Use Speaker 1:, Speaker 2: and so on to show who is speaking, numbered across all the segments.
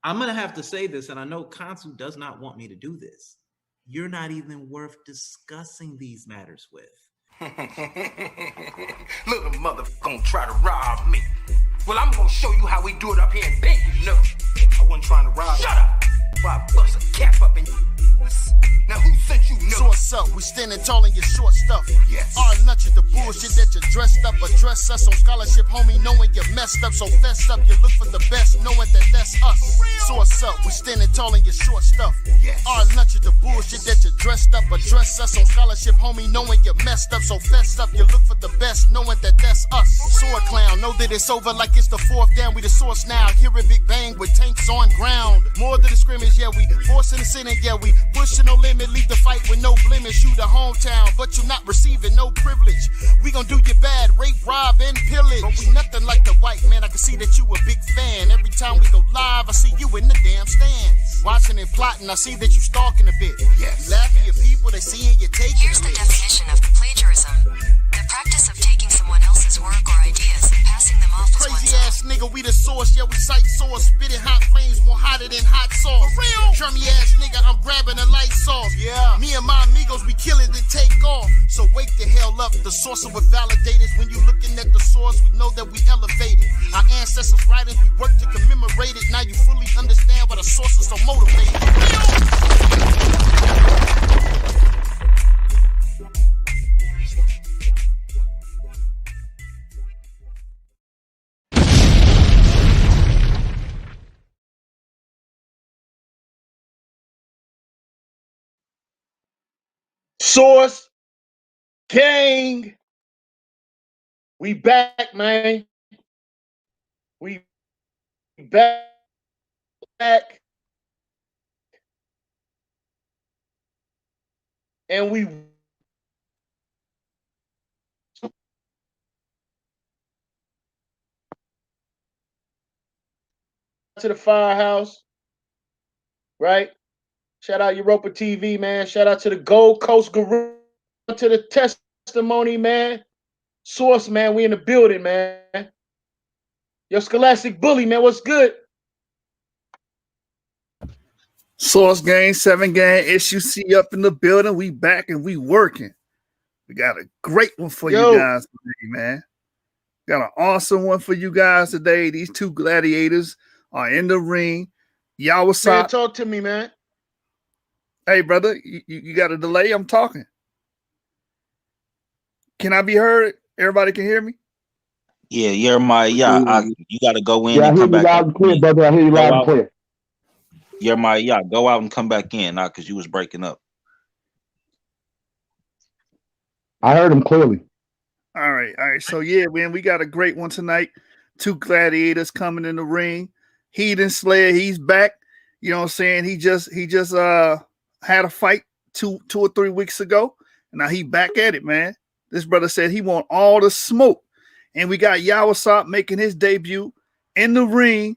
Speaker 1: I'm going to have to say this, and I know Kansu does not want me to do this. You're not even worth discussing these matters with.
Speaker 2: Little motherfucker gonna try to rob me. Well, I'm gonna show you how we do it up here in Big. No, I wasn't trying to rob. Shut up! Why I bust a cap up in you? Now who sent you?
Speaker 3: So what's up? We standing tall in your short stuff.
Speaker 2: Yes.
Speaker 3: Our nuts is the bullshit that you dressed up. Address us on scholarship, homie, knowing you messed up. So fessed up, you look for the best, knowing that that's us. So what's up? We standing tall in your short stuff.
Speaker 2: Yes.
Speaker 3: Our nuts is the bullshit that you dressed up. Address us on scholarship, homie, knowing you messed up. So fessed up, you look for the best, knowing that that's us. Sword clown, know that it's over like it's the fourth down. We the source now. Hear a big bang with tanks on ground. More than the scrimmage, yeah, we forcing the sin, yeah, we pushing no limit. Leave the fight with no blemish. You the hometown, but you not receiving no privilege. We gon' do you bad, rape, rob, and pillage. But we nothing like the white man. I can see that you a big fan. Every time we go live, I see you in the damn stands. Watching and plotting, I see that you stalking a bit.
Speaker 2: Yes.
Speaker 3: You laughing at people, they seeing you taking.
Speaker 4: Here's the definition of plagiarism. The practice of taking someone else's work or ideas and passing them off as
Speaker 3: Crazy
Speaker 4: one's
Speaker 3: ass nigga, we the source, yeah, we cite source. Spitting hot flames more hotter than hot sauce. For real? Drummy ass nigga, I'm grabbing the lights off. Yeah. Me and my amigos, we kill it and take off. So wake the hell up, the source with validators. When you looking at the source, we know that we elevated. Our ancestors' writings, we work to commemorate it. Now you fully understand why the source is so motivated.
Speaker 5: Source Gang, we back, man. We back. And we to the firehouse, right? Shout out Europa TV, man. Shout out to the Gold Coast Gorilla, to the testimony, man. Source, man, we in the building, man. Your Scholastic Bully, man, what's good?
Speaker 6: Source Gang, 7 Gang, SUC up in the building. We back and we working. We got a great one for you guys today, man. Got an awesome one for you guys today. These two gladiators are in the ring. Yawasap.
Speaker 5: Man, talk to me, man.
Speaker 6: Hey, brother, you got a delay? I'm talking. Can I be heard? Everybody can hear me?
Speaker 7: Yeah, Jeremiah. You got to go in
Speaker 8: and
Speaker 7: come back.
Speaker 8: Loud and clear, brother. I hear you loud and clear.
Speaker 7: Jeremiah, go out and come back in, not because you was breaking up.
Speaker 8: I heard him clearly.
Speaker 6: All right. So yeah, man, we got a great one tonight. Two gladiators coming in the ring. Heathen Slayer, he's back. You know what I'm saying? He just had a fight two or 3 weeks ago, and now he back at it, man. This brother said he want all the smoke, and we got Yawasap making his debut in the ring,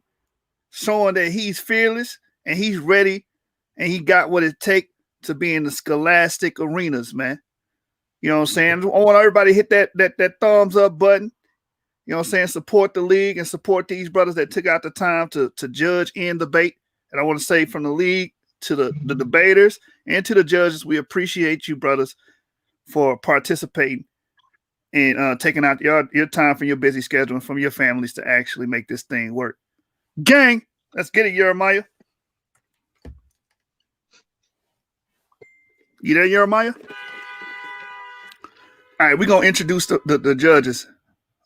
Speaker 6: showing that he's fearless and he's ready, and he got what it takes to be in the scholastic arenas, man. You know what I'm saying? I want everybody to hit that thumbs up button. You know what I'm saying? Support the league and support these brothers that took out the time to judge and debate. And I want to say from the league to the debaters and to the judges, we appreciate you, brothers, for participating and taking out your time from your busy schedule and from your families to actually make this thing work. Gang, let's get it, Jeremiah. You there, Jeremiah? All right, we're going to introduce the judges.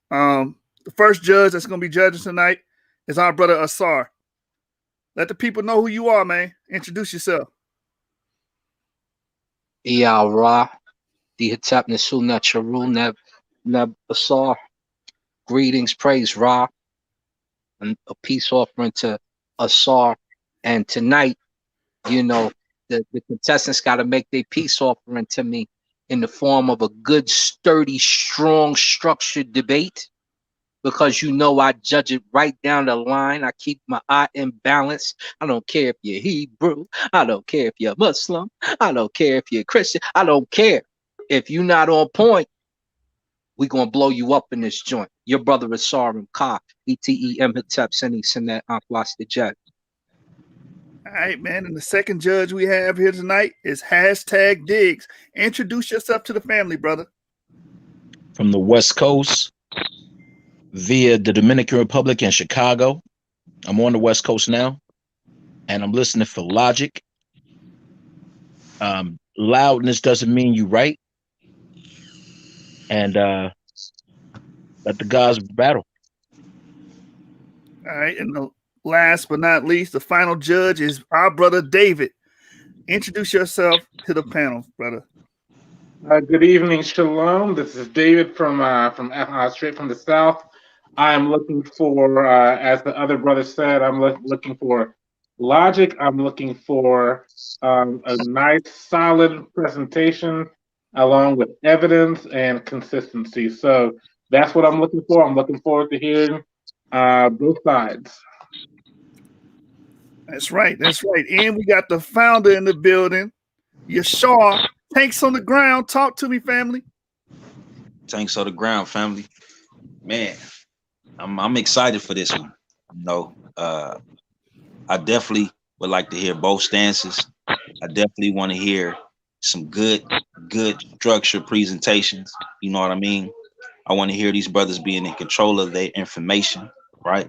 Speaker 6: The first judge that's going to be judging tonight is our brother Asar. Let the people know who you are, man. Introduce yourself.
Speaker 9: Yeah, Ra. The Hatap Nasul Naturul Neb Asar. Greetings, praise Ra. And a peace offering to Asar. And tonight, you know, the contestants got to make their peace offering to me in the form of a good, sturdy, strong, structured debate. Because you know I judge it right down the line. I keep my eye in balance. I don't care if you're Hebrew. I don't care if you're Muslim. I don't care if you're Christian. I don't care. If you're not on point, we're going to blow you up in this joint. Your brother is Sarim Ka, ETEM Hetep Seni Senet Akwas the Jet.
Speaker 6: right, man. And the second judge we have here tonight is hashtag Diggs. Introduce yourself to the family, brother.
Speaker 7: From the West Coast via the Dominican Republic and Chicago. I'm on the West Coast now, and I'm listening for logic. Loudness doesn't mean you right. And let the gods battle.
Speaker 6: All right, and the last but not least, the final judge is our brother David. Introduce yourself to the panel, brother.
Speaker 10: Good evening, Shalom. This is David from straight from the South. I am looking for, as the other brother said, I'm looking for logic. I'm looking for a nice, solid presentation along with evidence and consistency. So that's what I'm looking for. I'm looking forward to hearing both sides.
Speaker 6: That's right. That's right. And we got the founder in the building, Yashar. Tanks on the ground. Talk to me, family.
Speaker 7: Tanks on the ground, family. Man, I'm excited for this one. You know, I definitely would like to hear both stances. I definitely want to hear some good structured presentations. You know what I mean? I want to hear these brothers being in control of their information, right?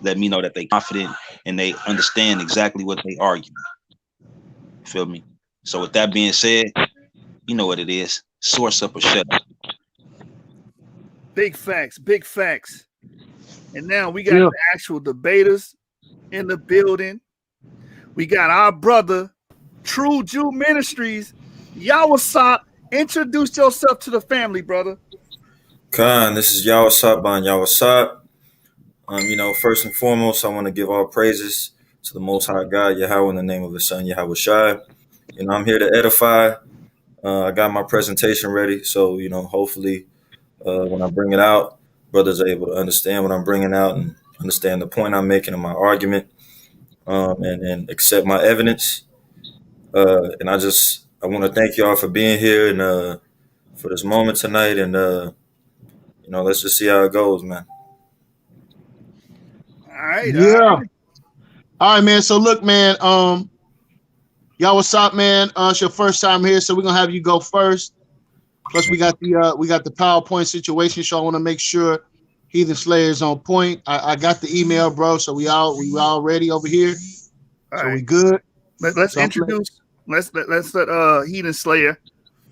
Speaker 7: Let me know that they're confident and they understand exactly what they argue. Feel me? So with that being said, you know what it is. Source up or shut up.
Speaker 6: Big facts, big facts. And now we got the actual debaters in the building. We got our brother, True Jew Ministries, Yawasap. Introduce yourself to the family, brother.
Speaker 11: Khan, this is Yawasap on Yawasap. You know, first and foremost, I want to give all praises to the Most High God, Yahweh, in the name of His Son, Yahweh Shai. You know, I'm here to edify. I got my presentation ready, so you know, hopefully, when I bring it out, brothers are able to understand what I'm bringing out and understand the point I'm making in my argument, and accept my evidence. And I want to thank y'all for being here and for this moment tonight, and you know, let's just see how it goes, man.
Speaker 6: All right.
Speaker 5: Yeah. All right, man. So look, man. Y'all, what's up, man? It's your first time here, so we're gonna have you go first. Plus, we got the PowerPoint situation, so I want to make sure Heathen Slayer is on point. I got the email, bro. So we all ready over here.
Speaker 6: All
Speaker 5: so
Speaker 6: right.
Speaker 5: we good.
Speaker 6: Let's introduce. Let's let Heathen Slayer,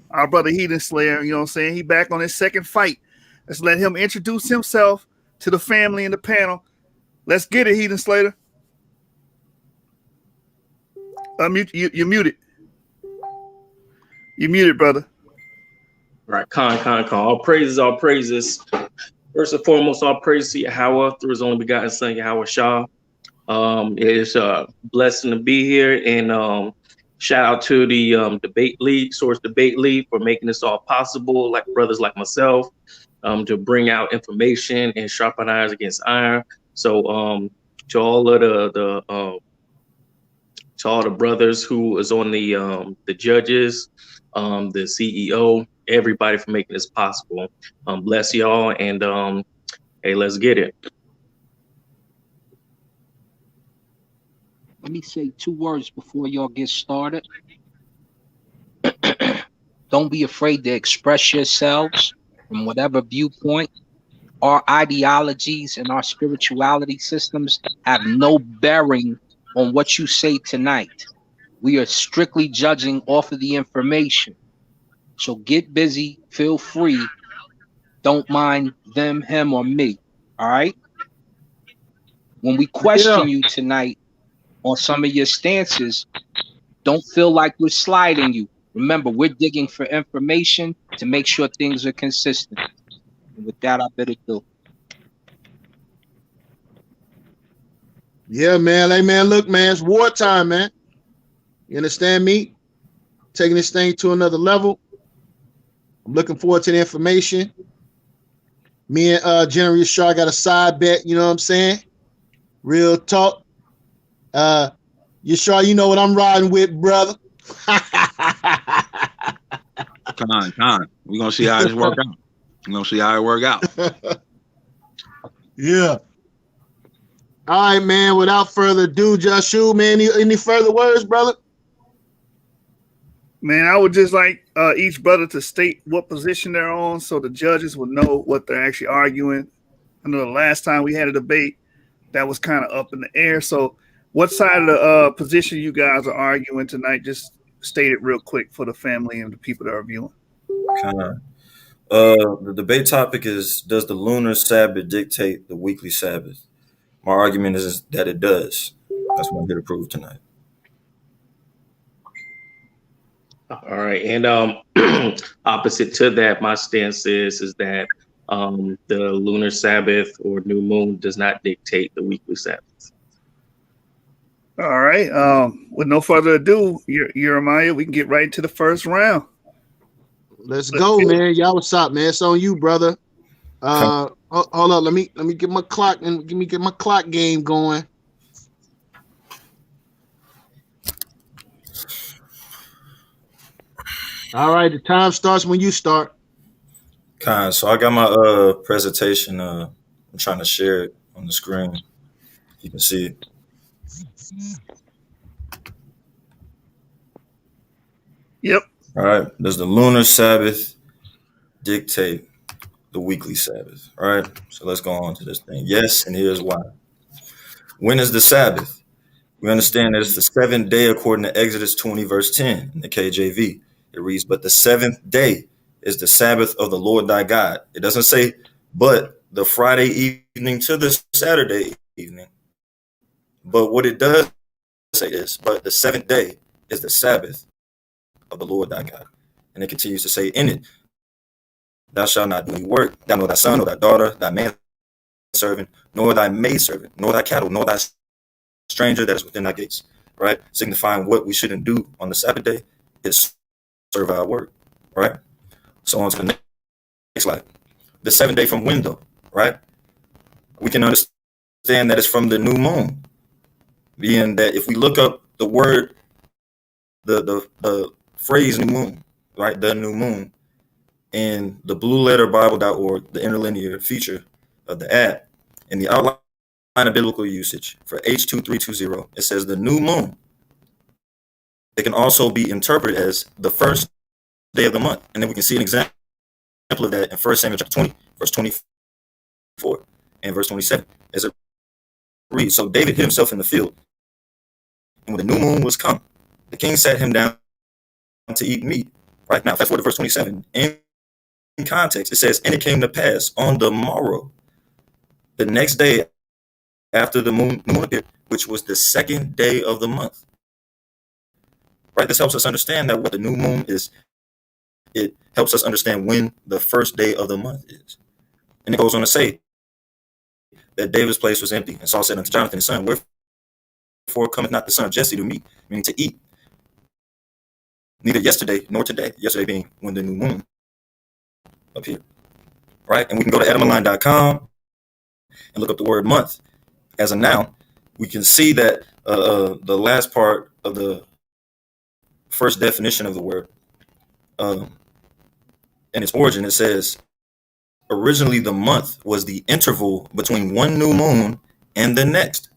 Speaker 6: our brother Heathen Slayer. You know what I'm saying? He back on his second fight. Let's let him introduce himself to the family and the panel. Let's get it, Heathen Slayer. You muted. You muted, brother.
Speaker 12: Right, Con. All praises. First and foremost, all praises to Yahweh through His only begotten Son, Yahweh Shah. It is a blessing to be here, and shout out to the debate league, Source Debate League, for making this all possible. Like brothers like myself, to bring out information and sharpen irons against iron. So to all of to all the brothers who is on the judges, the CEO, everybody for making this possible. Bless y'all, and hey, let's get it.
Speaker 9: Let me say 2 words before y'all get started. Don't be afraid to express yourselves from whatever viewpoint. Our ideologies and our spirituality systems have no bearing on what you say tonight. We are strictly judging off of the information. So get busy, feel free. Don't mind them, him, or me. All right? When we question you tonight on some of your stances, don't feel like we're sliding you. Remember, we're digging for information to make sure things are consistent. And with that, I better do.
Speaker 5: Yeah, man. Hey, man, look, man, it's wartime, man. You understand me? Taking this thing to another level. I'm looking forward to the information. Me and General Shaw got a side bet, you know what I'm saying? Real talk. Yashar, you know what I'm riding with, brother.
Speaker 7: Con. We're gonna see how this work out. We're gonna see how it work out.
Speaker 5: Yeah. All right, man. Without further ado, Joshua, man, any further words, brother?
Speaker 6: Man, I would just like each brother to state what position they're on so the judges will know what they're actually arguing. I know the last time we had a debate that was kind of up in the air. So what side of the position you guys are arguing tonight? Just state it real quick for the family and the people that are viewing.
Speaker 11: The debate topic is: does the lunar Sabbath dictate the weekly Sabbath? My argument is that it does. That's what I'm here to prove tonight.
Speaker 12: All right, and opposite to that, my stance is that the lunar Sabbath or new moon does not dictate the weekly Sabbath.
Speaker 6: All right. With no further ado, Jeremiah, we can get right into the first round.
Speaker 5: Let's go, man. Yawasap, man. It's on you, brother. Hold on. Let me get my clock and get my clock game going. All right, the time starts when you start.
Speaker 11: So I got my presentation. I'm trying to share it on the screen. You can see it.
Speaker 6: Yep.
Speaker 11: All right. Does the lunar Sabbath dictate the weekly Sabbath? All right. So let's go on to this thing. Yes, and here's why. When is the Sabbath? We understand that it's the seventh day according to Exodus 20, verse 10 in the KJV. It reads, but the seventh day is the Sabbath of the Lord thy God. It doesn't say, but the Friday evening to the Saturday evening. But what it does say is, but the seventh day is the Sabbath of the Lord thy God. And it continues to say in it, thou shalt not do any work, thou nor thy son, nor thy daughter, thy manservant, nor thy maidservant, nor thy cattle, nor thy stranger that is within thy gates. Right? Signifying what we shouldn't do on the Sabbath day is serve our work. Right? So on to the next slide. The seventh day from when though? Right? We can understand that it's from the new moon. Being that if we look up the word, the phrase new moon, right? The new moon in the blueletterbible.org, the interlinear feature of the app, in the outline of biblical usage for H2320, it says the new moon. It can also be interpreted as the first day of the month. And then we can see an example of that in 1 Samuel chapter 20, verse 24 and verse 27 as it reads. So David hid himself in the field, and when the new moon was come, the king sat him down to eat meat. Right now, fast forward to verse 27. In context, it says, and it came to pass on the morrow, the next day after the moon appeared, which was the second day of the month. Right? This helps us understand that what the new moon is. It helps us understand when the first day of the month is. And it goes on to say that David's place was empty. And Saul said unto Jonathan his son, wherefore cometh not the son of Jesse to meat, meaning to eat? Neither yesterday nor today. Yesterday being when the new moon appeared. Right? And we can go to etymonline.com and look up the word month as a noun. We can see that the last part of the first definition of the word, and its origin, it says, originally the month was the interval between one new moon and the next.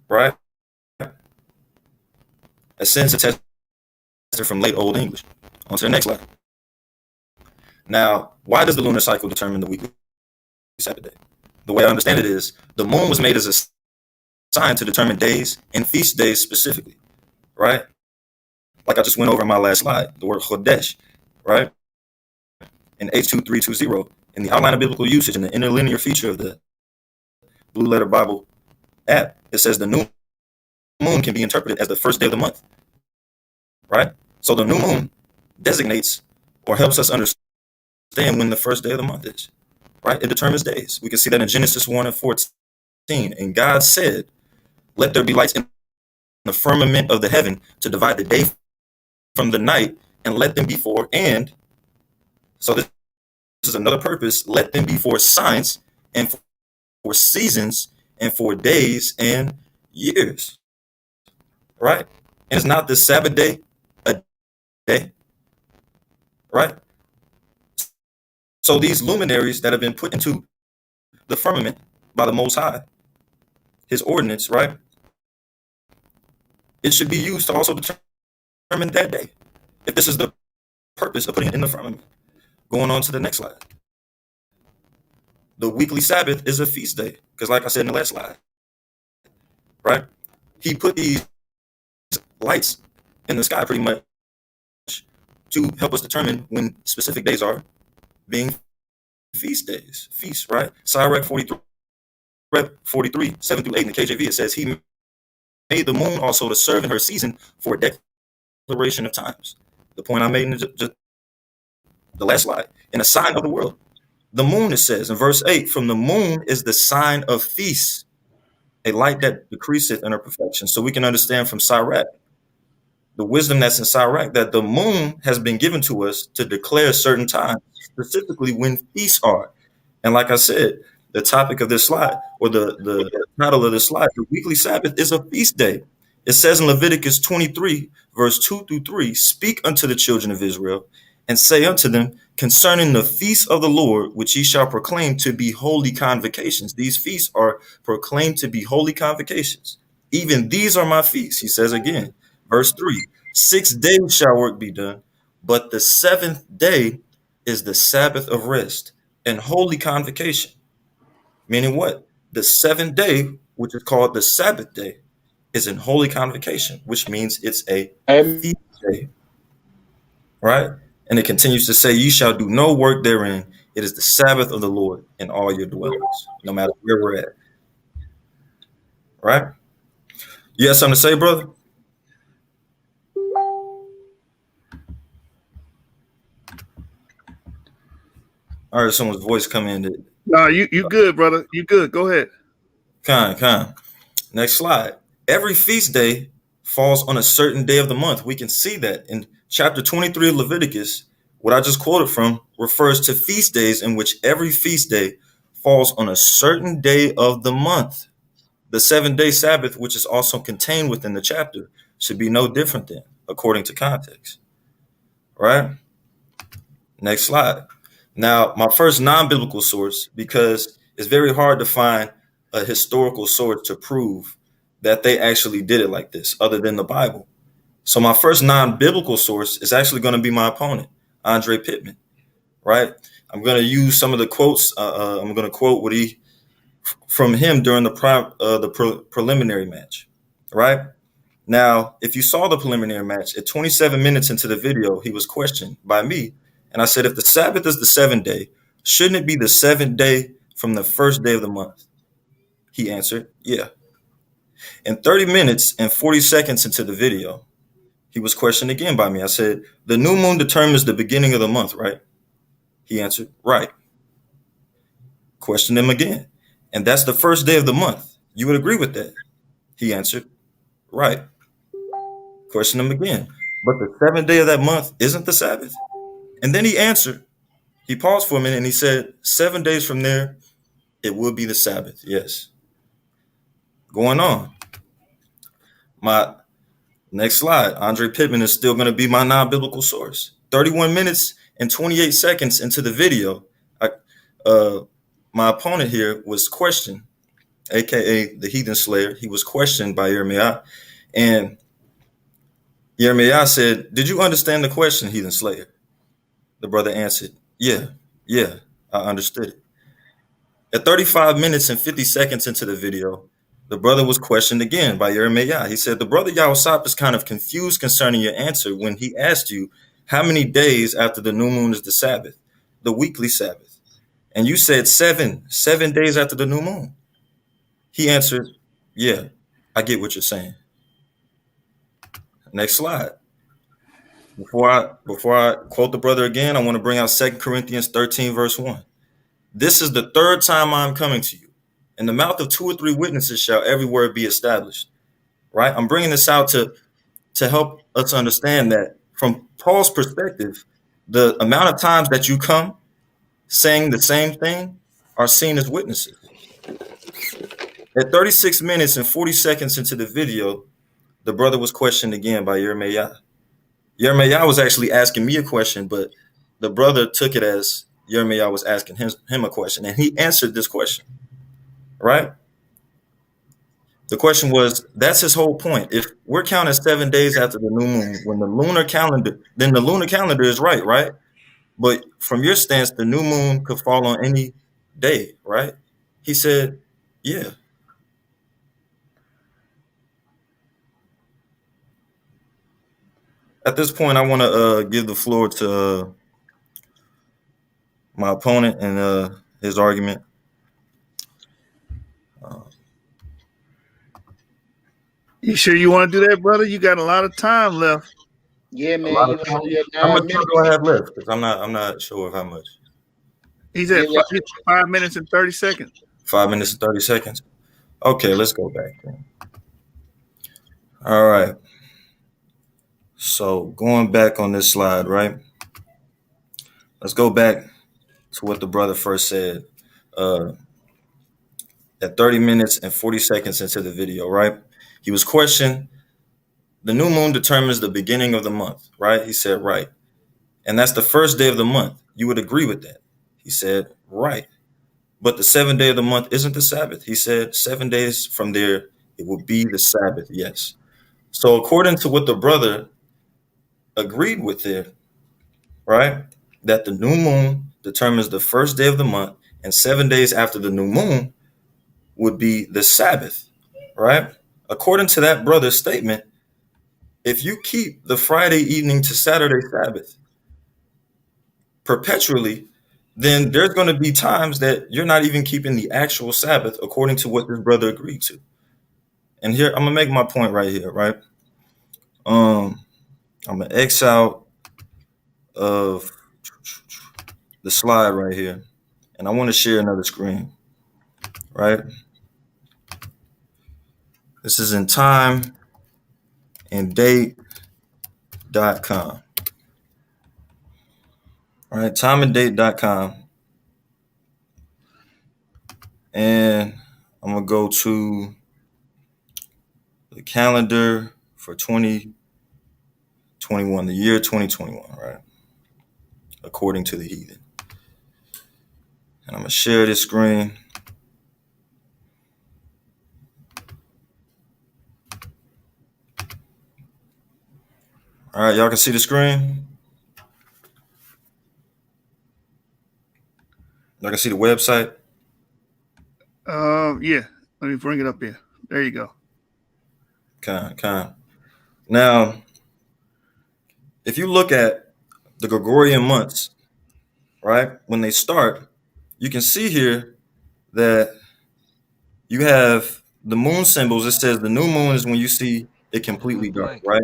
Speaker 11: Right? A sense attested from late Old English. On to the next slide. Now, why does the lunar cycle determine the weekly Sabbath day? The way I understand it is the moon was made as a sign to determine days and feast days specifically. Right? Like I just went over in my last slide, the word Chodesh, right? In H2320, in the outline of biblical usage, in the interlinear feature of the Blue Letter Bible app, it says the new moon can be interpreted as the first day of the month, right? So the new moon designates or helps us understand when the first day of the month is, right? It determines days. We can see that in Genesis 1 and 14. And God said, let there be lights in the firmament of the heaven to divide the day from the night, and let them be for, and so this is another purpose, let them be for signs and for seasons and for days and years. Right? And it's not the Sabbath day a day. Right? So these luminaries that have been put into the firmament by the Most High his ordinance, right? It should be used to also determine that day. If this is the purpose of putting it in the firmament. Going on to the next slide. The weekly Sabbath is a feast day, because like I said in the last slide, right? He put these lights in the sky pretty much to help us determine when specific days are being feast days. Feast, right? Sirach 43, 7 through 8 in the KJV, it says he made the moon also to serve in her season for a declaration of times. The point I made in the last slide, in a sign of the world. The moon, it says in verse 8, from the moon is the sign of feast, a light that decreaseth in her perfection. So we can understand from Sirach, the wisdom that's in Sirach, that the moon has been given to us to declare certain times, specifically when feasts are. And like I said, the topic of this slide, or the title of this slide, the weekly Sabbath is a feast day. It says in Leviticus 23, verse 2 through 3, speak unto the children of Israel, and say unto them, concerning the feasts of the Lord, which ye shall proclaim to be holy convocations. These feasts are proclaimed to be holy convocations. Even these are my feasts, he says again. Verse 3, 6 days shall work be done, but the seventh day is the Sabbath of rest and holy convocation. Meaning what? The seventh day, which is called the Sabbath day, is in holy convocation, which means it's a feast day. Right? And it continues to say, ye shall do no work therein. It is the Sabbath of the Lord in all your dwellings, no matter where we're at. Right? You have something to say, brother? I heard someone's voice come in.
Speaker 6: No, you good, brother. You good. Go ahead.
Speaker 11: Kind. Next slide. Every feast day falls on a certain day of the month. We can see that in chapter 23 of Leviticus. What I just quoted from refers to feast days in which every feast day falls on a certain day of the month. The 7-day Sabbath, which is also contained within the chapter, should be no different than, according to context. Right? Next slide. Now, my first non-biblical source, because it's very hard to find a historical source to prove that they actually did it like this, other than the Bible. So my first non-biblical source is actually going to be my opponent, Andre Pittman, right? I'm going to use some of the quotes. I'm going to quote what he from him during the preliminary match, right? Now, if you saw the preliminary match, at 27 minutes into the video, he was questioned by me. And I said, if the Sabbath is the 7th day, shouldn't it be the 7th day from the first day of the month? He answered, yeah. In 30 minutes and 40 seconds into the video, he was questioned again by me. I said, the new moon determines the beginning of the month, right? He answered, right. Questioned him again. And that's the first day of the month. You would agree with that? He answered, right. Questioned him again. But the 7th day of that month isn't the Sabbath? And then he answered. He paused for a minute and he said, 7 days from there, it will be the Sabbath. Yes. Going on. My next slide. Andre Pittman is still going to be my non-biblical source. 31 minutes and 28 seconds into the video, my opponent here was questioned, aka the Heathen Slayer. He was questioned by Jeremiah. And Jeremiah said, did you understand the question, Heathen Slayer? The brother answered, yeah, I understood it. At 35 minutes and 50 seconds into the video, the brother was questioned again by Jeremiah. He said, the brother Yawasap is kind of confused concerning your answer when he asked you how many days after the new moon is the Sabbath, the weekly Sabbath. And you said 7 days after the new moon. He answered, yeah, I get what you're saying. Next slide. Before I quote the brother again, I want to bring out 2 Corinthians 13, verse 1. This is the third time I'm coming to you. In the mouth of 2 or 3 witnesses shall every word be established. Right? I'm bringing this out to help us understand that from Paul's perspective, the amount of times that you come saying the same thing are seen as witnesses. At 36 minutes and 40 seconds into the video, the brother was questioned again by Jeremiah. Jeremiah was actually asking me a question, but the brother took it as Jeremiah was asking him a question, and he answered this question, right? The question was, that's his whole point. If we're counting 7 days after the new moon, when the lunar calendar, then the lunar calendar is right, right? But from your stance, the new moon could fall on any day, right? He said, yeah. At this point, I want to give the floor to my opponent and his argument.
Speaker 6: You sure you want to do that, brother? You got a lot of time left.
Speaker 5: Yeah,
Speaker 11: A
Speaker 5: man.
Speaker 11: lot
Speaker 5: You
Speaker 11: of
Speaker 5: at
Speaker 11: time.
Speaker 5: your
Speaker 11: How
Speaker 5: 9
Speaker 11: much time
Speaker 5: minutes.
Speaker 11: do I have left? Because I'm not sure of how much.
Speaker 6: He's at
Speaker 5: Yeah,
Speaker 6: 5 minutes and 30 seconds.
Speaker 11: 5 minutes and 30 seconds. Okay, let's go back then. All right. So going back on this slide, right? Let's go back to what the brother first said. At 30 minutes and 40 seconds into the video, right? He was questioned. The new moon determines the beginning of the month, right? He said, right. And that's the first day of the month. You would agree with that? He said, right. But the 7th day of the month isn't the Sabbath. He said 7 days from there, it will be the Sabbath. Yes. So according to what the brother agreed with there, right, that the new moon determines the first day of the month and 7 days after the new moon would be the Sabbath, right? According to that brother's statement, if you keep the Friday evening to Saturday Sabbath perpetually, then there's going to be times that you're not even keeping the actual Sabbath according to what this brother agreed to. And here, I'm going to make my point right here, right? I'm going to X out of the slide right here, and I want to share another screen, right? This is in time and date.com. All right, timeanddate.com. And I'm going to go to the calendar for 2021, the year 2021, right? According to the Heathen. And I'm going to share this screen. All right, y'all can see the screen? Y'all can see the website?
Speaker 6: Yeah. Let me bring it up here. There you go.
Speaker 11: Kind. Now, if you look at the Gregorian months, right, when they start, you can see here that you have the moon symbols. It says the new moon is when you see it completely dark, right?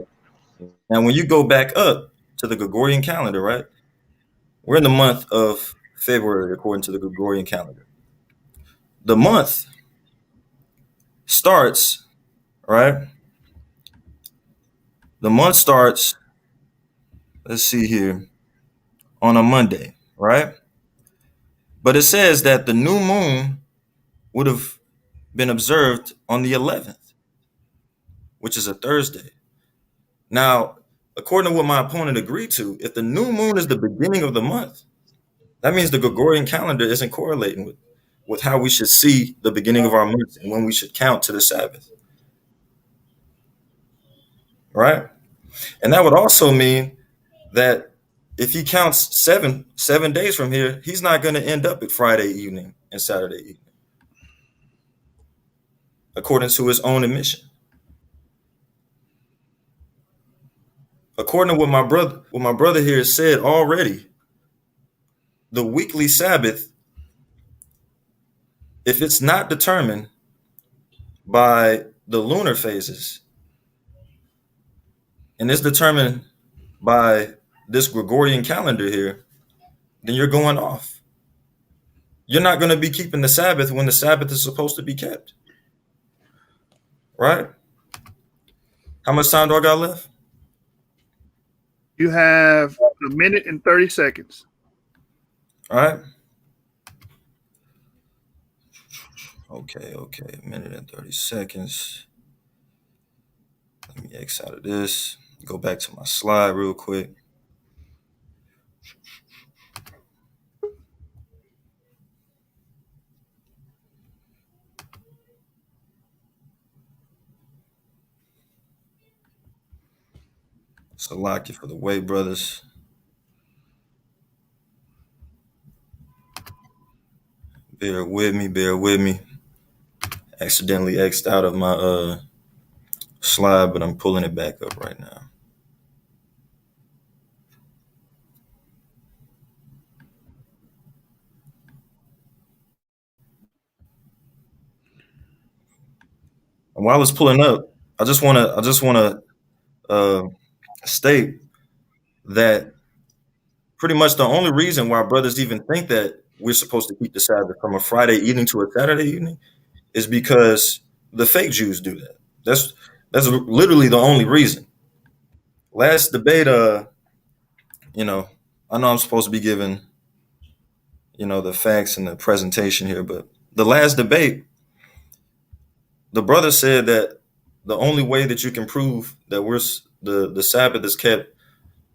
Speaker 11: Now, when you go back up to the Gregorian calendar, right, we're in the month of February according to the Gregorian calendar. The month starts, right? The month starts, let's see here, on a Monday, right? But it says that the new moon would have been observed on the 11th, which is a Thursday. Now, according to what my opponent agreed to, if the new moon is the beginning of the month, that means the Gregorian calendar isn't correlating with how we should see the beginning of our month and when we should count to the Sabbath, right? And that would also mean that if he counts seven days from here, he's not going to end up at Friday evening and Saturday evening, according to his own admission. According to what my brother here has said already, the weekly Sabbath, if it's not determined by the lunar phases and it's determined by this Gregorian calendar here, then you're going off. You're not going to be keeping the Sabbath when the Sabbath is supposed to be kept. Right? How much time do I got left?
Speaker 6: You have a minute and 30 seconds.
Speaker 11: All right. Okay. A minute and 30 seconds. Let me X out of this. Go back to my slide real quick. Salaki for the way, brothers. Bear with me, bear with me. Accidentally X'd out of my slide, but I'm pulling it back up right now. And while it's pulling up, I just wanna state that pretty much the only reason why brothers even think that we're supposed to keep the Sabbath from a Friday evening to a Saturday evening is because the fake Jews do that. That's literally the only reason. Last debate, you know, I know I'm supposed to be giving, the facts and the presentation here, but the last debate, the brother said that the only way that you can prove that the Sabbath is kept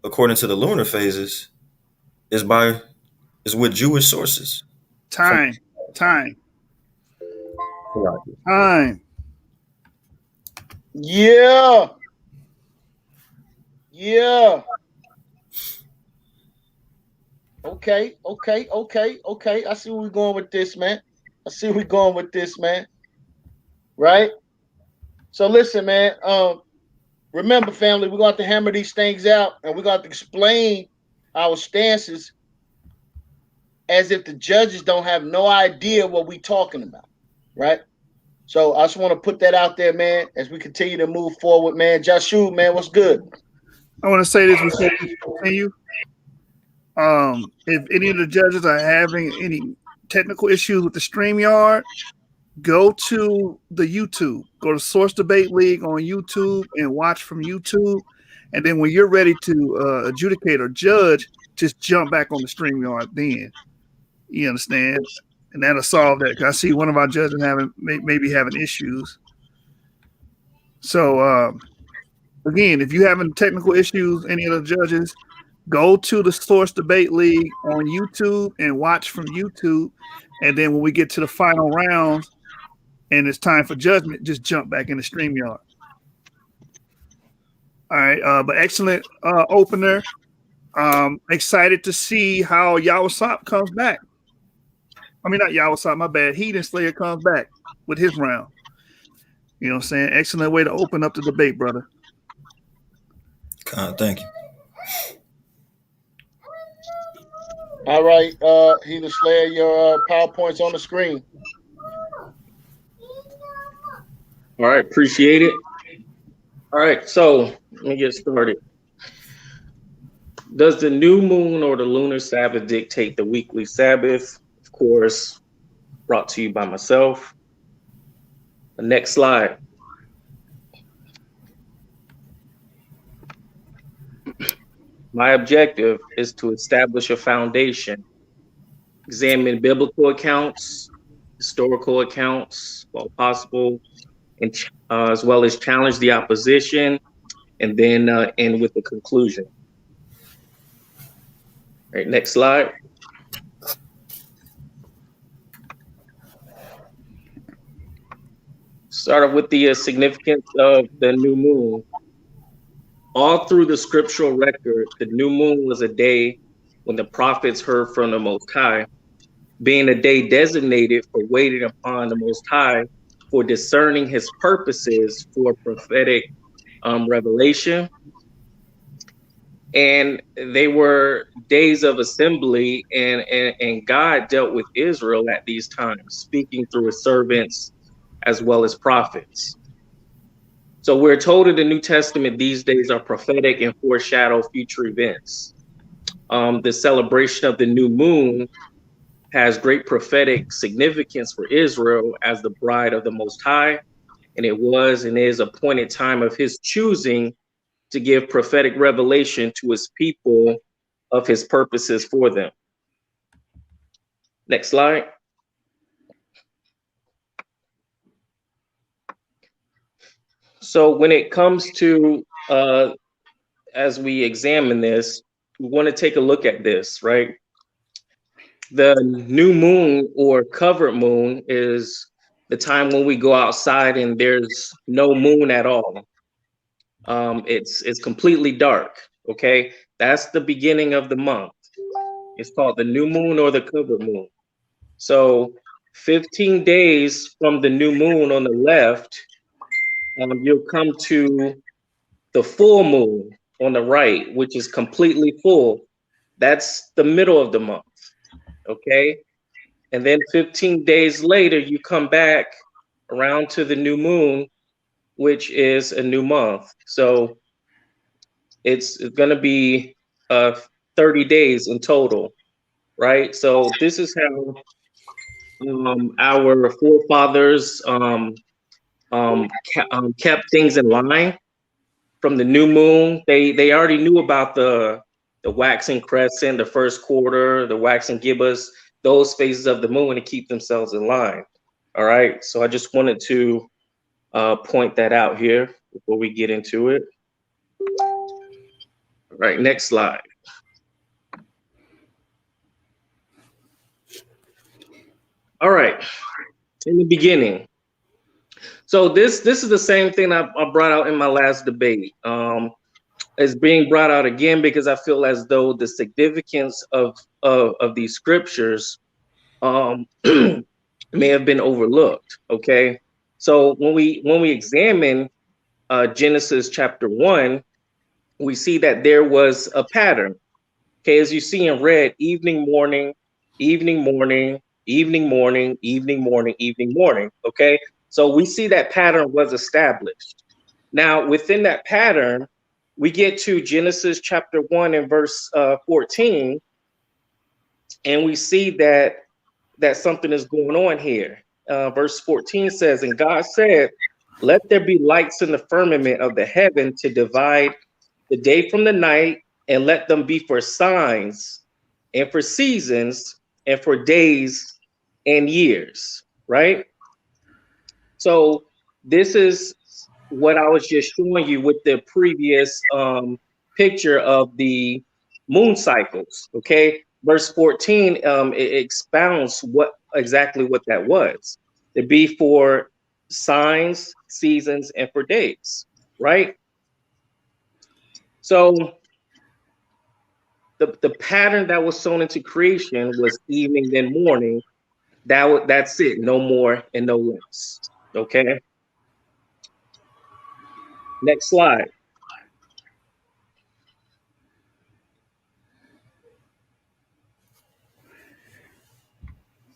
Speaker 11: according to the lunar phases is with Jewish sources.
Speaker 6: Time.
Speaker 5: Yeah. Okay. I see where we're going with this, man. Right? So listen, man. Remember, family, we're going to have to hammer these things out, and we're going to have to explain our stances as if the judges don't have no idea what we're talking about, right? So I just want to put that out there, man, as we continue to move forward, man. Joshua, man, what's good?
Speaker 6: I want to say this before we continue. If any of the judges are having any technical issues with the StreamYard, go to the YouTube. Go to Source Debate League on YouTube and watch from YouTube. And then when you're ready to adjudicate or judge, just jump back on the StreamYard then. You understand? And that'll solve that. 'Cause I see one of our judges maybe having issues. So again, if you're having technical issues, any of the judges, go to the Source Debate League on YouTube and watch from YouTube. And then when we get to the final rounds and it's time for judgment, just jump back in the StreamYard. All right. But excellent opener. Excited to see how Yawasap comes back. I mean, not Yawasap, my bad. Heathen Slayer comes back with his round. You know what I'm saying? Excellent way to open up the debate, brother.
Speaker 11: Thank you.
Speaker 5: All right, Heathen Slayer, your PowerPoint's on the screen.
Speaker 12: All right, appreciate it. All right, so let me get started. Does the new moon or the lunar Sabbath dictate the weekly Sabbath? Of course, brought to you by myself. The next slide. My objective is to establish a foundation, examine biblical accounts, historical accounts, while possible, and as well as challenge the opposition, and then end with the conclusion. All right, next slide. Start off with the significance of the new moon. All through the scriptural record, the new moon was a day when the prophets heard from the Most High, being a day designated for waiting upon the Most High for discerning his purposes for prophetic revelation. And they were days of assembly, and God dealt with Israel at these times, speaking through his servants as well as prophets. So we're told in the New Testament these days are prophetic and foreshadow future events. The celebration of the new moon has great prophetic significance for Israel as the bride of the Most High, and it was and is appointed time of his choosing to give prophetic revelation to his people of his purposes for them. Next slide. So when it comes to, as we examine this, we want to take a look at this, right? The new moon or covered moon is the time when we go outside and there's no moon at all. It's completely dark. Okay, that's the beginning of the month. It's called the new moon or the covered moon. So 15 days from the new moon on the left, you'll come to the full moon on the right, which is completely full. That's the middle of the month. Okay. And then 15 days later, you come back around to the new moon, which is a new month. So it's going to be 30 days in total, right? So this is how our forefathers kept things in line from the new moon. They already knew about the waxing crescent, the first quarter, the waxing gibbous, those phases of the moon to keep themselves in line. All right. So I just wanted to point that out here before we get into it. All right. Next slide. All right. In the beginning. So this is the same thing I brought out in my last debate. It's being brought out again because I feel as though the significance of these scriptures may have been overlooked. Okay, so when we examine Genesis chapter 1, we see that there was a pattern. Okay, as you see in red, evening, morning, evening, morning, evening, morning, evening, morning, evening, morning. Okay, so we see that pattern was established. Now, within that pattern, we get to Genesis chapter 1 and verse 14, and we see that something is going on here. Verse 14 says, "And God said, let there be lights in the firmament of the heaven to divide the day from the night, and let them be for signs and for seasons and for days and years," right? So this is what I was just showing you with the previous picture of the moon cycles. Okay, verse 14 it expounds exactly what that was. To be for signs, seasons, and for days, right? So the pattern that was sown into creation was evening then morning. That's it, no more and no less. Okay. Next slide.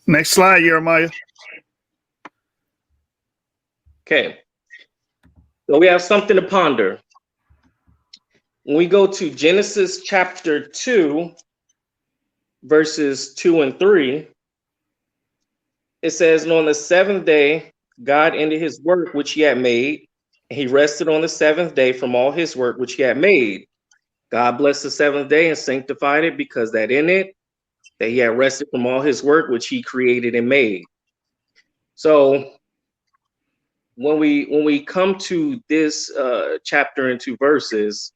Speaker 6: Next slide, Jeremiah.
Speaker 12: Okay. So we have something to ponder. When we go to Genesis chapter 2, verses 2 and 3, it says, "And on the seventh day, God ended his work which he had made, and he rested on the seventh day from all his work which he had made. God blessed the seventh day and sanctified it, because that in it that he had rested from all his work which he created and made." So when we come to this chapter and 2 verses,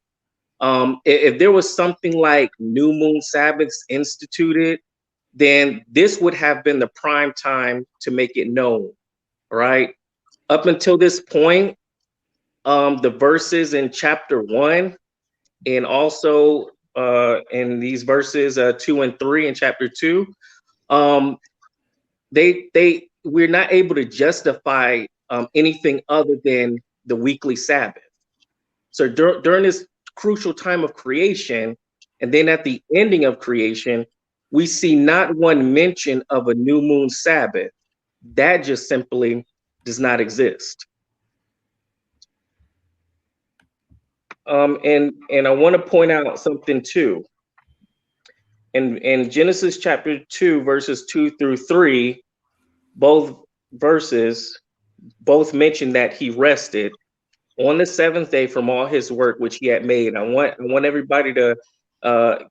Speaker 12: if there was something like new moon Sabbaths instituted, then this would have been the prime time to make it known, right? Up until this point, the verses in chapter 1 and also in these verses 2 and 3 in chapter 2, we're not able to justify anything other than the weekly Sabbath. So during this crucial time of creation, and then at the ending of creation, we see not one mention of a new moon Sabbath. That just simply does not exist. And I want to point out something too. In Genesis chapter 2, verses 2 through 3, both verses mention that he rested on the seventh day from all his work which he had made. I want everybody to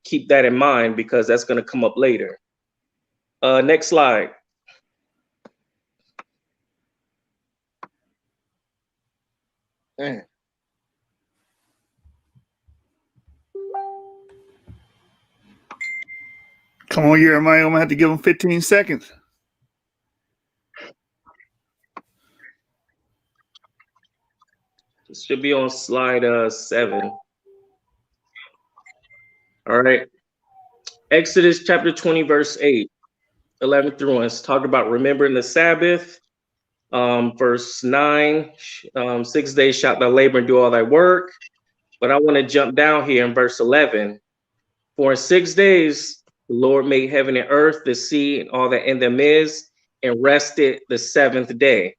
Speaker 12: keep that in mind, because that's going to come up later. Next slide.
Speaker 5: Man.
Speaker 6: Come on, Jeremiah. I'm gonna have to give him 15 seconds.
Speaker 12: It should be on slide 7. All right. Exodus chapter 20, verse 8, 11 through 1. Let's talk about remembering the Sabbath. Verse 9, 6 days shalt thou labor and do all thy work. But I want to jump down here in verse 11. For in 6 days the Lord made heaven and earth, the sea, and all that in them is, and rested the seventh day.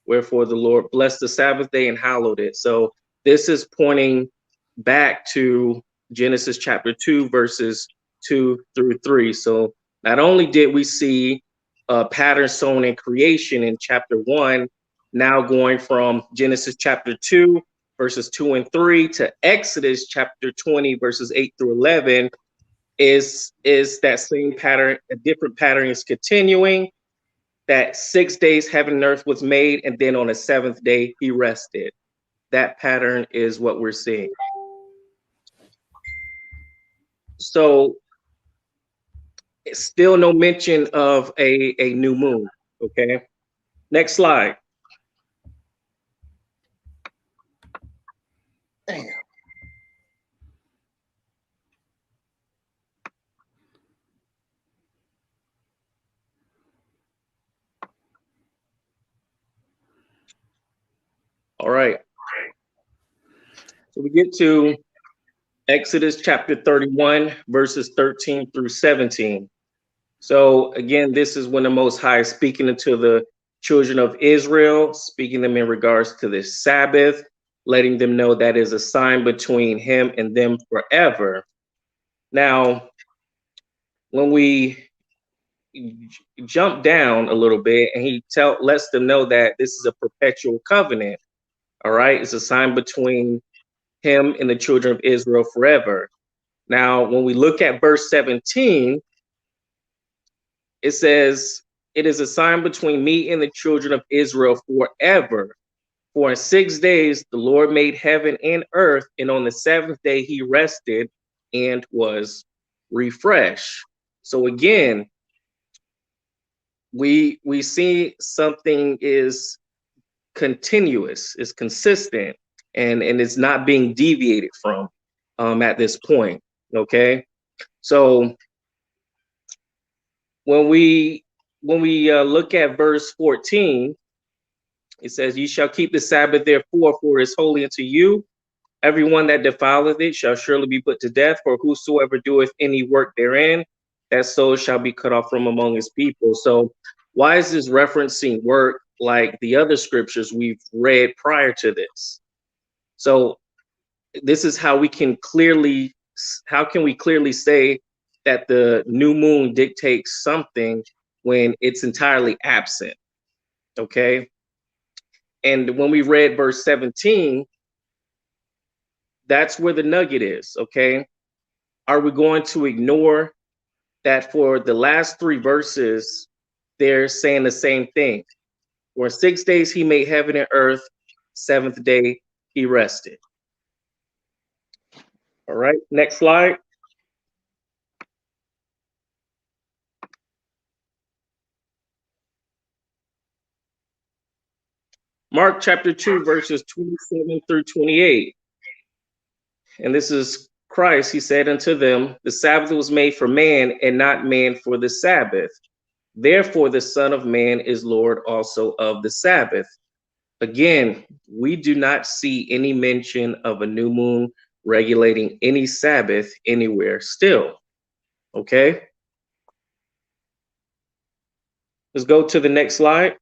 Speaker 12: Wherefore the Lord blessed the Sabbath day and hallowed it. So this is pointing back to Genesis chapter 2, verses 2 through 3. So not only did we see a pattern sown in creation in chapter 1, now going from Genesis chapter 2, verses 2 and 3 to Exodus chapter 20, verses 8 through 11, is that same pattern. A different pattern is continuing. That 6 days heaven and earth was made, and then on the seventh day he rested. That pattern is what we're seeing. So it's still no mention of a new moon. Okay. Next slide.
Speaker 5: Damn.
Speaker 12: All right. So we get to Exodus chapter 31, verses 13 through 17. So again, this is when the Most High is speaking to the children of Israel, speaking them in regards to this Sabbath, letting them know that is a sign between him and them forever. Now, when we jump down a little bit, and he lets them know that this is a perpetual covenant. All right, it's a sign between him and the children of Israel forever. Now, when we look at verse 17, it says, "It is a sign between me and the children of Israel forever. For in 6 days the Lord made heaven and earth, and on the seventh day he rested and was refreshed." So again, we see something is continuous, is consistent, and it's not being deviated from at this point. Okay, so when we look at verse 14, it says, "You shall keep the Sabbath therefore, for it is holy unto you. Everyone that defileth it shall surely be put to death, for whosoever doeth any work therein, that soul shall be cut off from among his people." So why is this referencing work like the other scriptures we've read prior to this? So this is how we can clearly say that the new moon dictates something when it's entirely absent? Okay. And when we read verse 17, that's where the nugget is. Okay. Are we going to ignore that for the last 3 verses, they're saying the same thing? For 6 days he made heaven and earth, seventh day he rested. All right, next slide. Mark chapter 2, verses 27 through 28. And this is Christ. He said unto them, "The Sabbath was made for man, and not man for the Sabbath. Therefore the Son of Man is Lord also of the Sabbath." Again, we do not see any mention of a new moon regulating any Sabbath anywhere still. Okay. Let's go to the next slide.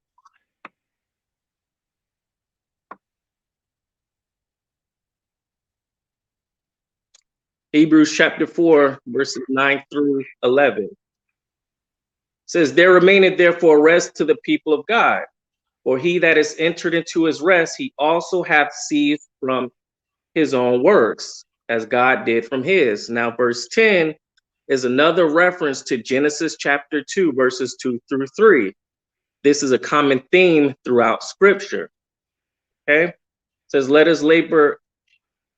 Speaker 12: Hebrews chapter 4, verses 9 through 11. It says, "There remaineth therefore rest to the people of God. For he that is entered into his rest, he also hath ceased from his own works, as God did from his." Now, verse 10 is another reference to Genesis chapter 2, verses 2 through 3. This is a common theme throughout scripture. Okay. It says, "Let us labor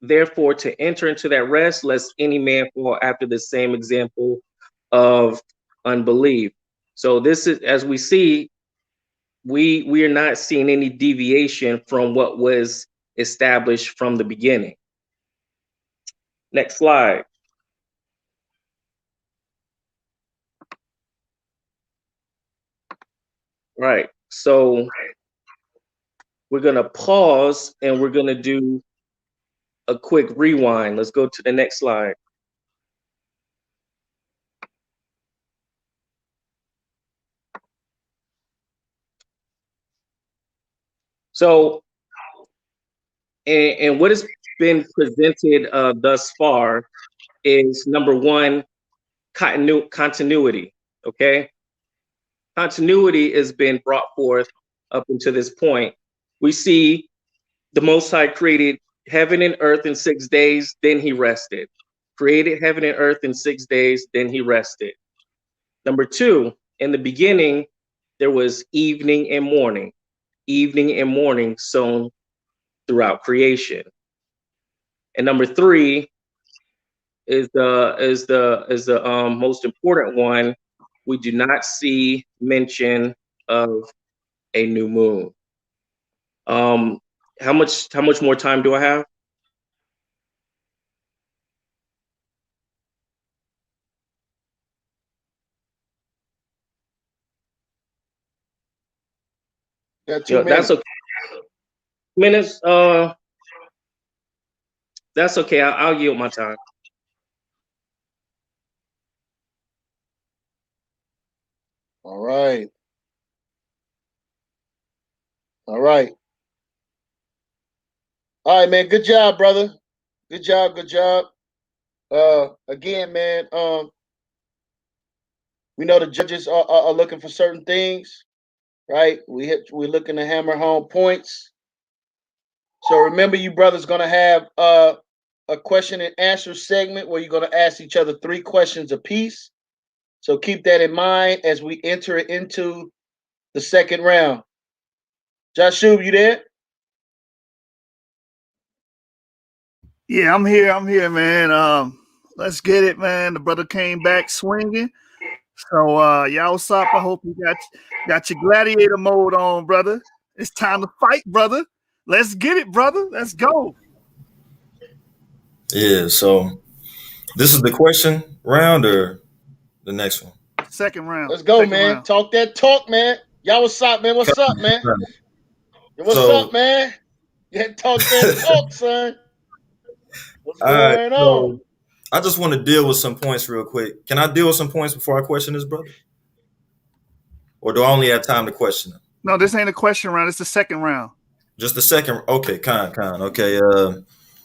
Speaker 12: therefore to enter into that rest, lest any man fall after the same example of unbelief." So this is, as we see, we are not seeing any deviation from what was established from the beginning. Next slide. Right. So we're going to pause and we're going to do a quick rewind. Let's go to the next slide. So, and what has been presented thus far is number one, continuity. Okay. Continuity has been brought forth up until this point. We see the Most High created heaven and earth in 6 days, then he rested. Created heaven and earth in 6 days, then he rested. Number two, in the beginning, there was evening and morning sown throughout creation. And number three is the most important one. We do not see mention of a new moon. How much more time do I have?
Speaker 5: Got 2 minutes.
Speaker 12: That's okay. Minutes. That's okay. I'll yield my time.
Speaker 5: All right. All right. All right, man. Good job, brother. Good job. Good job. Again, man. We know the judges are looking for certain things, right? We're looking to hammer home points. So remember, you brothers gonna have a question and answer segment where you're gonna ask each other 3 questions apiece. So keep that in mind as we enter into the second round. Joshua, you there?
Speaker 6: Yeah, I'm here, man. Let's get it, man. The brother came back swinging. So, Yawasap, I hope you got your gladiator mode on, brother. It's time to fight, brother. Let's get it, brother. Let's go.
Speaker 11: Yeah, so this is the question round or the next one?
Speaker 6: Second round.
Speaker 5: Let's go,
Speaker 6: Second
Speaker 5: man.
Speaker 6: round.
Speaker 5: Talk that talk, man. Yawasap, man. What's up, man? What's up, man? Yeah, talk that talk, son. What's going on?
Speaker 11: I just want to deal with some points real quick. Can I deal with some points before I question this, brother? Or do I only have time to question him?
Speaker 6: No, this ain't a question round. It's the second round.
Speaker 11: Just the second. Okay, con. Okay.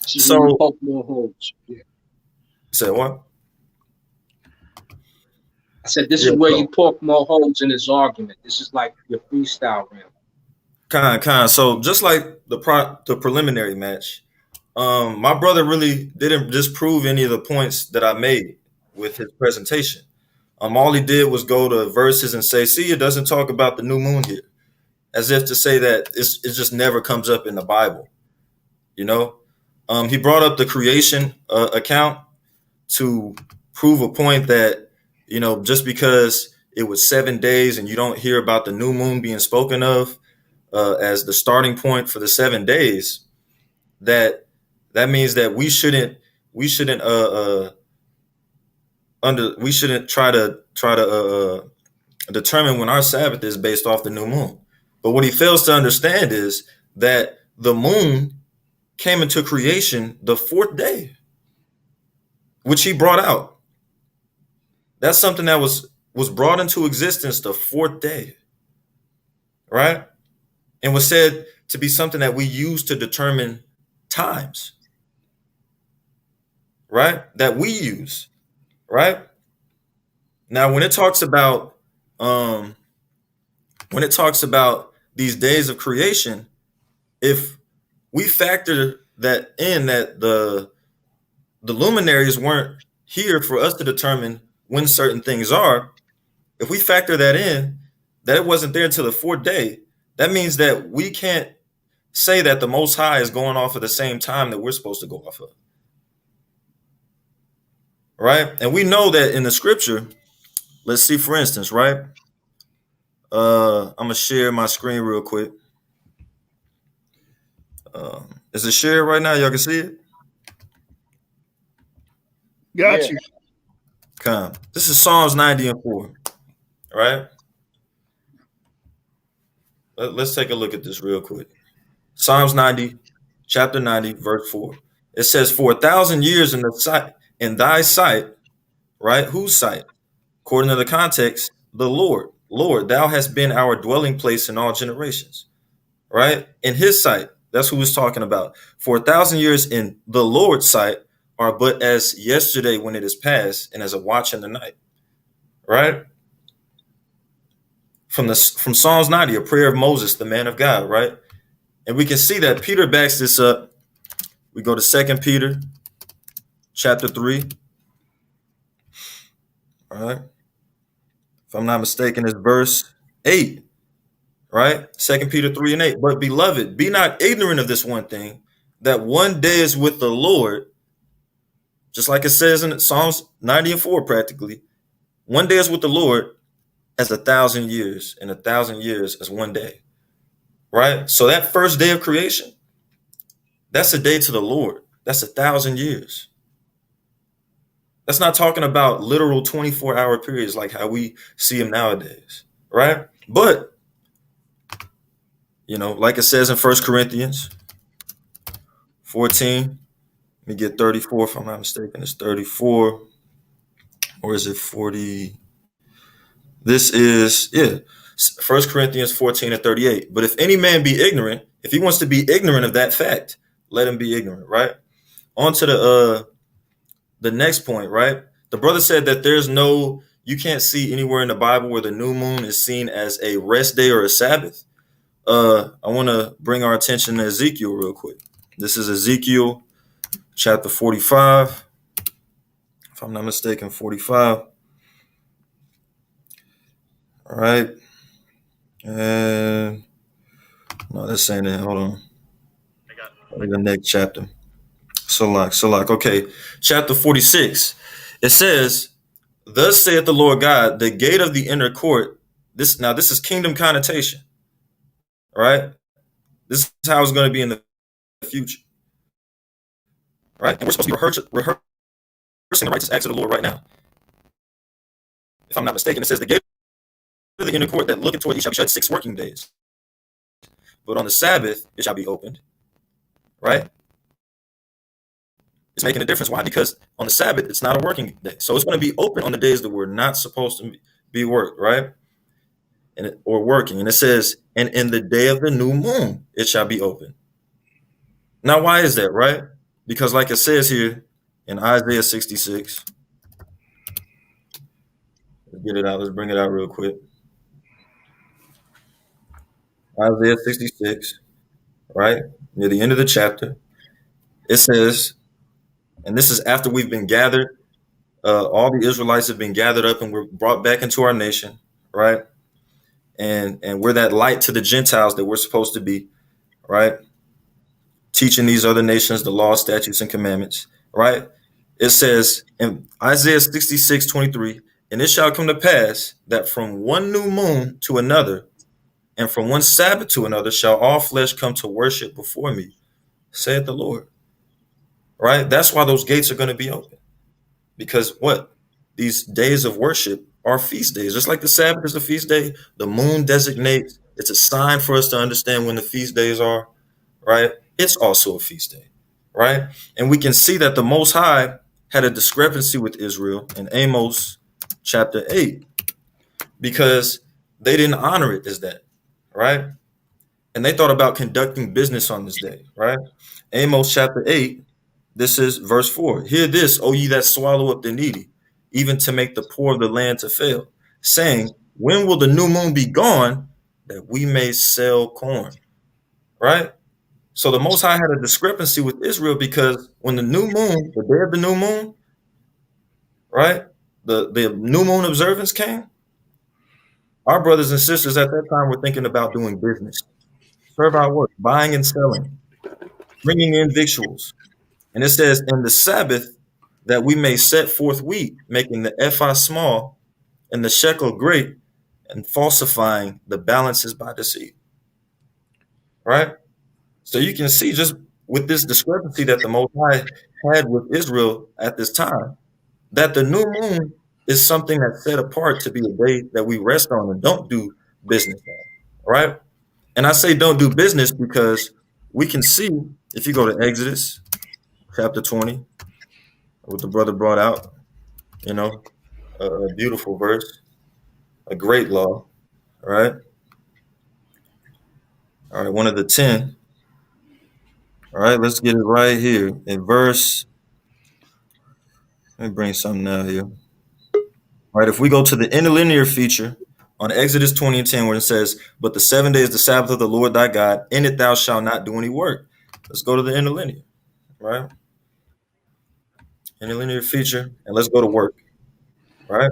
Speaker 9: So poke more holes. Yeah.
Speaker 11: Say what?
Speaker 9: I said this is where you poke more holes in his argument. This is like your freestyle round.
Speaker 11: Con. So just like the preliminary match, my brother really didn't disprove any of the points that I made with his presentation. All he did was go to verses and say, see, it doesn't talk about the new moon here. As if to say that it just never comes up in the Bible. You know? He brought up the creation account to prove a point that, you know, just because it was 7 days and you don't hear about the new moon being spoken of as the starting point for the 7 days, that means that we shouldn't try to determine when our Sabbath is based off the new moon. But what he fails to understand is that the moon came into creation the 4th day, which he brought out. That's something that was brought into existence the 4th day, right? And was said to be something that we use to determine times, right? That we use, right? Now, when it talks about these days of creation, if we factor that in, that the luminaries weren't here for us to determine when certain things are, if we factor that in, that it wasn't there until the 4th day, that means that we can't say that the Most High is going off at the same time that we're supposed to go off of. Right? And we know that in the scripture, let's see, for instance, right? I'm going to share my screen real quick. Is it shared right now? Y'all can see it?
Speaker 6: Got
Speaker 5: Yeah.
Speaker 6: you.
Speaker 11: Come. This is Psalms 90 and 4. Right? Let's take a look at this real quick. Psalms 90, chapter 90, verse 4. It says, "For 1,000 years in thy sight," right? Whose sight? According to the context, the Lord. Lord, thou hast been our dwelling place in all generations. Right? In his sight. That's who he's talking about. For 1,000 years in the Lord's sight are but as yesterday when it is past, and as a watch in the night. Right? From Psalms 90, a prayer of Moses, the man of God, right? And we can see that Peter backs this up. We go to 2 Peter chapter 3. All right. If I'm not mistaken, it's verse 8. Right? 2 Peter 3 and 8. "But beloved, be not ignorant of this one thing, that one day is with the Lord," just like it says in Psalms 90 and 4 practically. "One day is with the Lord as 1,000 years, and 1,000 years as one day." Right? So that first day of creation, that's a day to the Lord. That's 1,000 years. That's not talking about literal 24-hour periods like how we see them nowadays. Right? But, like it says in 1 Corinthians 14, let me get 34 if I'm not mistaken. It's 34. Or is it 40? This is, 1 Corinthians 14 and 38. "But if any man be ignorant," if he wants to be ignorant of that fact, let him be ignorant, right? On to the next point, right? The brother said that you can't see anywhere in the Bible where the new moon is seen as a rest day or a Sabbath. I want to bring our attention to Ezekiel real quick. This is Ezekiel chapter 45. If I'm not mistaken, 45. All right. And no, this ain't it. Hold on. The next chapter. Salak. Okay. Chapter 46. It says, "Thus saith the Lord God, the gate of the inner court." This is kingdom connotation. All right. This is how it's going to be in the future. Right. And we're supposed to be rehearsing the righteous acts of the Lord right now. If I'm not mistaken, it says, "The gate of the inner court that looketh toward thee shall be shut 6 working days. But on the Sabbath, it shall be opened." Right? It's making a difference. Why? Because on the Sabbath, it's not a working day. So it's going to be open on the days that we're not supposed to be worked, right? Or working. And it says, "And in the day of the new moon, it shall be open." Now, why is that, right? Because like it says here in Isaiah 66, let's get it out. Let's bring it out real quick. Isaiah 66, right? Near the end of the chapter, it says, and this is after we've been gathered, all the Israelites have been gathered up and we're brought back into our nation, right? And we're that light to the Gentiles that we're supposed to be, right? Teaching these other nations the law, statutes, and commandments, right? It says in Isaiah 66:23, "And it shall come to pass that from one new moon to another, and from one Sabbath to another, shall all flesh come to worship before me, saith the Lord." Right? That's why those gates are going to be open. Because what? These days of worship are feast days. Just like the Sabbath is a feast day, the moon designates, it's a sign for us to understand when the feast days are, right? It's also a feast day, right? And we can see that the Most High had a discrepancy with Israel in Amos chapter 8 because they didn't honor it as that, right? And they thought about conducting business on this day, right? Amos chapter 8, this is verse 4. "Hear this, O ye that swallow up the needy, even to make the poor of the land to fail, saying, when will the new moon be gone, that we may sell corn?" Right? So the Most High had a discrepancy with Israel because when the new moon, the day of the new moon, right, the new moon observance came, our brothers and sisters at that time were thinking about doing business, serve our work, buying and selling, bringing in victuals. And it says, "In the Sabbath, that we may set forth wheat, making the ephah small and the shekel great, and falsifying the balances by deceit." Right? So you can see just with this discrepancy that the Most High had with Israel at this time, that the new moon is something that's set apart to be a day that we rest on and don't do business on, right? And I say don't do business because we can see, if you go to Exodus chapter 20, what the brother brought out, you know, a beautiful verse, a great law, right? All right, one of the 10. All right, let's get it right here in verse. Let me bring something out here. All right, if we go to the interlinear feature on Exodus 20 and 10, where it says, "But the 7 days is the Sabbath of the Lord thy God, in it thou shalt not do any work." Let's go to the interlinear, right? Interlinear feature, and let's go to work, right?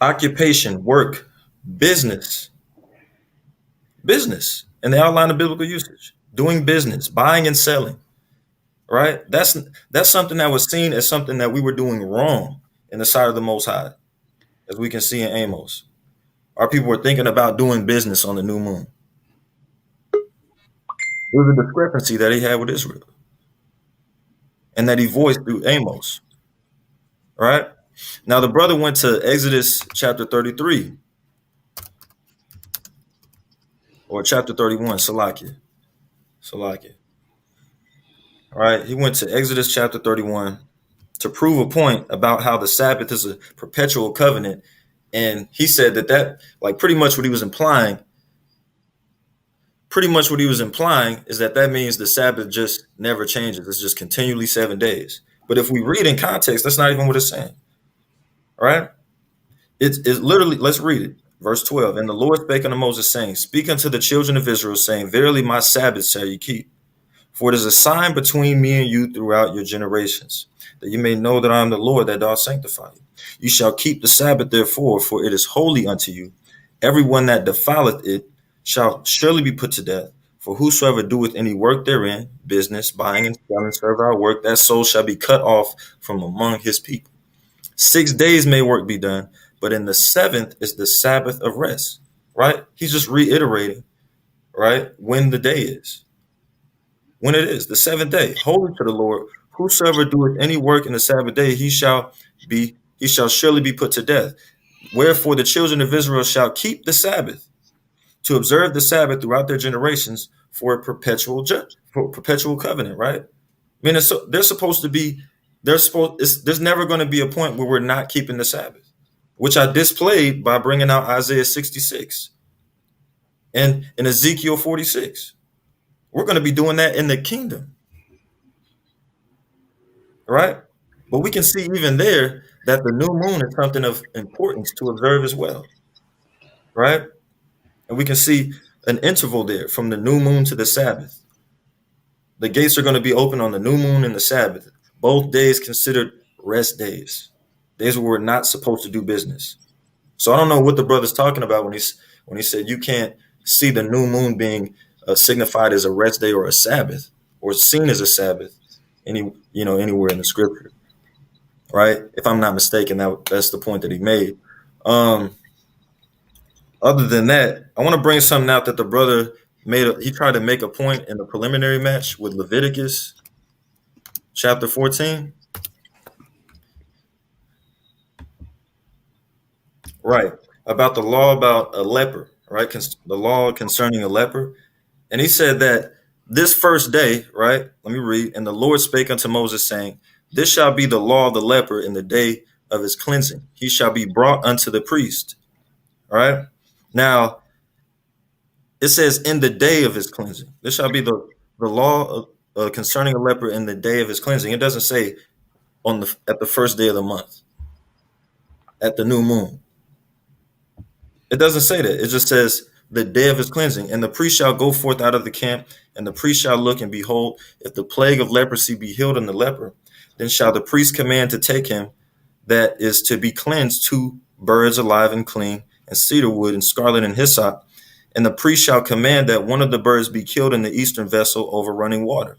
Speaker 11: Occupation, work, business, and the outline of biblical usage. Doing business, buying and selling, right? That's something that was seen as something that we were doing wrong in the sight of the Most High, as we can see in Amos. Our people were thinking about doing business on the new moon. There was a discrepancy that he had with Israel, and that he voiced through Amos, right? Now the brother went to Exodus chapter 33, or chapter 31, Salakia. All right, he went to Exodus chapter 31 to prove a point about how the Sabbath is a perpetual covenant. And he said that like pretty much what he was implying is that means the Sabbath just never changes. It's just continually 7 days. But if we read in context, that's not even what it's saying. All right? It's literally, let's read it. Verse 12. "And the Lord spake unto Moses, saying, Speak unto the children of Israel, saying, Verily my Sabbath shall ye keep. For it is a sign between me and you throughout your generations, that you may know that I am the Lord that doth sanctify you. You shall keep the Sabbath, therefore, for it is holy unto you. Everyone that defileth it shall surely be put to death. For whosoever doeth any work therein, business, buying and selling, servile work, that soul shall be cut off from among his people. 6 days may work be done, but in the seventh is the Sabbath of rest." Right? He's just reiterating, right, when the day is. When it is the seventh day, holy to the Lord. Whosoever doeth any work in the Sabbath day, he shall surely be put to death. Wherefore the children of Israel shall keep the Sabbath, to observe the Sabbath throughout their generations for a perpetual covenant, right? I mean, there's never going to be a point where we're not keeping the Sabbath, which I displayed by bringing out Isaiah 66 and in Ezekiel 46. We're going to be doing that in the kingdom, right? But we can see even there that the new moon is something of importance to observe as well, right? And we can see an interval there from the new moon to the Sabbath. The gates are going to be open on the new moon and the Sabbath, both days considered rest days where we're not supposed to do business. So I don't know what the brother's talking about when he said you can't see the new moon being signified as a rest day or a Sabbath, or seen as a Sabbath anywhere in the scripture, right? If I'm not mistaken, that's the point that he made. Other than that, I want to bring something out that the brother he tried to make a point in the preliminary match with Leviticus chapter 14. Right. About the law about a leper, right? The law concerning a leper. And he said that this first day, right? Let me read. "And the Lord spake unto Moses, saying, This shall be the law of the leper in the day of his cleansing. He shall be brought unto the priest." All right. Now, it says in the day of his cleansing. This shall be the law concerning a leper in the day of his cleansing. It doesn't say at the first day of the month, at the new moon. It doesn't say that. It just says the day of his cleansing. "And the priest shall go forth out of the camp, and the priest shall look, and behold, if the plague of leprosy be healed in the leper, then shall the priest command to take him that is to be cleansed 2 birds alive and clean, and cedar wood, and scarlet, and hyssop. And the priest shall command that one of the birds be killed in the eastern vessel over running water.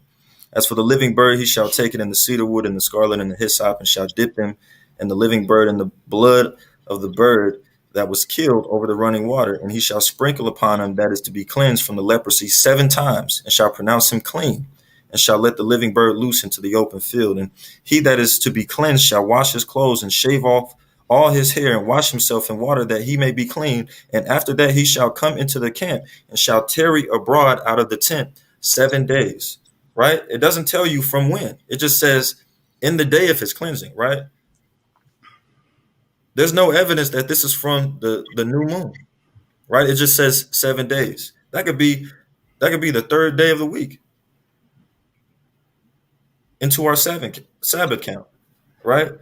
Speaker 11: As for the living bird, he shall take it in the cedar wood and the scarlet and the hyssop, and shall dip them and the living bird in the blood of the bird that was killed over the running water, and he shall sprinkle upon him that is to be cleansed from the leprosy 7 times, and shall pronounce him clean, and shall let the living bird loose into the open field. And he that is to be cleansed shall wash his clothes and shave off all his hair and wash himself in water that he may be clean. And after that he shall come into the camp and shall tarry abroad out of the tent 7 days. Right? It doesn't tell you from when. It just says in the day of his cleansing, right? There's no evidence that this is from the new moon, right? It just says 7 days. That could be the 3rd day of the week into our Sabbath count, right?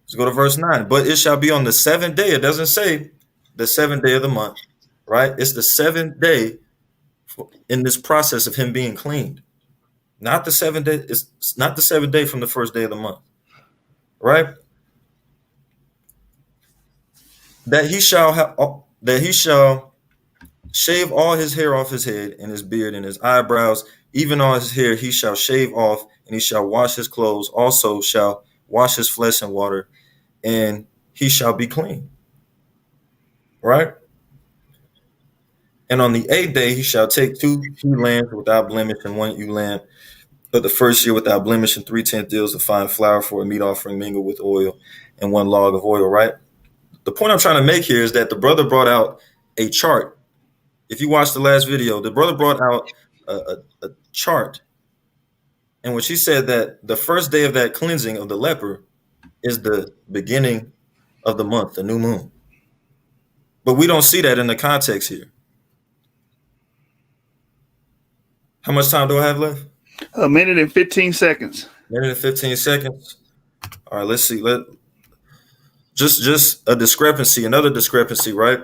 Speaker 11: Let's go to verse 9. But it shall be on the 7th day. It doesn't say the 7th day of the month, right? It's the 7th day in this process of him being cleaned. Not the 7th day. It's not the 7th day from the 1st day of the month, right? That he shall shave all his hair off his head and his beard and his eyebrows, even all his hair he shall shave off, and he shall wash his clothes, also shall wash his flesh in water, and he shall be clean. Right? And on the 8th day he shall take 2 he lambs without blemish and 1 ewe lamb of the first year without blemish, and 3/10 deals of fine flour for a meat offering mingled with oil, and 1 log of oil. Right? The point I'm trying to make here is that the brother brought out a chart. If you watched the last video, the brother brought out a chart in which he said that the first day of that cleansing of the leper is the beginning of the month, the new moon. But we don't see that in the context here. How much time do I have left?
Speaker 6: 1 minute and 15 seconds.
Speaker 11: 1 minute and 15 seconds. All right, let's see. Just a discrepancy, another discrepancy, right?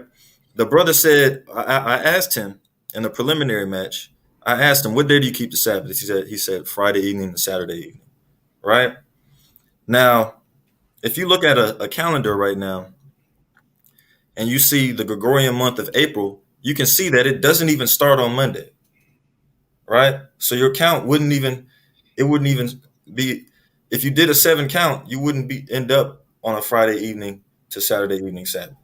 Speaker 11: The brother said, I asked him in the preliminary match, I asked him, what day do you keep the Sabbath? He said Friday evening to Saturday evening, right? Now, if you look at a calendar right now and you see the Gregorian month of April, you can see that it doesn't even start on Monday, right? So your count wouldn't even be, if you did a 7 count, you wouldn't end up on a Friday evening to Saturday evening Sabbath,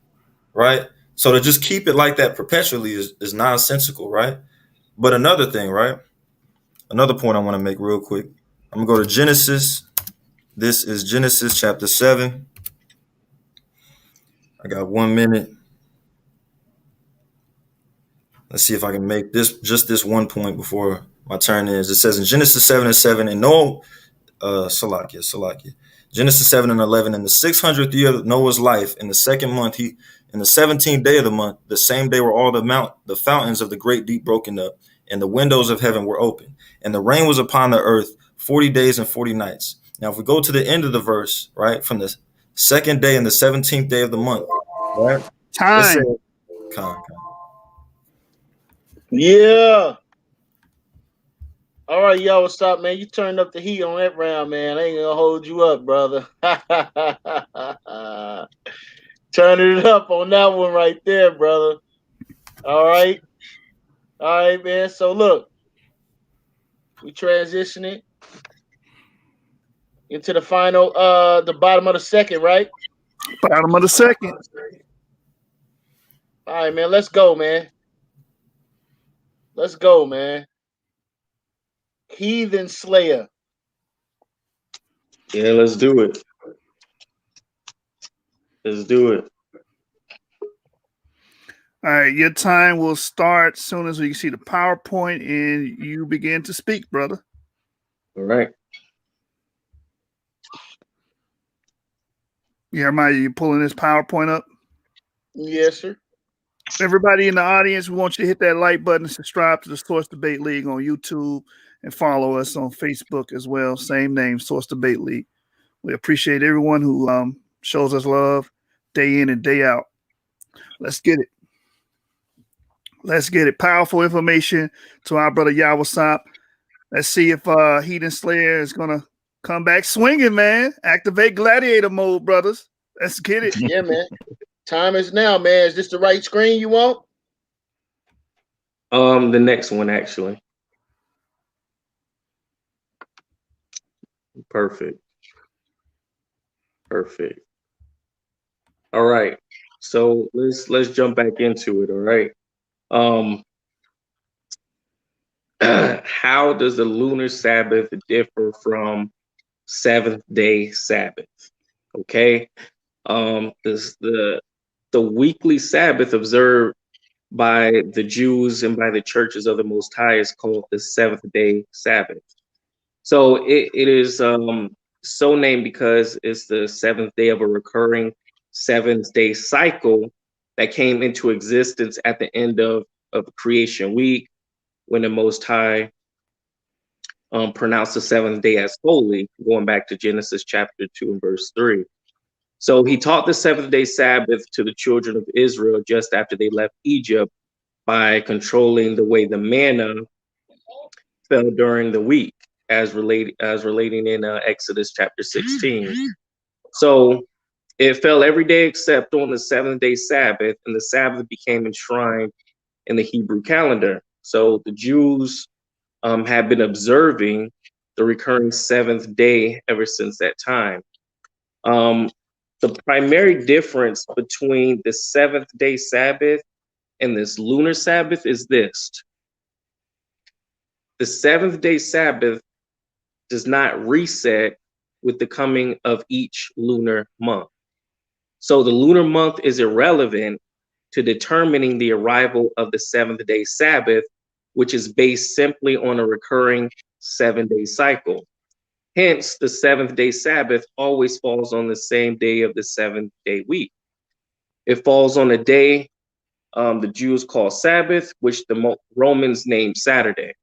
Speaker 11: right? So to just keep it like that perpetually is nonsensical, right? But another thing, right? Another point I want to make real quick. I'm going to go to Genesis. This is Genesis chapter 7. I got 1 minute. Let's see if I can make this one point before my turn is. It says in Genesis 7:7, and Salakia. Genesis 7:11, in the 600th year of Noah's life, in the 2nd month, in the 17th day of the month, the same day were all the fountains of the great deep broken up, and the windows of heaven were open, and the rain was upon the earth 40 days and 40 nights. Now, if we go to the end of the verse, right, from the 2nd day and the 17th day of the month, right?
Speaker 6: Time.
Speaker 5: Yeah. All right, yo, what's up, man? You turned up the heat on that round, man. I ain't gonna hold you up, brother. Turning it up on that one right there, brother. All right, man. So look, we transitioning into the final, the bottom of the 2nd, right?
Speaker 6: Bottom of the 2nd.
Speaker 5: All right, man. Let's go, man. Let's go, man. Heathen Slayer.
Speaker 12: Yeah, let's do it. Let's do it.
Speaker 6: All right, your time will start as soon as we see the PowerPoint and you begin to speak, brother.
Speaker 12: All right.
Speaker 6: Jeremiah, you pulling this PowerPoint up?
Speaker 5: Yes, sir.
Speaker 6: Everybody in the audience, we want you to hit that like button and subscribe to the Source Debate League on YouTube and follow us on Facebook as well. Same name, Source Debate League. We appreciate everyone who shows us love day in and day out. Let's get it. Let's get it. Powerful information to our brother Yawasap. Let's see if Heathen Slayer is going to come back swinging, man. Activate gladiator mode, brothers. Let's get it.
Speaker 5: Yeah, man. Time is now, man. Is this the right screen you want?
Speaker 12: The next one, actually. Perfect. All right. So let's jump back into it. All right. Um, how does the lunar Sabbath differ from seventh day Sabbath? Okay. This the weekly Sabbath observed by the Jews and by the churches of the Most High is called the seventh day Sabbath. So it is so named because it's the seventh day of a recurring 7 day cycle that came into existence at the end of creation week when the Most High pronounced the seventh day as holy, going back to Genesis chapter 2 and verse 3. So he taught the seventh day Sabbath to the children of Israel just after they left Egypt by controlling the way the manna fell during the week, as relating in Exodus chapter 16. So it fell every day except on the seventh day Sabbath, and the Sabbath became enshrined in the Hebrew calendar. So the Jews have been observing the recurring seventh day ever since that time. The primary difference between the seventh day Sabbath and this lunar Sabbath is this. The seventh day Sabbath does not reset with the coming of each lunar month. So the lunar month is irrelevant to determining the arrival of the seventh day Sabbath, which is based simply on a recurring 7-day cycle. Hence, the seventh day Sabbath always falls on the same day of the 7-day week. It falls on a day the Jews call Sabbath, which the Romans named Saturday.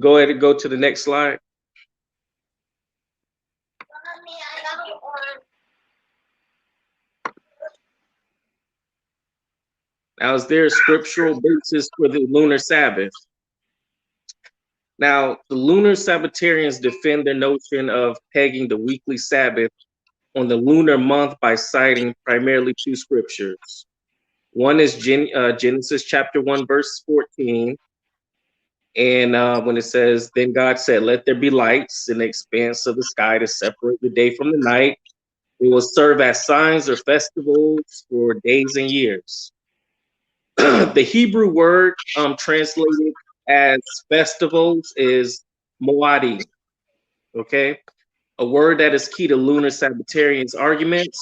Speaker 12: Go ahead and go to the next slide. Now, is there a scriptural basis for the lunar Sabbath? Now, the lunar Sabbatarians defend their notion of pegging the weekly Sabbath on the lunar month by citing primarily two scriptures. One is Genesis chapter 1, verse 14. And when it says, then God said, let there be lights in the expanse of the sky to separate the day from the night. It will serve as signs or festivals for days and years. The Hebrew word translated as festivals is moadi, okay? A word that is key to lunar Sabbatarians' arguments.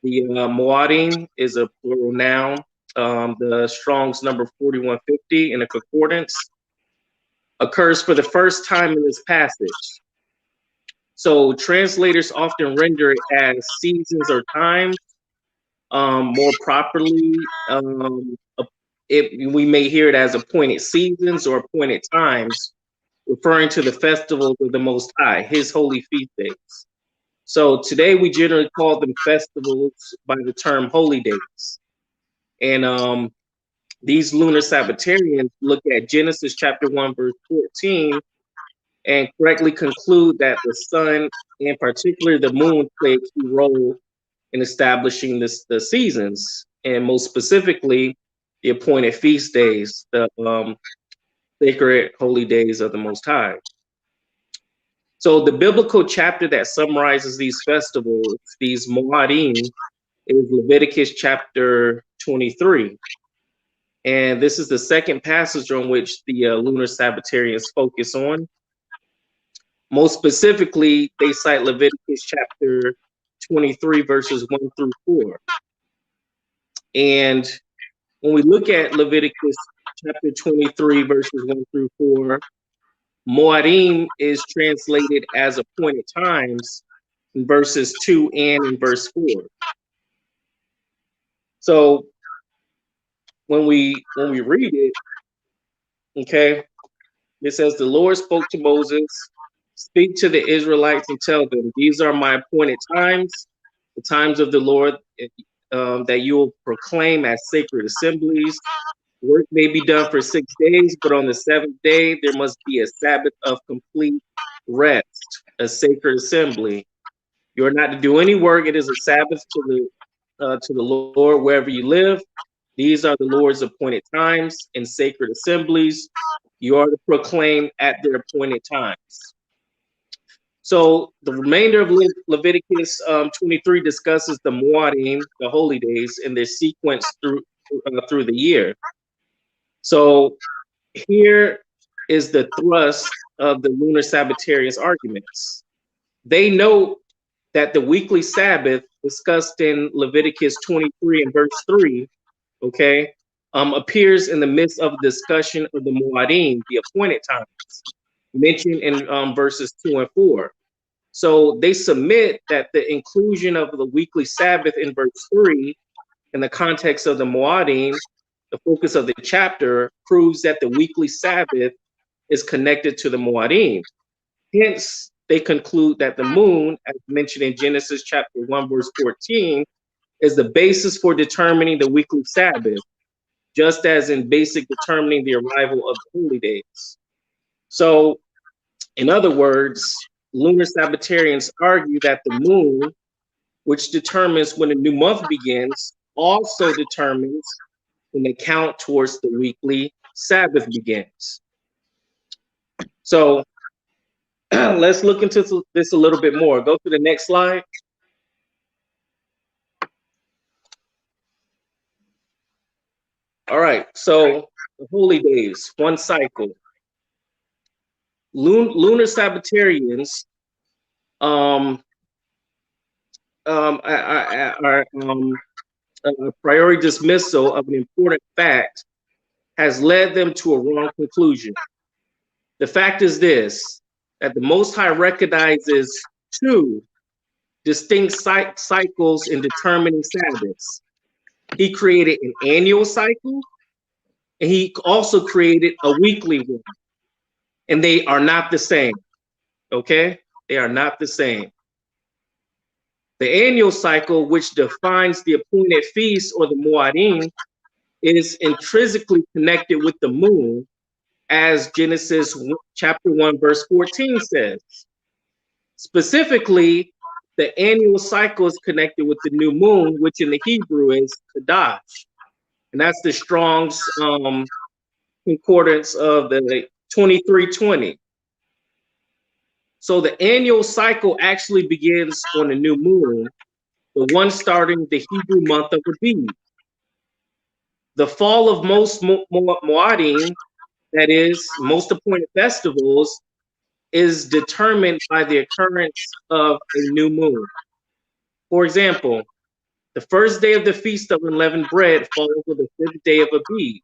Speaker 12: The moadim is a plural noun. The Strong's number 4150 in a concordance occurs for the first time in this passage. So translators often render it as seasons or times. More properly, we may hear it as appointed seasons or appointed times, referring to the festivals of the Most High, his holy feast days. So today we generally call them festivals by the term holy days. And these lunar Sabbatarians look at Genesis chapter 1, verse 14, and correctly conclude that the sun, and particularly the moon, play a key role in establishing the seasons, and most specifically, the appointed feast days, the sacred holy days of the Most High. So the biblical chapter that summarizes these festivals, these Moadim, is Leviticus chapter 23. And this is the second passage on which the lunar Sabbatarians focus on. Most specifically, they cite Leviticus chapter 23, verses 1 through 4. And when we look at Leviticus chapter 23, verses 1 through 4, Moadim is translated as appointed times in verses 2 and in verse 4. So when we read it, okay, it says, the Lord spoke to Moses, speak to the Israelites and tell them, these are my appointed times, the times of the Lord that you will proclaim as sacred assemblies. Work may be done for 6 days, but on the seventh day, there must be a Sabbath of complete rest, a sacred assembly. You are not to do any work. It is a Sabbath to the Lord wherever you live. These are the Lord's appointed times and sacred assemblies. You are to proclaim at their appointed times. So the remainder of Leviticus 23 discusses the Moadim, the holy days, and their sequence through the year. So here is the thrust of the lunar Sabbatarians' arguments. They note that the weekly Sabbath discussed in Leviticus 23 and verse 3, okay, appears in the midst of a discussion of the Moadim, the appointed times, mentioned in verses 2 and 4. So they submit that the inclusion of the weekly Sabbath in verse 3 in the context of the Moadim, the focus of the chapter, proves that the weekly Sabbath is connected to the Moadim. Hence, they conclude that the moon, as mentioned in Genesis chapter 1, verse 14, is the basis for determining the weekly Sabbath, just as in basic determining the arrival of the holy days. So, in other words, lunar Sabbatarians argue that the moon, which determines when a new month begins, also determines when the count towards the weekly Sabbath begins. So let's look into this a little bit more. Go to the next slide. All right, so the holy days, one cycle. Lunar Sabbatarians a priori dismissal of an important fact has led them to a wrong conclusion. The fact is this, that the Most High recognizes two distinct cycles in determining Sabbaths. He created an annual cycle, and he also created a weekly one. And they are not the same, okay? They are not the same. The annual cycle, which defines the appointed feast or the Moadim, is intrinsically connected with the moon, as Genesis chapter 1, verse 14 says. Specifically, the annual cycle is connected with the new moon, which in the Hebrew is Kadash. And that's the Strong's concordance of the 2320. So the annual cycle actually begins on the new moon, the one starting the Hebrew month of Abib. The fall of most Moadim, that is, most appointed festivals, is determined by the occurrence of a new moon. For example, the first day of the Feast of Unleavened Bread falls on the 5th day of Abib.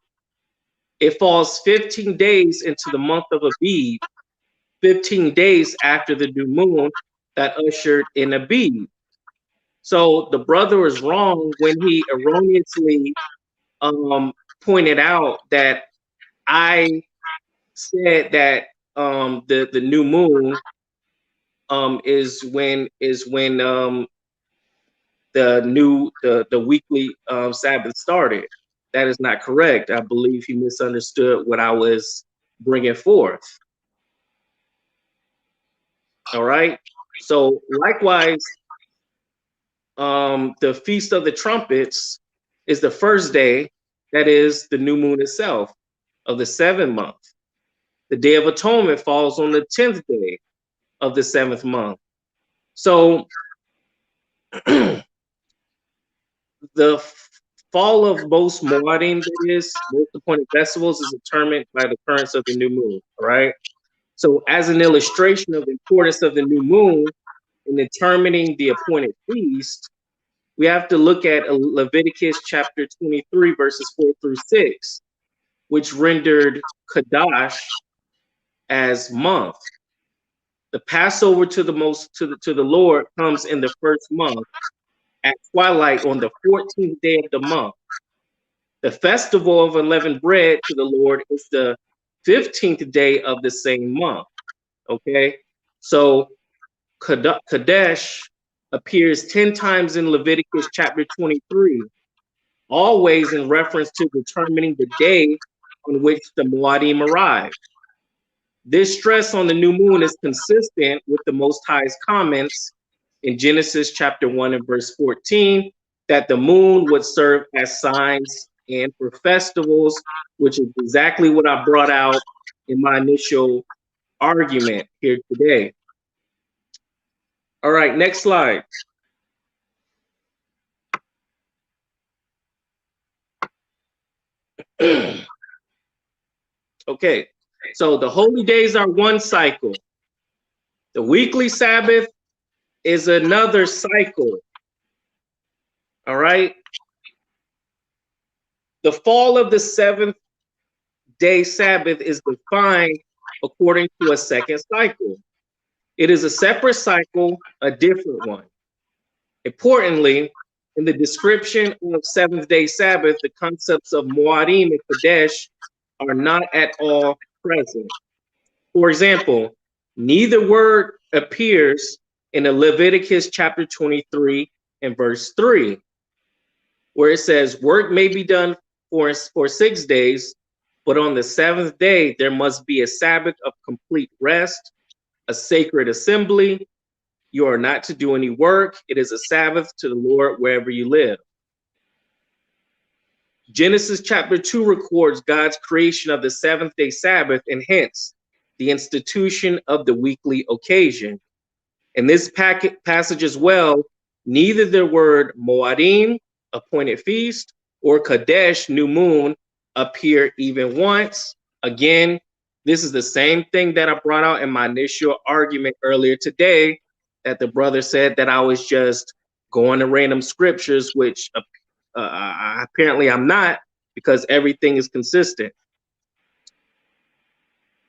Speaker 12: It falls 15 days into the month of Abib, 15 days after the new moon that ushered in Abib. So the brother is wrong when he erroneously pointed out that I said that the new moon is when the weekly Sabbath started. That is not correct. I believe he misunderstood what I was bringing forth. All right. So likewise, the Feast of the Trumpets is the first day, that is the new moon itself, of the 7th month. The Day of Atonement falls on the 10th day of the 7th month. So the fall of most Moadim, that is, most appointed festivals, is determined by the occurrence of the new moon, all right? So as an illustration of the importance of the new moon in determining the appointed feast, we have to look at Leviticus chapter 23, verses 4 through 6, which rendered Kadash as month. The Passover to the Lord comes in the first month at twilight on the 14th day of the month. The festival of unleavened bread to the Lord is the 15th day of the same month. Okay, so Kadesh appears 10 times in Leviticus chapter 23, always in reference to determining the day on which the Moadim arrived. This stress on the new moon is consistent with the Most High's comments in Genesis chapter 1 and verse 14, that the moon would serve as signs and for festivals, which is exactly what I brought out in my initial argument here today. All right, next slide. Okay, so the holy days are one cycle. The weekly Sabbath is another cycle. All right. The fall of the seventh day Sabbath is defined according to a second cycle. It is a separate cycle, a different one. Importantly, in the description of seventh day Sabbath, the concepts of Moadim and Kadesh are not at all present. For example, neither word appears in Leviticus chapter 23 and verse 3, where it says, work may be done for 6 days, but on the seventh day, there must be a Sabbath of complete rest, a sacred assembly. You are not to do any work. It is a Sabbath to the Lord wherever you live. Genesis chapter 2 records God's creation of the seventh day Sabbath and hence the institution of the weekly occasion. In this passage as well, neither the word Moadim, appointed feast, or Kadesh, new moon, appear even once. Again, this is the same thing that I brought out in my initial argument earlier today, that the brother said that I was just going to random scriptures, which apparently I'm not, because everything is consistent.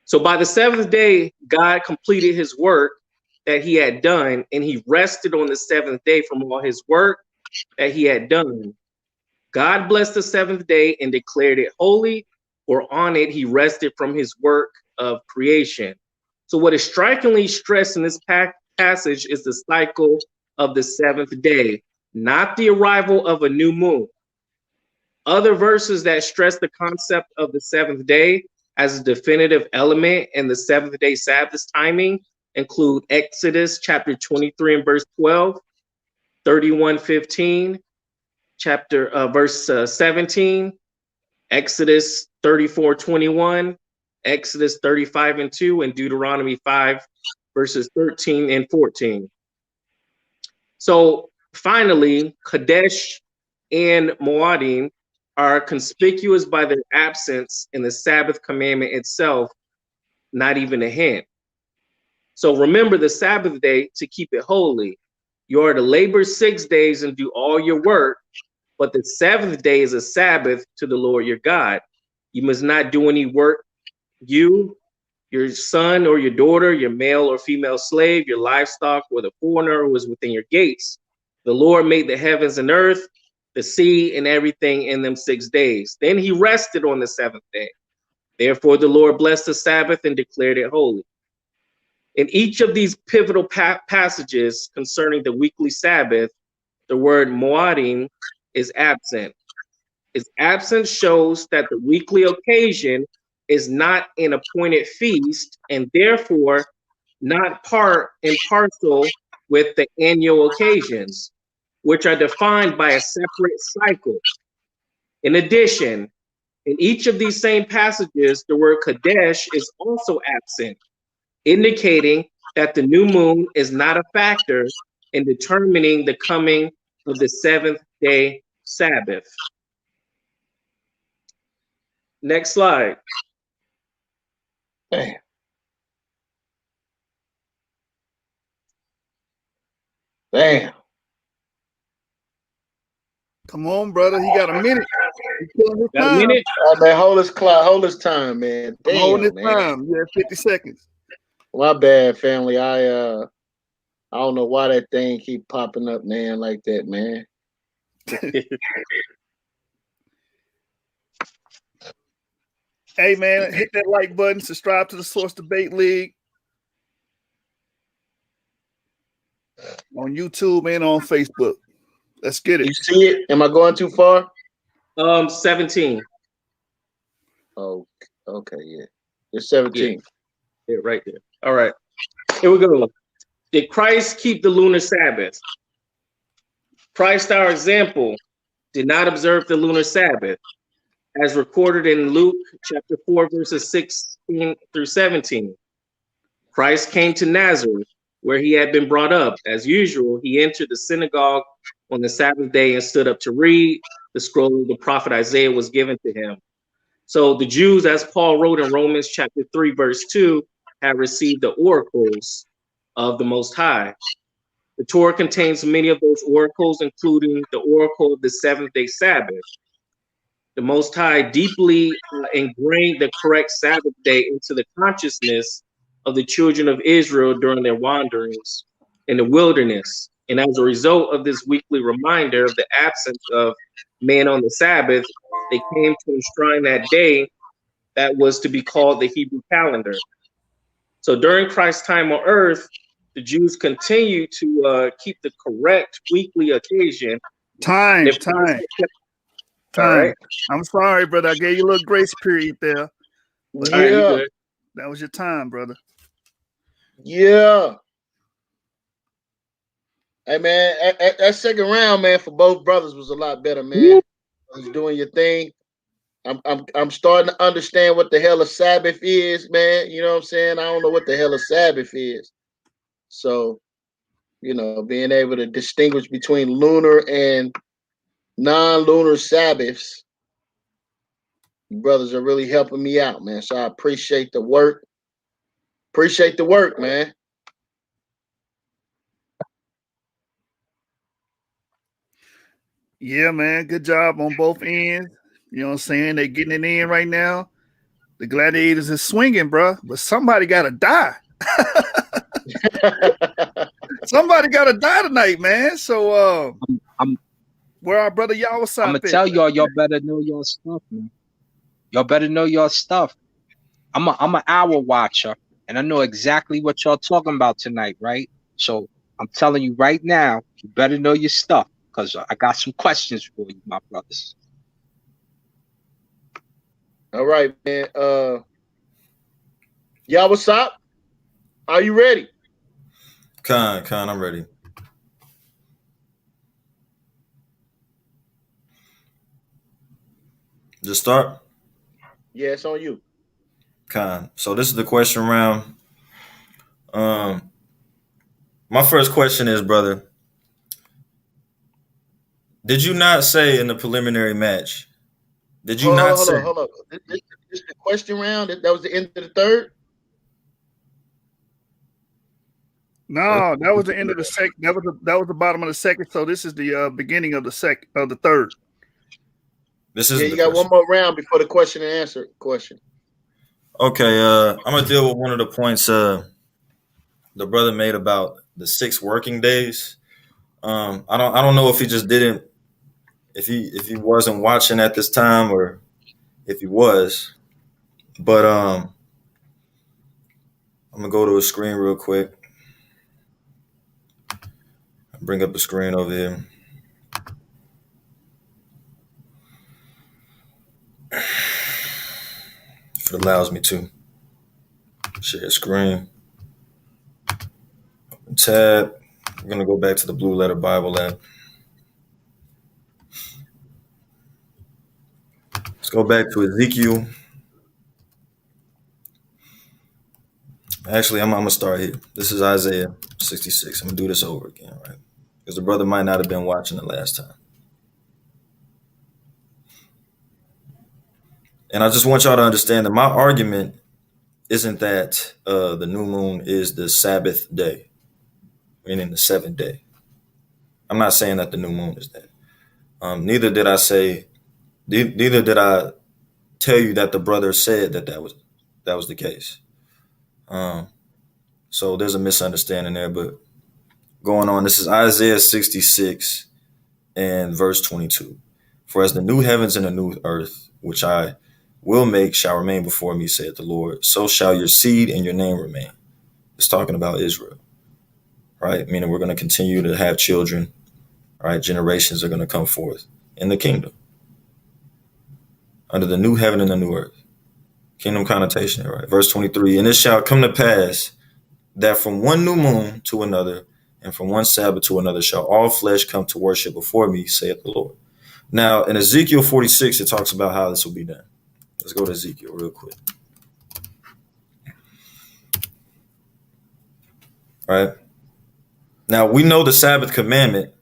Speaker 12: So by the seventh day, God completed his work that he had done, and he rested on the seventh day from all his work that he had done. God blessed the seventh day and declared it holy, for on it he rested from his work of creation. So what is strikingly stressed in this passage is the cycle of the seventh day, not the arrival of a new moon. Other verses that stress the concept of the seventh day as a definitive element in the seventh day Sabbath timing include Exodus chapter 23 and verse 12, 31:15, verse 17, Exodus 34:21, Exodus 35:2, and Deuteronomy 5 verses 13 and 14. So finally, Kadesh and Moadim are conspicuous by their absence in the Sabbath commandment itself, not even a hint. So remember the Sabbath day to keep it holy. You are to labor 6 days and do all your work, but the seventh day is a Sabbath to the Lord your God. You must not do any work, you, your son or your daughter, your male or female slave, your livestock, or the foreigner who is within your gates. The Lord made the heavens and earth, the sea, and everything in them 6 days. Then he rested on the seventh day. Therefore, the Lord blessed the Sabbath and declared it holy. In each of these pivotal passages concerning the weekly Sabbath, the word Moadim is absent. Its absence shows that the weekly occasion is not an appointed feast and therefore not part and parcel with the annual occasions, which are defined by a separate cycle. In addition, in each of these same passages, the word Kadesh is also absent, indicating that the new moon is not a factor in determining the coming of the seventh day Sabbath. Next slide.
Speaker 5: Damn. Damn.
Speaker 6: Come on, brother. He got a minute.
Speaker 5: Got a minute? All right, man, hold his clock, hold his time, man. Damn,
Speaker 6: hold his
Speaker 5: man.
Speaker 6: time. You have 50 seconds.
Speaker 5: My bad, family. I don't know why that thing keep popping up, man, like that, man.
Speaker 6: Hey, man, hit that like button. Subscribe to the Source Debate League on YouTube and on Facebook. Let's get it.
Speaker 5: You see it? Am I going too far?
Speaker 12: 17.
Speaker 5: Oh, okay, yeah. It's 17.
Speaker 12: Yeah, right there. All right. Here we go. Did Christ keep the lunar Sabbath? Christ, our example, did not observe the lunar Sabbath, as recorded in Luke chapter 4, verses 16 through 17. Christ came to Nazareth, where he had been brought up. As usual, he entered the synagogue on the Sabbath day and stood up to read. The scroll of the prophet Isaiah was given to him. So the Jews, as Paul wrote in Romans chapter 3, verse 2, have received the oracles of the Most High. The Torah contains many of those oracles, including the oracle of the seventh-day Sabbath. The Most High deeply ingrained the correct Sabbath day into the consciousness of the children of Israel during their wanderings in the wilderness. And as a result of this weekly reminder of the absence of man on the Sabbath, they came to enshrine that day that was to be called the Hebrew calendar. So during Christ's time on earth, the Jews continued to keep the correct weekly occasion.
Speaker 6: Time.
Speaker 12: All right.
Speaker 6: I'm sorry, brother. I gave you a little grace period there.
Speaker 5: But yeah.
Speaker 6: That was your time, brother.
Speaker 5: Yeah. Hey, man, that second round, man, for both brothers was a lot better, man. You was doing your thing. I'm starting to understand what the hell a Sabbath is, man. You know what I'm saying? I don't know what the hell a Sabbath is. So, you know, being able to distinguish between lunar and non-lunar Sabbaths, you brothers are really helping me out, man. So I appreciate the work. Appreciate the work, man.
Speaker 6: Yeah, man. Good job on both ends. You know what I'm saying? They're getting it in right now. The Gladiators is swinging, bro. But somebody got to die. Somebody got to die tonight, man. So where our brother Yawasap
Speaker 9: I'm going to tell y'all better know your stuff, man. Y'all better know your stuff. I'm an hour watcher, and I know exactly what y'all talking about tonight, right? So I'm telling you right now, you better know your stuff, because I got some questions for you, my brothers.
Speaker 5: All right, man. Yawasap, are you ready?
Speaker 11: Khan, I'm ready. Just start?
Speaker 5: Yeah, it's on you.
Speaker 11: Khan. So this is the question round. My first question is, brother, did you not say in the preliminary match? Did you not say?
Speaker 5: Hold on. This is the question round. That was the end of the third.
Speaker 6: No, that was the end of the second. That was the bottom of the second. So this is the beginning of the third.
Speaker 11: This is
Speaker 5: you got one more round before the question and answer question.
Speaker 11: Okay, I'm gonna deal with one of the points the brother made about the 6 working days. I don't know if he just didn't, if he wasn't watching at this time or if he was, but I'm gonna go to a screen real quick. Bring up the screen over here. If it allows me to. Share screen. Open tab. I'm gonna go back to the Blue Letter Bible app. Let's go back to Ezekiel. Actually, I'm gonna start here. This is Isaiah 66. I'm gonna do this over again, right? Because the brother might not have been watching the last time. And I just want y'all to understand that my argument isn't that the new moon is the Sabbath day, meaning the 7th day. I'm not saying that the new moon is that. Neither did I tell you that the brother said that was the case. So there's a misunderstanding there, but going on, this is Isaiah 66 and verse 22. For as the new heavens and the new earth, which I will make, shall remain before me, saith the Lord, so shall your seed and your name remain. It's talking about Israel, right? Meaning we're going to continue to have children, right? Generations are going to come forth in the kingdom under the new heaven and the new earth. Kingdom connotation, right? Verse 23, and it shall come to pass that from one new moon to another and from one Sabbath to another shall all flesh come to worship before me, saith the Lord. Now, in Ezekiel 46, it talks about how this will be done. Let's go to Ezekiel real quick. All right. Now we know the Sabbath commandment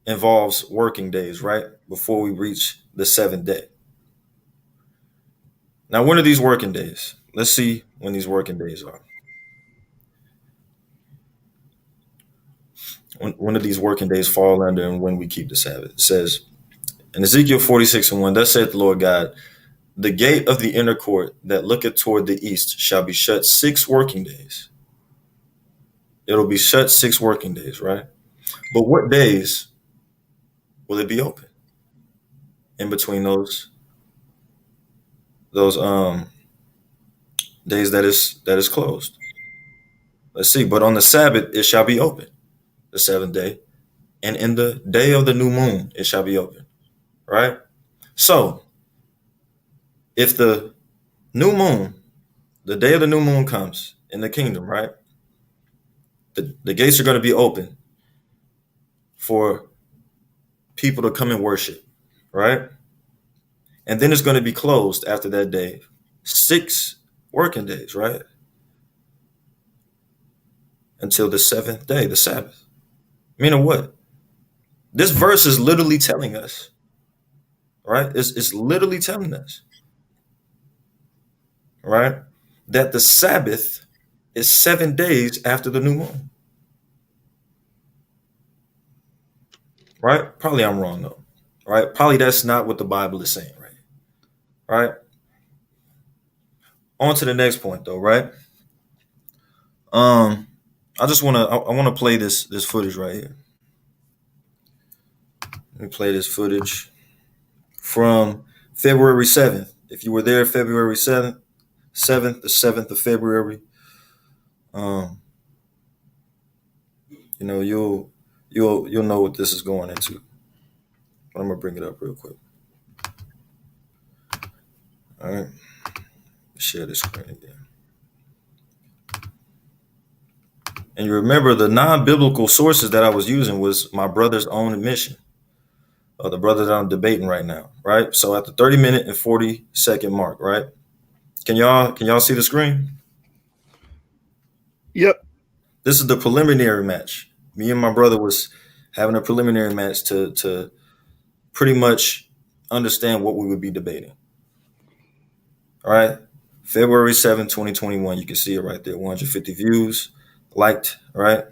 Speaker 11: involves working days, right? Before we reach the seventh day. Now, when are these working days? Let's see when these working days are. When do these working days fall under and when we keep the Sabbath? It says in Ezekiel 46:1, thus saith the Lord God, the gate of the inner court that looketh toward the east shall be shut 6 working days. It'll be shut 6 working days, right? But what days will it be open? In between those days that is closed. Let's see. But on the Sabbath it shall be open, the 7th day, and in the day of the new moon it shall be open. Right? So if the new moon, the day of the new moon comes in the kingdom, right? The gates are going to be open for people to come and worship, right? And then it's going to be closed after that day. 6 working days, right? Until the 7th day, the Sabbath. Meaning what? This verse is literally telling us, right? It's literally telling us, right? That the Sabbath is 7 days after the new moon. Right? Probably I'm wrong though. Right? Probably that's not what the Bible is saying, right? Right? On to the next point though, right? I want to play this footage right here. Let me play this footage from February 7th. If you were there February 7th, the 7th of February, you'll know what this is going into. I'm gonna bring it up real quick. All right, share this screen again. And you remember the non-biblical sources that I was using was my brother's own admission, the brother that I'm debating right now, right? So at the 30-minute and 40-second mark, right? Can y'all see the screen?
Speaker 6: Yep.
Speaker 11: This is the preliminary match. Me and my brother was having a preliminary match to pretty much understand what we would be debating. All right. February 7, 2021. You can see it right there. 150 views, liked, all right?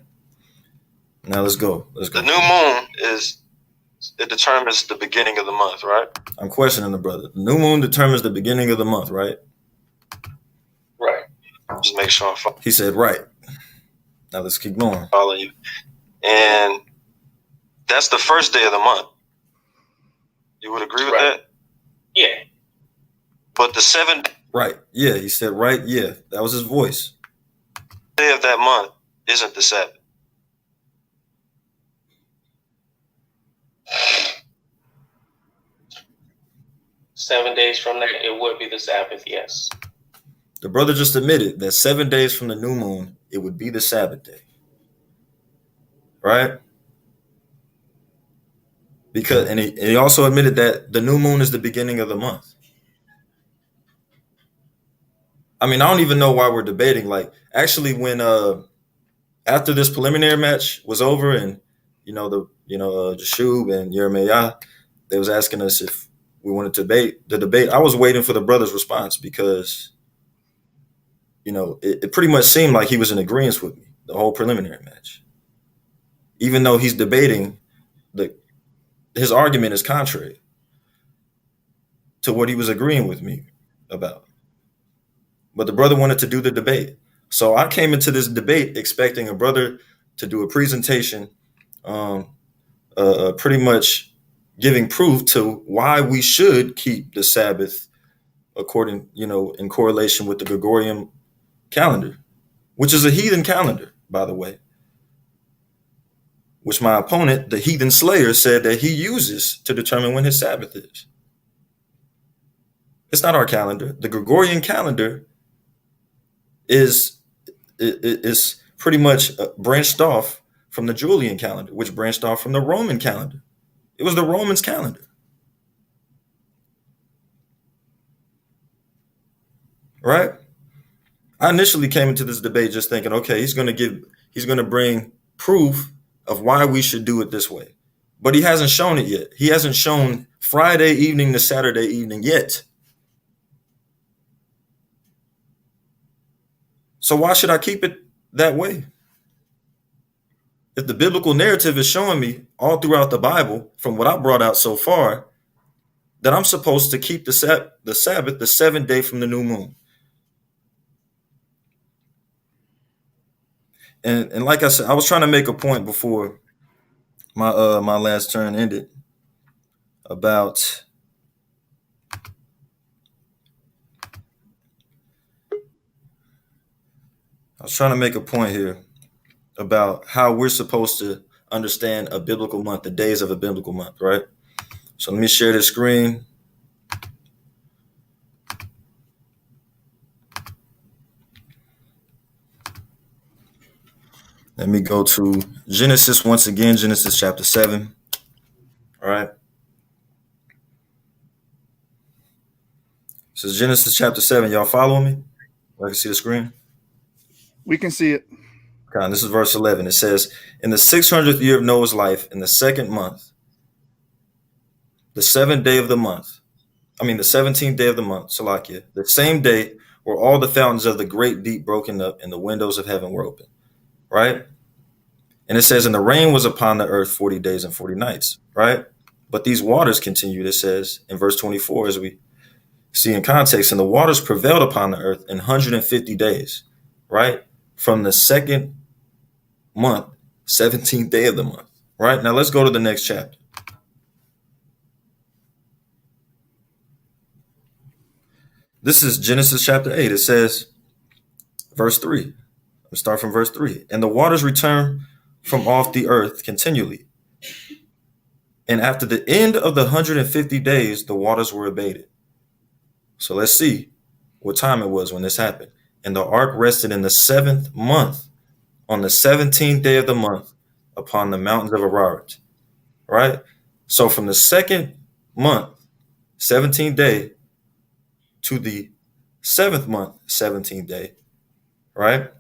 Speaker 11: Now let's go. The new moon it determines the beginning of the month, right? I'm questioning the brother. The new moon determines the beginning of the month, right? Right. Just make sure I'm following. He said, right. Now let's keep going. Follow you. And that's the first day of the month. You would agree with that? Yeah. But the 7th. Right. Yeah. He said, right. Yeah. That was his voice. Day of that month isn't the Sabbath.
Speaker 12: Seven days from that, it would be the Sabbath, yes.
Speaker 11: The brother just admitted that 7 days from the new moon, it would be the Sabbath day. Right? Because, and he also admitted that the new moon is the beginning of the month. I mean, I don't even know why we're debating. Like, actually, when after this preliminary match was over, and Jashub and Yeremiah, they was asking us if we wanted to debate. I was waiting for the brother's response because, it pretty much seemed like he was in agreement with me the whole preliminary match, even though he's debating his argument is contrary to what he was agreeing with me about. But the brother wanted to do the debate. So I came into this debate expecting a brother to do a presentation, pretty much giving proof to why we should keep the Sabbath according, in correlation with the Gregorian calendar, which is a heathen calendar, by the way, which my opponent, the heathen slayer, said that he uses to determine when his Sabbath is. It's not our calendar. The Gregorian calendar is pretty much branched off from the Julian calendar, which branched off from the Roman calendar. It was the Romans' calendar. Right? I initially came into this debate just thinking, okay, he's going to bring proof of why we should do it this way. But he hasn't shown it yet. He hasn't shown Friday evening to Saturday evening yet. So why should I keep it that way? If the biblical narrative is showing me all throughout the Bible, from what I brought out so far, that I'm supposed to keep the Sabbath the 7th day from the new moon. And like I said, I was trying to make a point before my last turn ended about here about how we're supposed to understand a biblical month, the days of a biblical month, right? So let me share the screen. Let me go to Genesis once again, Genesis chapter 7. All right. This is Genesis chapter 7. Y'all follow me? I can see the screen.
Speaker 6: We can see it.
Speaker 11: Okay, and this is verse 11. It says, in the 600th year of Noah's life, in the 2nd month, the 17th day of the month, Salakia, the same day were all the fountains of the great deep broken up and the windows of heaven were open. Right? And it says, and the rain was upon the earth 40 days and 40 nights. Right? But these waters continued, it says in verse 24, as we see in context, and the waters prevailed upon the earth in 150 days. Right? From the 2nd month, 17th day of the month. Right? Now let's go to the next chapter. This is Genesis chapter 8. It says, verse 3. Let's start from verse 3. And the waters returned from off the earth continually. And after the end of the 150 days, the waters were abated. So let's see what time it was when this happened. And the ark rested in the 7th month, on the 17th day of the month, upon the mountains of Ararat. Right? So from the 2nd month, 17th day, to the 7th month, 17th day, right?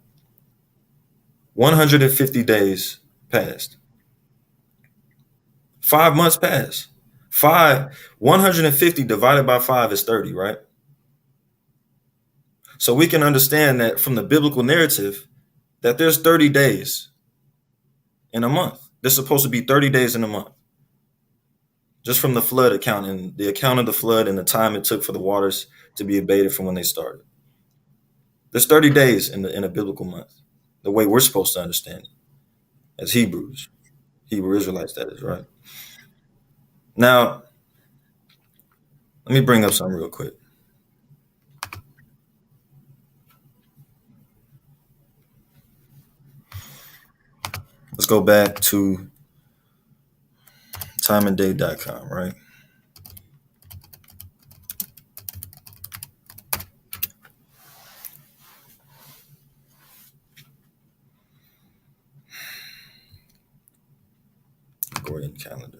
Speaker 11: 150 days passed. 5 months passed. 150 divided by 5 is 30, right? So we can understand that from the biblical narrative that there's 30 days in a month. There's supposed to be 30 days in a month. Just from the flood account and the account of the flood and the time it took for the waters to be abated from when they started. There's 30 days in a biblical month, the way we're supposed to understand it as Hebrew Israelites, that is, right? Now, let me bring up something real quick. Let's go back to timeanddate.com, right? Gregorian calendar.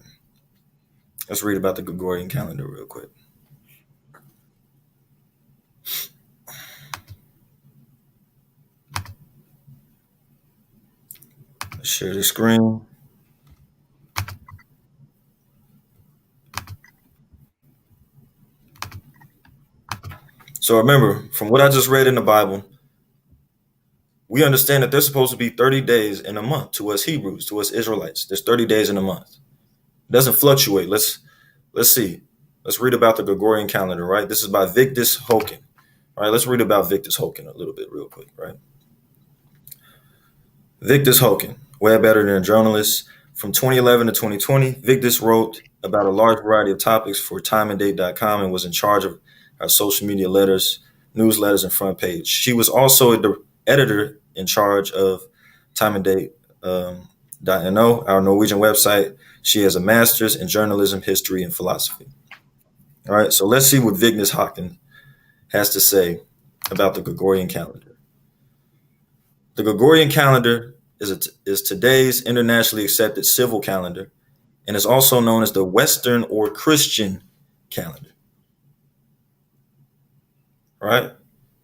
Speaker 11: Let's read about the Gregorian calendar real quick. Let's share the screen. So remember, from what I just read in the Bible, we understand that there's supposed to be 30 days in a month to us Hebrews, to us Israelites. There's 30 days in a month. It doesn't fluctuate. Let's see. Let's read about the Gregorian calendar, right? This is by Victus Hoken. All right, let's read about Victus Hoken a little bit real quick, right? Victus Hoken, web editor and journalist. From 2011 to 2020, Victus wrote about a large variety of topics for timeanddate.com and was in charge of our social media letters, newsletters, and front page. She was also the editor in charge of timeanddate.no, our Norwegian website. She has a master's in journalism, history, and philosophy. All right, so let's see what Victus Hoken has to say about the Gregorian calendar. The Gregorian calendar is today's internationally accepted civil calendar and is also known as the Western or Christian calendar. Right?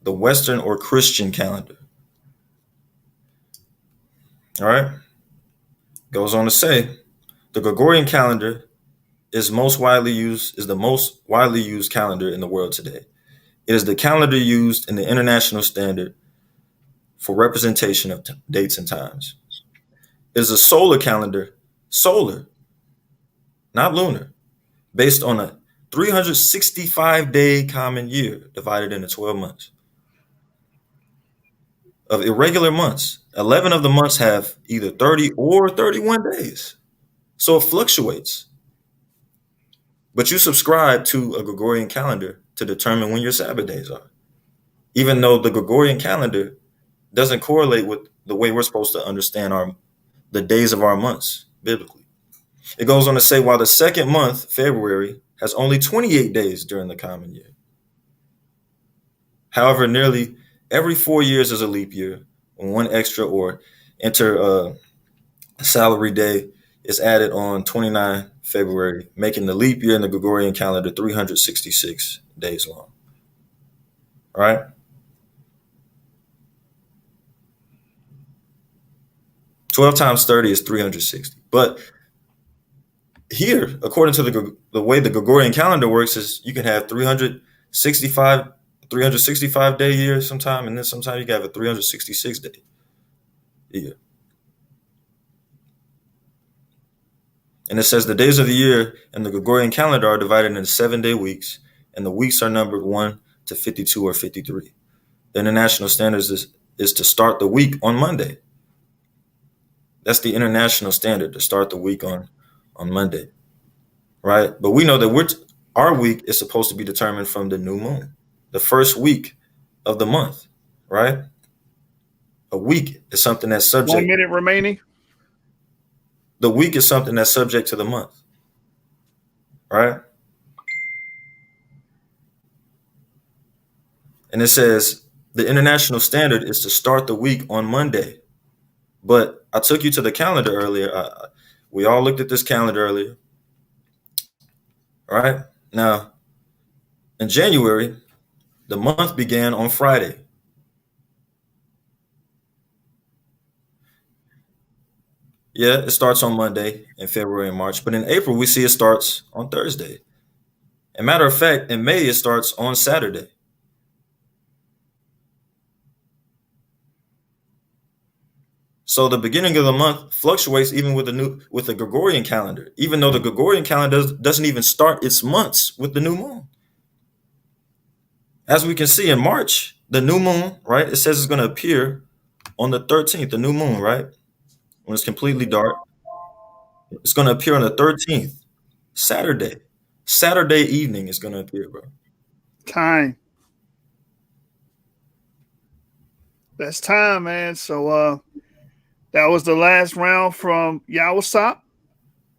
Speaker 11: the Western or Christian calendar. All right. Goes on to say, the Gregorian calendar is the most widely used calendar in the world today. It is the calendar used in the international standard for representation of dates and times. It is a solar calendar, solar, not lunar, based on a 365-day common year divided into 12 months. Of irregular months, 11 of the months have either 30 or 31 days. So it fluctuates. But you subscribe to a Gregorian calendar to determine when your Sabbath days are, even though the Gregorian calendar doesn't correlate with the way we're supposed to understand the days of our months biblically. It goes on to say, while the second month, February, has only 28 days during the common year. However, nearly every 4 years is a leap year when one extra or salary day is added on 29 February, making the leap year in the Gregorian calendar 366 days long. All right? $12 times 30 is 360. But here, according to the way the Gregorian calendar works, is you can have 365 day year sometime, and then sometime you can have a 366 day year. And it says the days of the year in the Gregorian calendar are divided into 7-day weeks, and the weeks are numbered 1 to 52 or 53. The international standard is to start the week on Monday. That's the international standard, to start the week on Monday, right? But we know that our week is supposed to be determined from the new moon, the first week of the month, right? A week is something that's subject.
Speaker 6: 1 minute remaining.
Speaker 11: The week is something that's subject to the month, right? And it says the international standard is to start the week on Monday. But I took you to the calendar earlier. We all looked at this calendar earlier. All right. Now, in January, the month began on Friday. Yeah, it starts on Monday in February and March. But in April, we see it starts on Thursday. As a matter of fact, in May, it starts on Saturday. So the beginning of the month fluctuates even with the Gregorian calendar, even though the Gregorian calendar doesn't even start its months with the new moon. As we can see in March, the new moon, right? It says it's going to appear on the 13th, the new moon, right? When it's completely dark. It's going to appear on the 13th, Saturday. Saturday evening is going to appear, bro.
Speaker 6: Time. That's time, man. So that was the last round from Yawasap.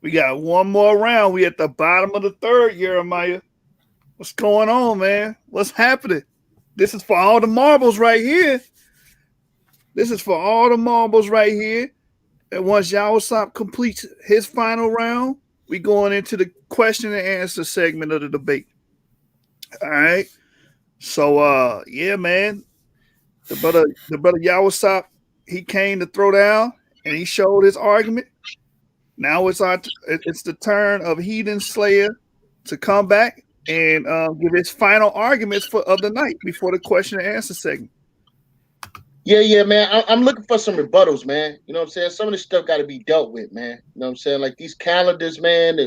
Speaker 6: We got one more round. We at the bottom of the third, Jeremiah. What's going on, man? What's happening? This is for all the marbles right here. This is for all the marbles right here. And once Yawasap completes his final round, we going into the question and answer segment of the debate. All right. So yeah, man. The brother Yawasap, he came to throw down and he showed his argument. Now it's the turn of Heathen Slayer to come back and give his final arguments of the night before the question and answer segment.
Speaker 5: Yeah, man. I'm looking for some rebuttals, man. You know what I'm saying? Some of this stuff got to be dealt with, man. You know what I'm saying? Like these calendars, man.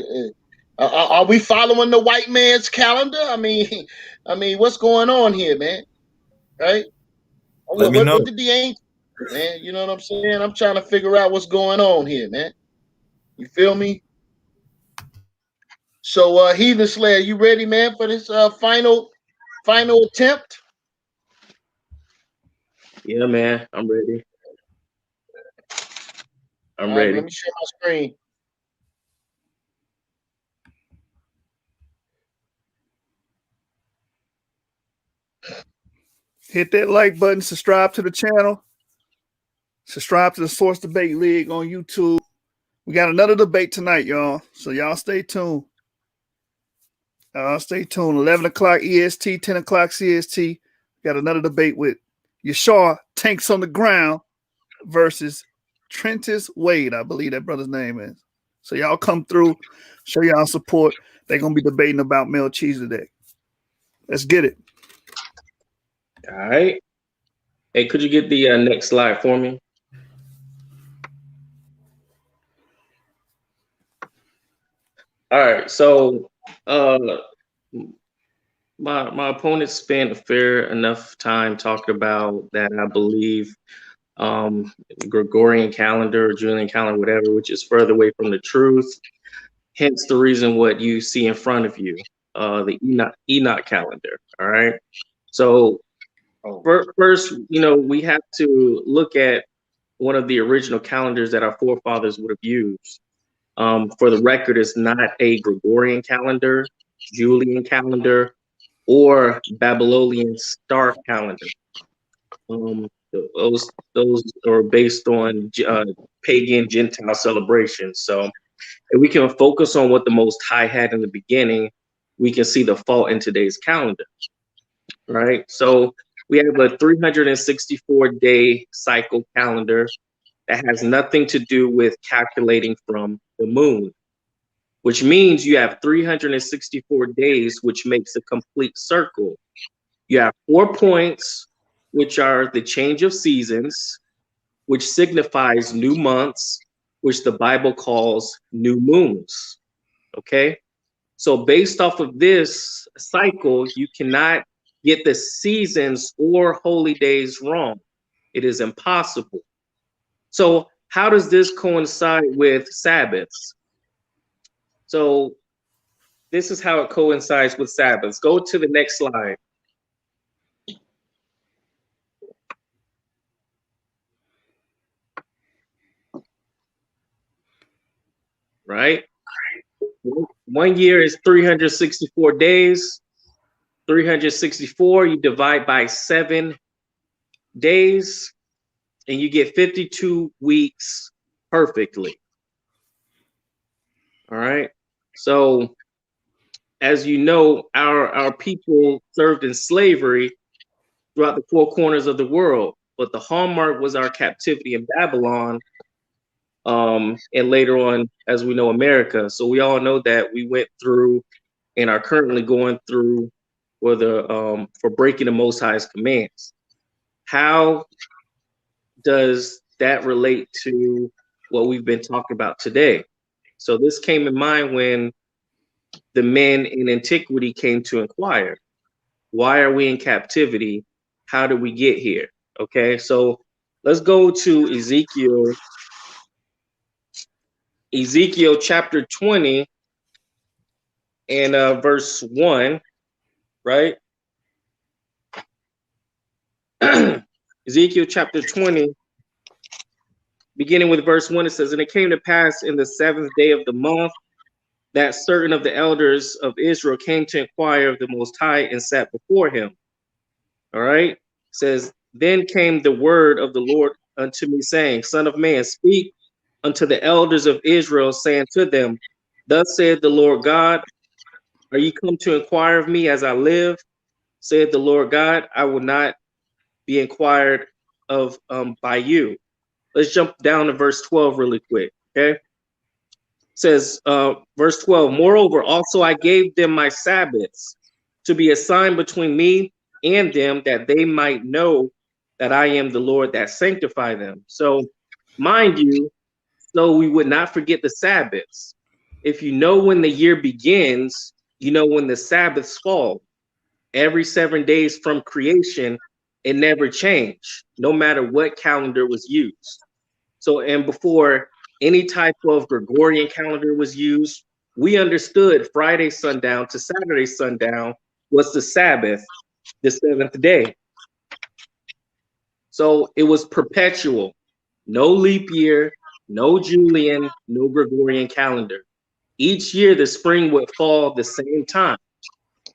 Speaker 5: Are we following the white man's calendar? I mean, what's going on here, man? Right?
Speaker 11: Let me know.
Speaker 5: What did the ancient, man? You know what I'm saying? I'm trying to figure out what's going on here, man. You feel me? So, Heathen Slayer, you ready, man, for this final attempt?
Speaker 12: Yeah, man, I'm ready. I'm
Speaker 5: All
Speaker 12: ready.
Speaker 5: Right, let me share my screen.
Speaker 6: Hit that like button, subscribe to the channel, subscribe to the Source Debate League on YouTube. We got another debate tonight, y'all. So y'all stay tuned. Stay tuned. 11 o'clock EST, 10 o'clock CST. Got another debate with Yashar Tanks on the Ground versus Trentus Wade. I believe that brother's name is. So y'all come through, show y'all support. They're going to be debating about Melchizedek. Let's get it.
Speaker 12: All right. Hey, could you get the next slide for me? All right. So my opponent spent a fair enough time talking about that, I believe, Gregorian calendar or Julian calendar, whatever, which is further away from the truth. Hence the reason what you see in front of you, the Enoch calendar. All right. So first, we have to look at one of the original calendars that our forefathers would have used. For the record, it's not a Gregorian calendar, Julian calendar, or Babylonian star calendar. Those are based on pagan Gentile celebrations. So if we can focus on what the Most High had in the beginning, we can see the fault in today's calendar, right? So we have a 364-day cycle calendar that has nothing to do with calculating from the moon, which means you have 364 days, which makes a complete circle. You have 4 points, which are the change of seasons, which signifies new months, which the Bible calls new moons. Okay? So based off of this cycle, you cannot get the seasons or holy days wrong. It is impossible. So how does this coincide with Sabbaths? So this is how it coincides with Sabbaths. Go to the next slide. Right? 1 year is 364 days. 364, you divide by 7 days, and you get 52 weeks perfectly. All right. So, as you know, our people served in slavery throughout the 4 corners of the world, but the hallmark was our captivity in Babylon, and later on, as we know, America. So we all know that we went through and are currently going through for breaking the Most High's commands. How does that relate to what we've been talking about today? So this came in mind when the men in antiquity came to inquire, why are we in captivity? How did we get here? Okay, so let's go to Ezekiel chapter 20 and verse 1, right? Ezekiel chapter 20, beginning with verse 1, it says, "And it came to pass in the 7th day of the month that certain of the elders of Israel came to inquire of the Most High and sat before him." All right. It says, "Then came the word of the Lord unto me, saying, Son of man, speak unto the elders of Israel, saying to them, Thus saith the Lord God, are ye come to inquire of me as I live? Saith the Lord God, I will not be inquired of by you." Let's jump down to verse 12 really quick. Okay. It says, verse 12, "Moreover, also I gave them my Sabbaths to be a sign between me and them, that they might know that I am the Lord that sanctify them." So mind you, so we would not forget the Sabbaths. If you know when the year begins, you know when the Sabbaths fall. Every 7 days from creation, it never changed, no matter what calendar was used. So, and before any type of Gregorian calendar was used, we understood Friday sundown to Saturday sundown was the Sabbath, the 7th day. So it was perpetual, no leap year, no Julian, no Gregorian calendar. Each year the spring would fall the same time.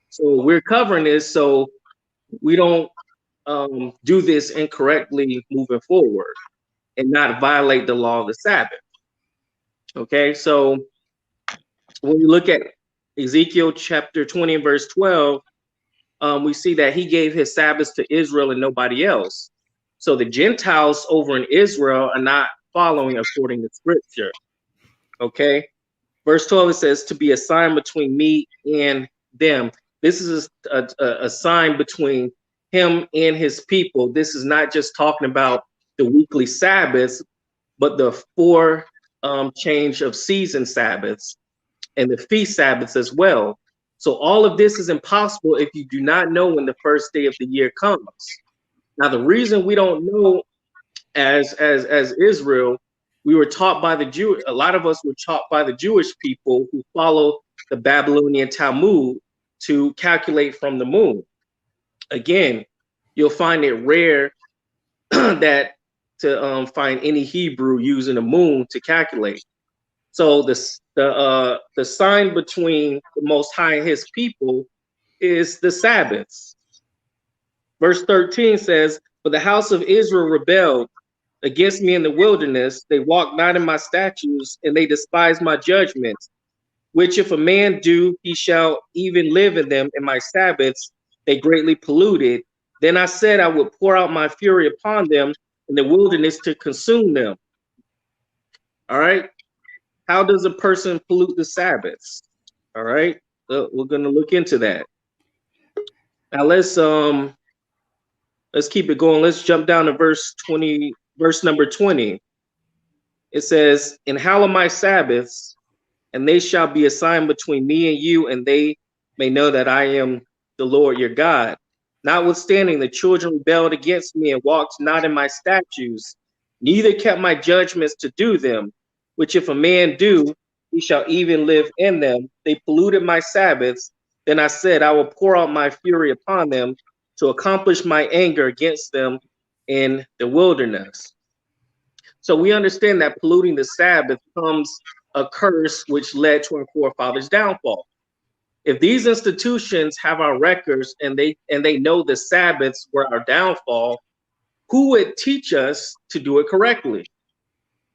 Speaker 12: So we're covering this so we don't do this incorrectly moving forward and not violate the law of the Sabbath. Okay, so when you look at Ezekiel chapter 20 and verse 12, we see that he gave his Sabbaths to Israel and nobody else. So the Gentiles over in Israel are not following according to scripture. Okay. Verse 12, it says, to be a sign between me and them. This is a sign between him and his people. This is not just talking about the weekly Sabbaths, but the four change of season Sabbaths and the feast Sabbaths as well. So all of this is impossible if you do not know when the first day of the year comes. Now, the reason we don't know as Israel, we were taught by the Jew. A lot of us were taught by the Jewish people who follow the Babylonian Talmud to calculate from the moon. Again, you'll find it rare that to find any Hebrew using the moon to calculate. So the sign between the Most High and His people is the Sabbaths. Verse 13 says, "For the house of Israel rebelled against me in the wilderness. They walked not in my statutes, and they despised my judgments. Which if a man do, he shall even live in them. In my Sabbaths they greatly polluted. Then I said I would pour out my fury upon them in the wilderness to consume them." All right. How does a person pollute the Sabbaths? All right. We're going to look into that. Now let's keep it going. Let's jump down to verse number 20. It says, "And hallow my Sabbaths, and they shall be a sign between me and you, and they may know that I am the Lord your God. Notwithstanding, the children rebelled against me and walked not in my statutes, neither kept my judgments to do them, which if a man do, he shall even live in them. They polluted my Sabbaths. Then I said, I will pour out my fury upon them to accomplish my anger against them in the wilderness." So we understand that polluting the Sabbath comes a curse which led to our forefathers' downfall. If these institutions have our records and they know the Sabbaths were our downfall, who would teach us to do it correctly?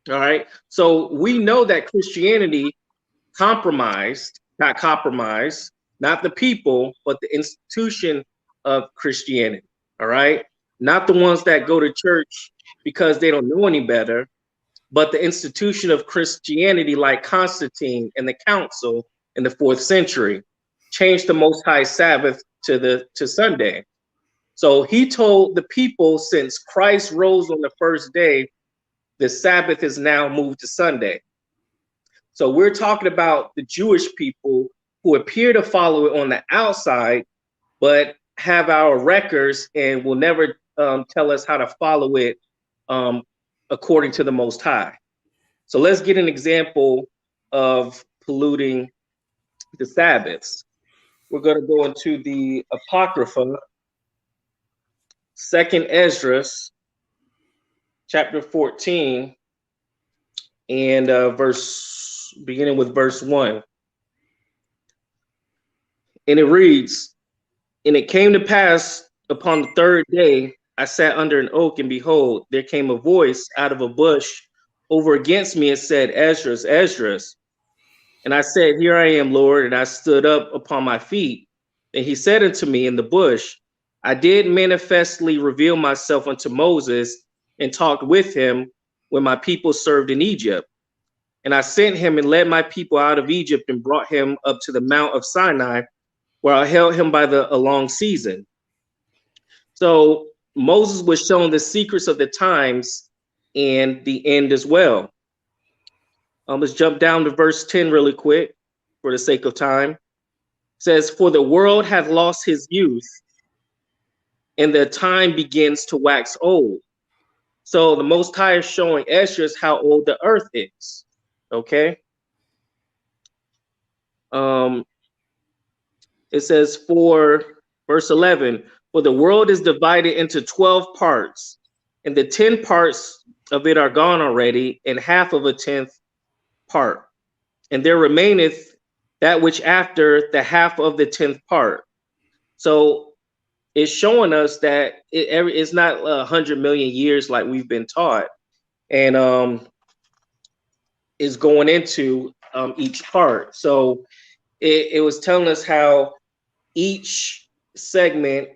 Speaker 12: All right. So we know that Christianity not the people, but the institution of Christianity. All right. Not the ones that go to church because they don't know any better, but the institution of Christianity, like Constantine and the council in the 4th century, changed the Most High Sabbath to Sunday. So he told the people, since Christ rose on the first day, the Sabbath is now moved to Sunday. So we're talking about the Jewish people who appear to follow it on the outside, but have our records and will never tell us how to follow it according to the Most High. So let's get an example of polluting the Sabbaths. We're going to go into the Apocrypha, 2nd Esdras, chapter 14, and beginning with verse 1. And it reads, "And it came to pass upon the 3rd day, I sat under an oak, and behold, there came a voice out of a bush over against me and said, Esdras, Esdras. And I said, Here I am, Lord. And I stood up upon my feet. And he said unto me in the bush, I did manifestly reveal myself unto Moses and talked with him when my people served in Egypt. And I sent him and led my people out of Egypt and brought him up to the Mount of Sinai, where I held him by a long season." So Moses was shown the secrets of the times and the end as well. Let's jump down to verse 10 really quick for the sake of time. It says, "For the world hath lost his youth, and the time begins to wax old." So the Most High is showing Esdras how old the earth is. Okay. It says, for verse 11, "For the world is divided into 12 parts, and the 10 parts of it are gone already, and half of a 10th part. And there remaineth that which after the half of the 10th part." So it's showing us that it's not 100 million years like we've been taught, and is going into each part. So it was telling us how each segment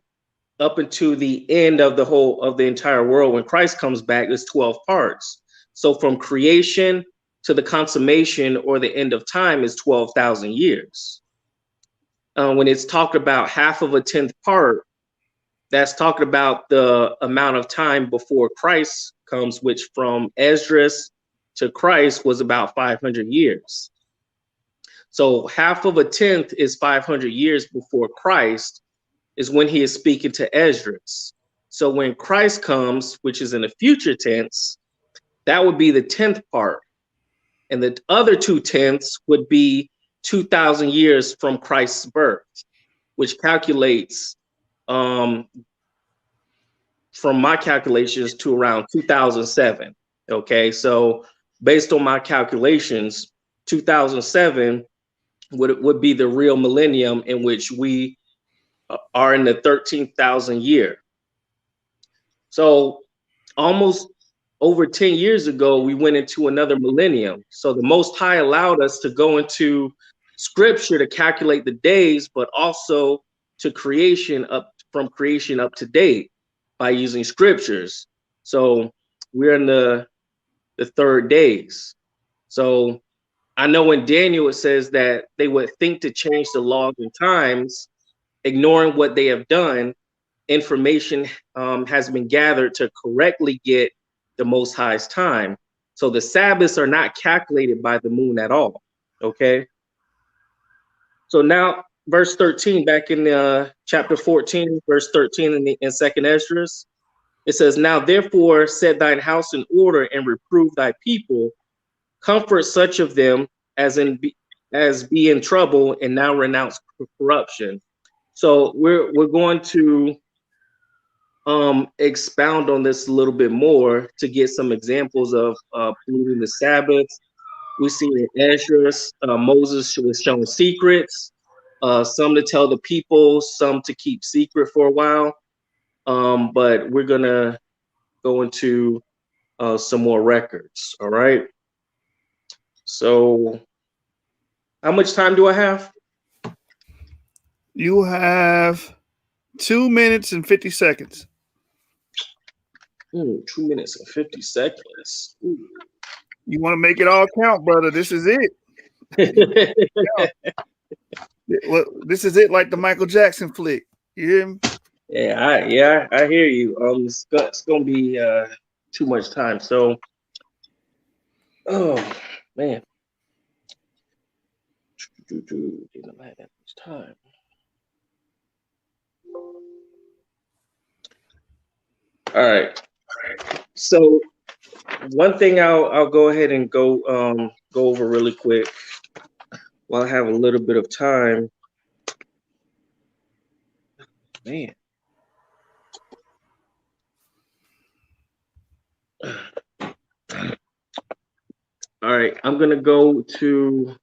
Speaker 12: up into the end of the entire world. When Christ comes back, there's 12 parts. So from creation to the consummation or the end of time is 12,000 years. When it's talked about half of a 10th part, that's talking about the amount of time before Christ comes, which from Esdras to Christ was about 500 years. So half of a 10th is 500 years before Christ is when he is speaking to Esdras. So when Christ comes, which is in the future tense, that would be the 10th part. And the other 2/10 would be 2,000 years from Christ's birth, which calculates from my calculations to around 2007. Okay, so based on my calculations, 2007 would be the real millennium in which we are in the 13,000 year. So almost over 10 years ago, we went into another millennium. So the Most High allowed us to go into scripture to calculate the days, but also to creation from creation up to date by using scriptures. So we're in the third days. So I know in Daniel, it says that they would think to change the laws and times, ignoring what they have done. Information has been gathered to correctly get the Most High's time. So the Sabbaths are not calculated by the moon at all. Okay. So now verse 13, back in chapter 14, verse 13 in Second Esdras, it says, now therefore set thine house in order and reprove thy people, comfort such of them as be in trouble, and now renounce corruption. So we're going to expound on this a little bit more to get some examples of polluting the Sabbath. We see in Esdras, Moses was shown secrets, some to tell the people, some to keep secret for a while. But we're gonna go into some more records. All right. So how much time do I have?
Speaker 6: You have 2 minutes and 50 seconds.
Speaker 12: 2 minutes and 50 seconds. Ooh.
Speaker 6: You want to make it all count, brother. This is it. Well, this is it, like the Michael Jackson flick. You hear me?
Speaker 12: I hear you. It's gonna be too much time. So, oh man, didn't have that much time. All right. So one thing I'll go ahead and go over really quick while I have a little bit of time. Man. All right, I'm gonna go to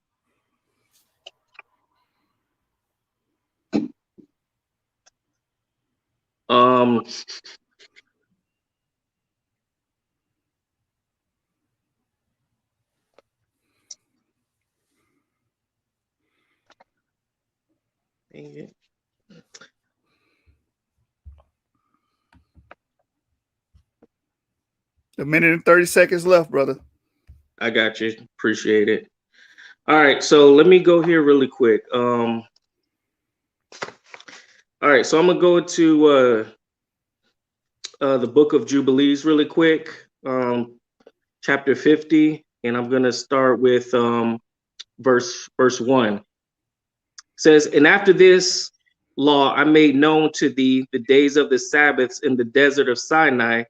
Speaker 12: dang it.
Speaker 6: A minute and 30 seconds left, brother.
Speaker 12: I got you. Appreciate it. All right, so let me go here really quick. All right, so I'm gonna go to the Book of Jubilees really quick, chapter 50, and I'm gonna start with verse 1. It says, and after this law I made known to thee the days of the Sabbaths in the desert of Sinai,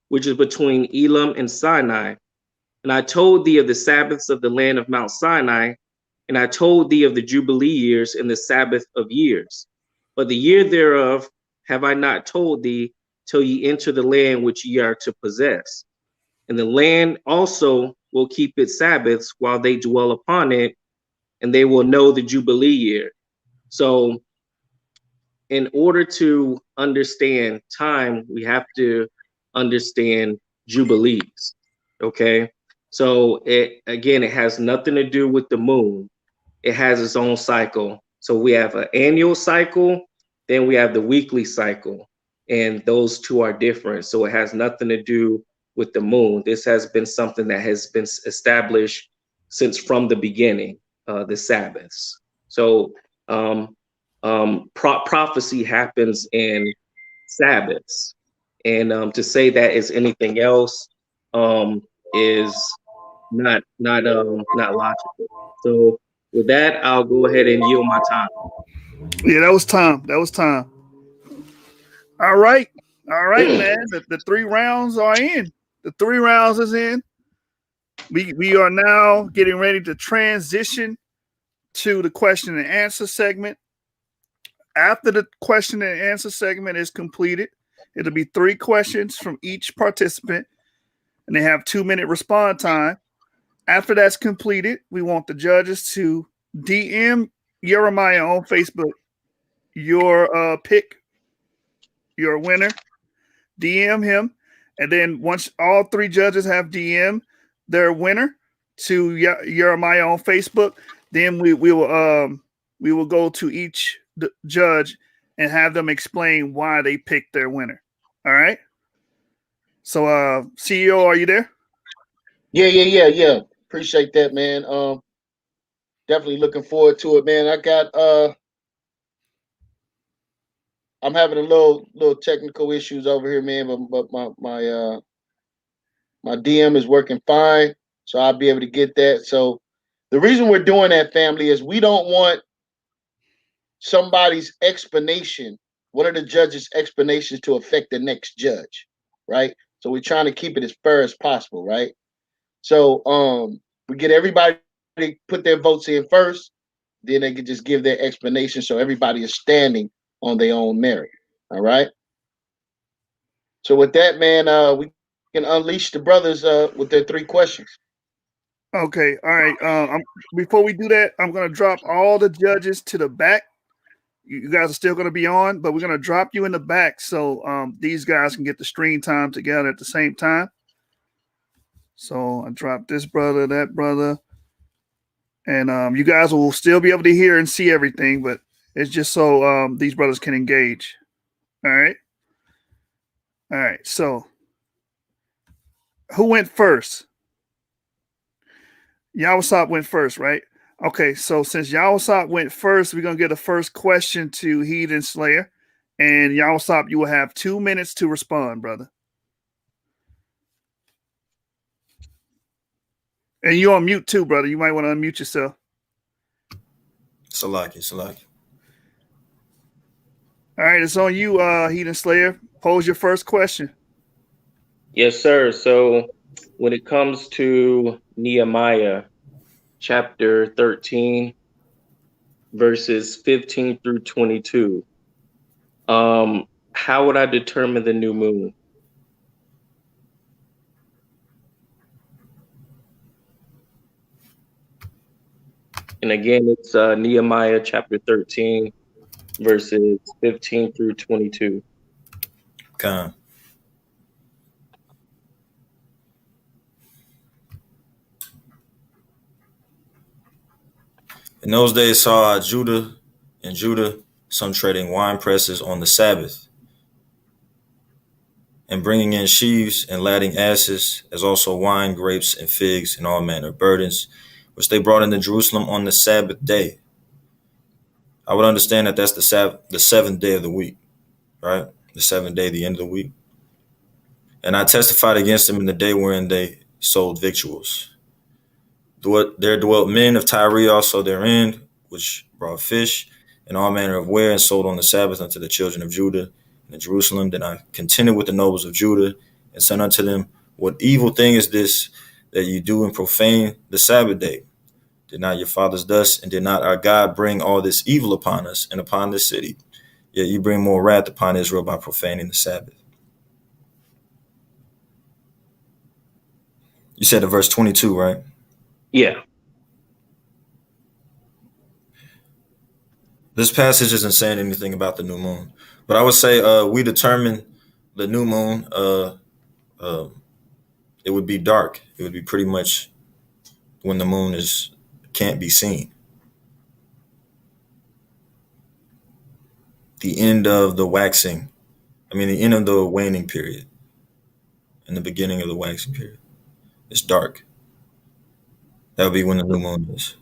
Speaker 12: which is between Elam and Sinai. And I told thee of the Sabbaths of the land of Mount Sinai, and I told thee of the Jubilee years and the Sabbath of years. But the year thereof have I not told thee, till ye enter the land which ye are to possess. And the land also will keep its Sabbaths while they dwell upon it, and they will know the Jubilee year. So in order to understand time, we have to understand Jubilees, okay? So it has nothing to do with the moon. It has its own cycle. So we have an annual cycle Then we have the weekly cycle, and those two are different. So it has nothing to do with the moon. This has been something that has been established since from the beginning, the Sabbaths. So prophecy happens in Sabbaths, and to say that is anything else is not logical. So with that, I'll go ahead and yield my time.
Speaker 6: Yeah, that was time. That was time. All right. All right, man. The 3 rounds are in. The 3 rounds is in. We are now getting ready to transition to the question and answer segment. After the question and answer segment is completed, it'll be 3 questions from each participant, and they have 2-minute response time. After that's completed, we want the judges to DM Jeremiah on Facebook your pick, your winner. DM him, and then once all 3 judges have DM their winner to Jeremiah on Facebook, then we will go to each judge and have them explain why they picked their winner. All right. So, CEO, are you there?
Speaker 5: Yeah. Appreciate that, man. Definitely looking forward to it, man. I got I'm having a little technical issues over here, man, but my DM is working fine, so I'll be able to get that. So the reason we're doing that, family, is we don't want somebody's explanation, one of the judges' explanations, to affect the next judge, right? So we're trying to keep it as fair as possible, right? So we get everybody to put their votes in first, then they can just give their explanation, so everybody is standing on their own merit. All right. So with that, man, we can unleash the brothers with their 3 questions.
Speaker 6: Okay. All right. Before we do that, I'm going to drop all the judges to the back. You guys are still going to be on, but we're going to drop you in the back so these guys can get the stream time together at the same time. So I dropped this brother, that brother, and you guys will still be able to hear and see everything, but it's just so these brothers can engage. All right. All right. So who went first? Yawasap went first, right? Okay. So since Yawasap went first, we're going to get the first question to Heathen Slayer. And Yawasap, you will have 2 minutes to respond, brother. And you're on mute too, brother. You might want to unmute yourself.
Speaker 11: Salaki.
Speaker 6: All right, it's on you, Heathen Slayer. Pose your first question.
Speaker 12: Yes, sir. So when it comes to Nehemiah chapter 13, verses 15 through 22, how would I determine the new moon? And again, it's Nehemiah chapter 13, verses 15 through 22.
Speaker 11: Come. In those days saw Judah some trading wine presses on the Sabbath, and bringing in sheaves and ladding asses, as also wine, grapes, and figs, and all manner of burdens, which they brought into Jerusalem on the Sabbath day. I would understand that that's the 7th day of the week, right? The 7th day, the end of the week. And I testified against them in the day wherein they sold victuals. There dwelt men of Tyre also therein, which brought fish and all manner of ware, and sold on the Sabbath unto the children of Judah and Jerusalem. Then I contended with the nobles of Judah, and said unto them, what evil thing is this that you do and profane the Sabbath day? Did not your fathers thus, and did not our God bring all this evil upon us and upon this city? Yet you bring more wrath upon Israel by profaning the Sabbath. You said in verse 22, right?
Speaker 12: Yeah.
Speaker 11: This passage isn't saying anything about the new moon, but I would say we determine the new moon. It would be dark. It would be pretty much when the moon can't be seen. the end of the waxing. I mean, the end of the waning period and the beginning of the waxing period. It's dark. That would be when the new moon is.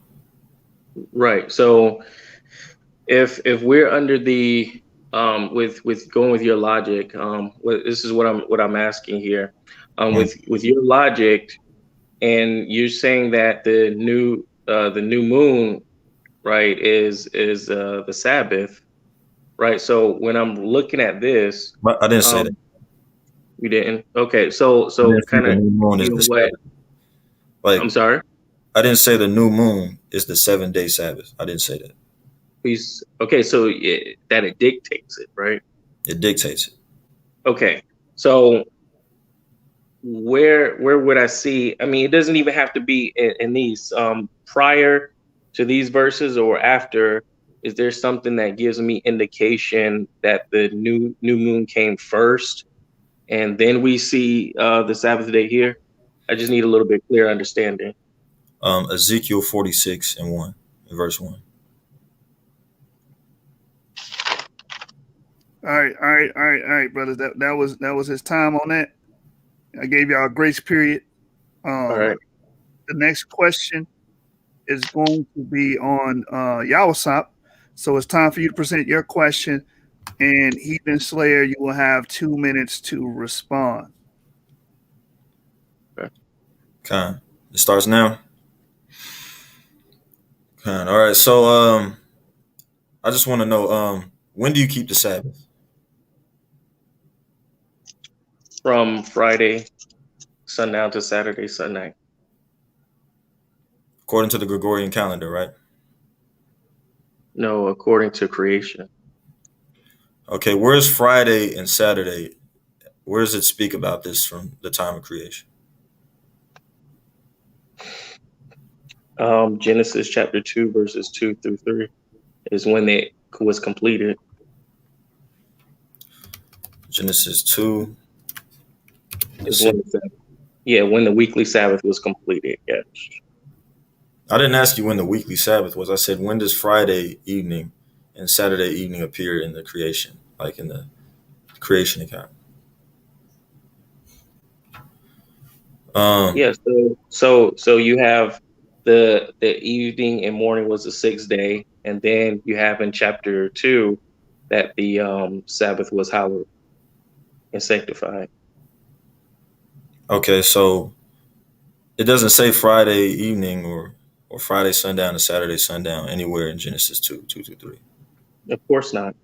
Speaker 12: Right. So if we're under the with going with your logic, this is what I'm asking here. With your logic, and you're saying that the new moon, right, is the Sabbath, right? So when I'm looking at this,
Speaker 11: But I didn't say that.
Speaker 12: you didn't. Okay, so
Speaker 11: I didn't say
Speaker 12: kind
Speaker 11: the
Speaker 12: of
Speaker 11: new moon is the
Speaker 12: what?
Speaker 11: Sabbath. Like,
Speaker 12: I'm sorry.
Speaker 11: I didn't say the new moon is the 7-day Sabbath. I didn't say that.
Speaker 12: Okay, so that it dictates it, right?
Speaker 11: It dictates it.
Speaker 12: Okay, so where would I see? I mean, it doesn't even have to be in these prior to these verses or after. Is there something that gives me indication that the new moon came first, and then we see the Sabbath day here? I just need a little bit clear understanding.
Speaker 11: Ezekiel 46 and 1, verse 1.
Speaker 6: All right, brothers. That was his time on that. I gave y'all a grace period.
Speaker 12: All right.
Speaker 6: The next question is going to be on Yawasap. So it's time for you to present your question. And Heathen Slayer, you will have 2 minutes to respond.
Speaker 11: Okay. It starts now. Okay. All right. So I just want to know, when do you keep the Sabbath?
Speaker 12: From Friday sundown to Saturday sunnight.
Speaker 11: According to the Gregorian calendar, right?
Speaker 12: No, according to creation.
Speaker 11: Okay, where's Friday and Saturday? Where does it speak about this from the time of creation?
Speaker 12: Genesis chapter 2, verses 2 through 3 is when it was completed.
Speaker 11: Genesis 2.
Speaker 12: Is when when the weekly Sabbath was completed. Yes.
Speaker 11: I didn't ask you when the weekly Sabbath was. I said, when does Friday evening and Saturday evening appear in the creation, like in the creation account?
Speaker 12: Yes. So you have the evening and morning was the 6th day, and then you have in chapter 2 that the Sabbath was hallowed and sanctified.
Speaker 11: Okay, so it doesn't say Friday evening or Friday sundown to Saturday sundown anywhere in Genesis 2, 2 through 3.
Speaker 12: Of course not.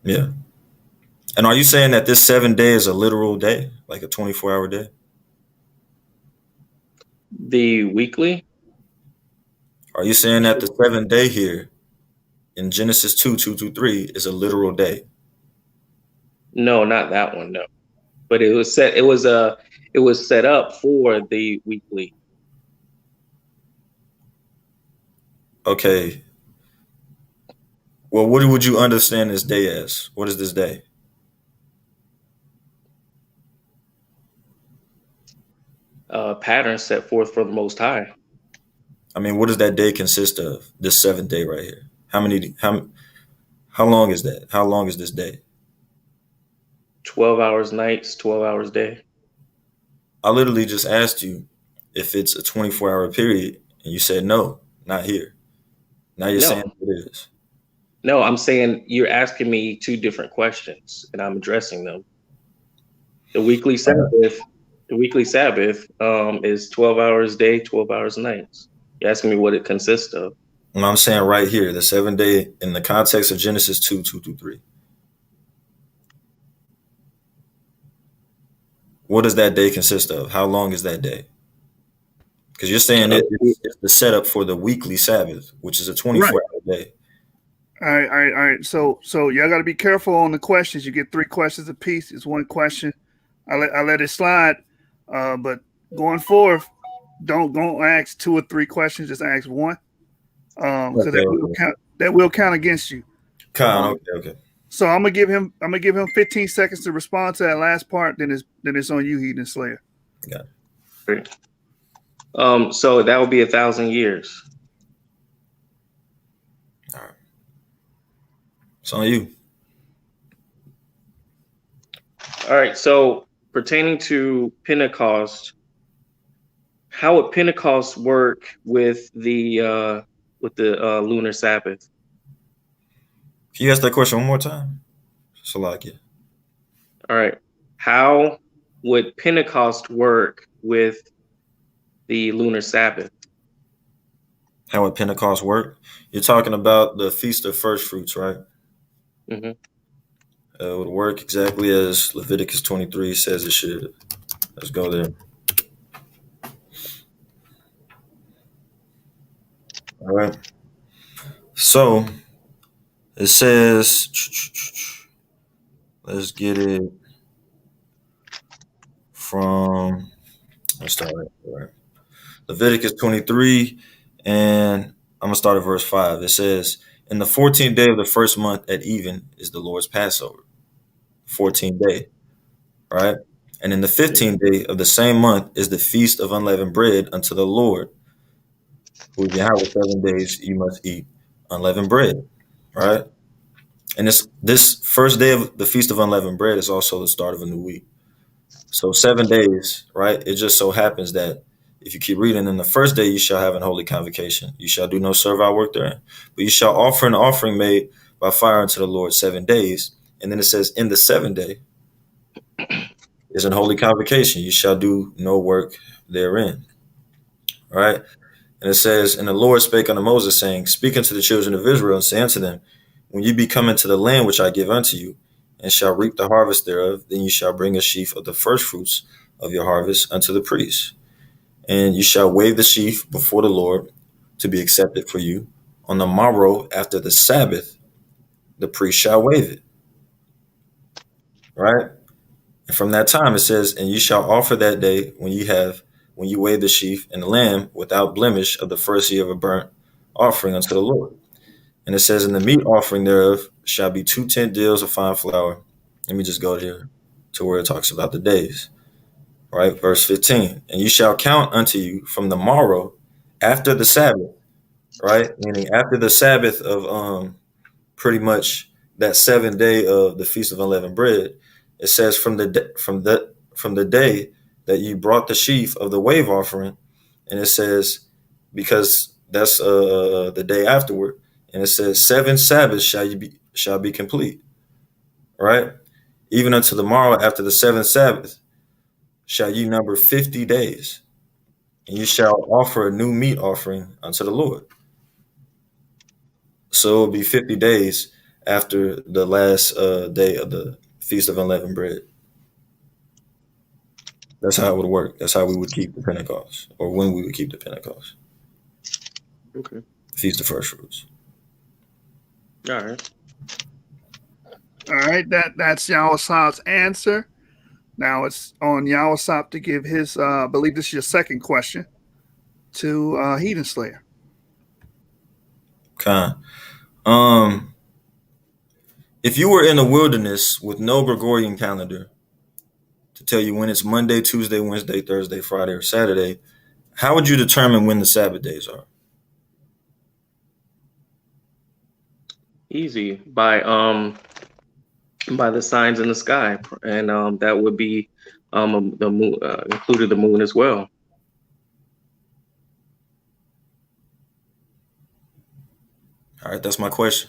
Speaker 11: Yeah. And are you saying that this 7 day is a literal day, like a 24-hour day?
Speaker 12: The weekly?
Speaker 11: Are you saying that the 7th day here in Genesis 2, 2 through 3 is a literal day?
Speaker 12: No, not that one. No, but it was set up for the weekly.
Speaker 11: Okay. Well, what would you understand this day as? What is this day?
Speaker 12: Pattern set forth from the Most High.
Speaker 11: I mean, what does that day consist of? This 7th day right here. How long is that? How long is this day?
Speaker 12: 12 hours nights, 12 hours day.
Speaker 11: I literally just asked you if it's a 24-hour period, and you said no, not here. Now you're saying it is.
Speaker 12: No, I'm saying you're asking me two different questions, and I'm addressing them. The weekly Sabbath, is 12 hours day, 12 hours nights. You're asking me what it consists of.
Speaker 11: And I'm saying right here, the 7th day in the context of Genesis 2, 2 through 3. What does that day consist of? How long is that day? Because you're saying it's the setup for the weekly Sabbath, which is a 24-hour day.
Speaker 6: All right. So y'all got to be careful on the questions. You get 3 questions apiece. It's 1 question. I let it slide, but going forth, don't ask 2 or 3 questions. Just ask 1, because that will count against you.
Speaker 11: Okay.
Speaker 6: So I'm gonna give him 15 seconds to respond to that last part. Then it's on you, Heathen Slayer.
Speaker 11: Got
Speaker 12: it. So that would be 1,000 years.
Speaker 11: All right. It's on you.
Speaker 12: All right. So pertaining to Pentecost, how would Pentecost work with the lunar Sabbath?
Speaker 11: Can you ask that question one more time? Salakia.
Speaker 12: All right. How would Pentecost work with the lunar Sabbath?
Speaker 11: How would Pentecost work? You're talking about the Feast of First Fruits, right?
Speaker 12: Mm-hmm.
Speaker 11: It would work exactly as Leviticus 23 says it should. Let's go there. All right. So it says, let's get it from, let's start right. Leviticus 23, and I'm going to start at verse 5. It says, in the 14th day of the first month at even is the Lord's Passover. 14th day, right? And in the 15th day of the same month is the feast of unleavened bread unto the Lord, who is Yahweh. 7 days you must eat unleavened bread, right? And this first day of the feast of unleavened bread is also the start of a new week. So 7 days, right? It just so happens that if you keep reading, in the first day you shall have an holy convocation. You shall do no servile work therein, but you shall offer an offering made by fire unto the Lord 7 days. And then it says, in the 7th day is an holy convocation. You shall do no work therein, right? And it says, and the Lord spake unto Moses, saying, speak unto the children of Israel, and say unto them, when you be come into the land which I give unto you, and shall reap the harvest thereof, then you shall bring a sheaf of the first fruits of your harvest unto the priest. And you shall wave the sheaf before the Lord to be accepted for you. On the morrow after the Sabbath, the priest shall wave it. Right? And from that time it says, and you shall offer that day when you wave the sheaf and the lamb without blemish of the first year of a burnt offering unto the Lord. And it says, and the meat offering thereof shall be 2 tenth deals of fine flour. Let me just go here to where it talks about the days. Right? Verse 15. And you shall count unto you from the morrow after the Sabbath, right? Meaning after the Sabbath of pretty much that 7th day of the Feast of Unleavened Bread. It says from the day that you brought the sheaf of the wave offering, and it says because that's the day afterward, and it says 7 Sabbaths shall be complete, right? Even unto the morrow after the 7th Sabbath shall you number 50 days, and you shall offer a new meat offering unto the Lord. So it will be 50 days after the last day of the Feast of Unleavened Bread. That's how it would work. That's how we would keep the Pentecost, or when we would keep the Pentecost.
Speaker 12: Okay.
Speaker 11: Feast of First Fruits.
Speaker 12: All right.
Speaker 6: All right, that's Yawasap's answer. Now it's on Yawasap to give his, I believe this is your second question, to Heathen Slayer.
Speaker 11: Okay. If you were in the wilderness with no Gregorian calendar to tell you when it's Monday, Tuesday, Wednesday, Thursday, Friday, or Saturday, how would you determine when the Sabbath days are?
Speaker 12: Easy by the signs in the sky, and that would be the moon, included the moon as well.
Speaker 11: All right, that's my question.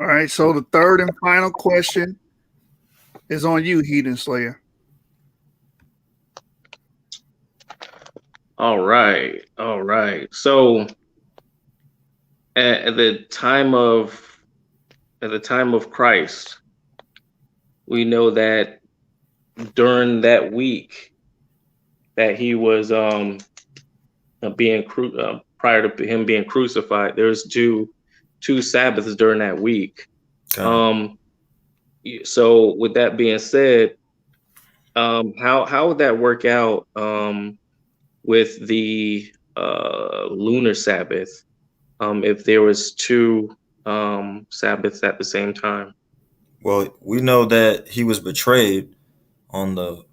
Speaker 6: All right, so the third and final question is on you, Heathen Slayer.
Speaker 12: All right. So at the time of Christ, we know that during that week that he was prior to him being crucified, there's two Sabbaths during that week.
Speaker 11: Okay.
Speaker 12: So with that being said, how would that work out with the lunar Sabbath if there was two Sabbaths at the same time?
Speaker 11: Well, we know that he was betrayed on the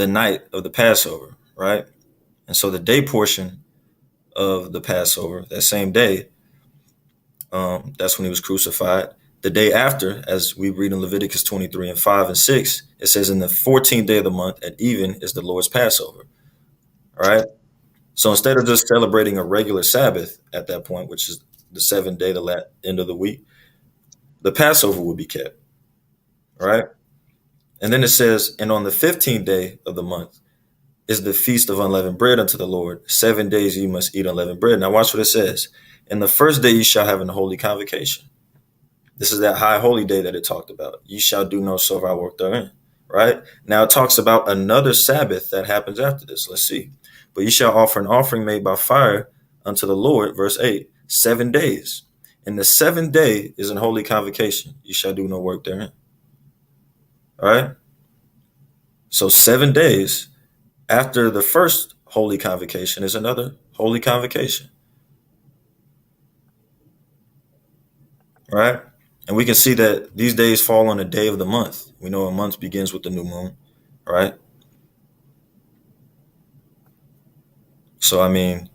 Speaker 11: night of the Passover, right? And so the day portion of the Passover, that same day, that's when he was crucified. The day after, as we read in Leviticus 23 and 5 and 6, it says, in the 14th day of the month at even is the Lord's Passover. All right. So instead of just celebrating a regular Sabbath at that point, which is the 7th day, the end of the week, the Passover would be kept. All right. And then it says, and on the 15th day of the month is the feast of unleavened bread unto the Lord. 7 days you must eat unleavened bread. Now watch what it says. And the first day you shall have an holy convocation. This is that high holy day that it talked about. You shall do no servile work therein. Right? Now it talks about another Sabbath that happens after this. Let's see. But you shall offer an offering made by fire unto the Lord, verse 8, 7 days. And the 7th day is an holy convocation. You shall do no work therein. All right? So 7 days after the first holy convocation is another holy convocation. All right? And we can see that these days fall on a day of the month. We know a month begins with the new moon, right? So, I mean,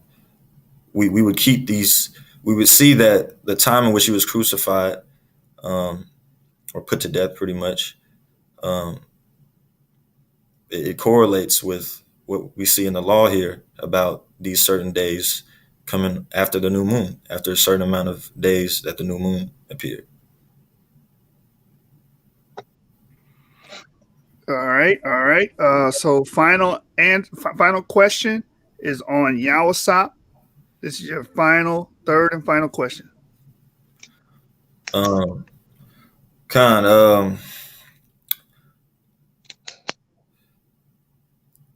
Speaker 11: we would keep these, we would see that the time in which he was crucified or put to death pretty much, it correlates with what we see in the law here about these certain days coming after the new moon, after a certain amount of days that the new moon appeared.
Speaker 6: All right. So final question is on Yawasap. This is your third and final question.
Speaker 11: Khan,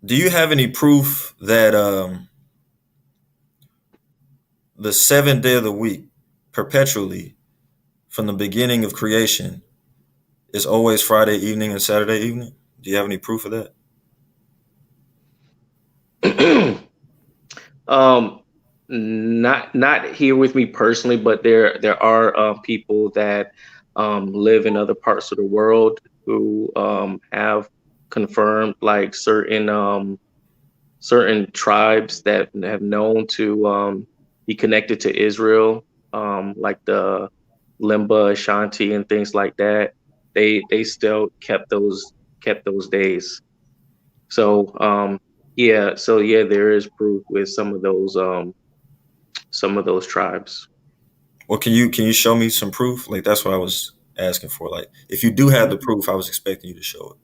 Speaker 11: do you have any proof that the 7th day of the week perpetually from the beginning of creation is always Friday evening and Saturday evening? Do you have any proof of that?
Speaker 12: Not here with me personally, but there are people that live in other parts of the world who have confirmed like certain tribes that have known to be connected to Israel, like the Limba, Ashanti, and things like that. They still kept those days. So there is proof with some of those tribes.
Speaker 11: Well, can you show me some proof? Like, that's what I was asking for. Like, if you do have the proof, I was expecting you to show it.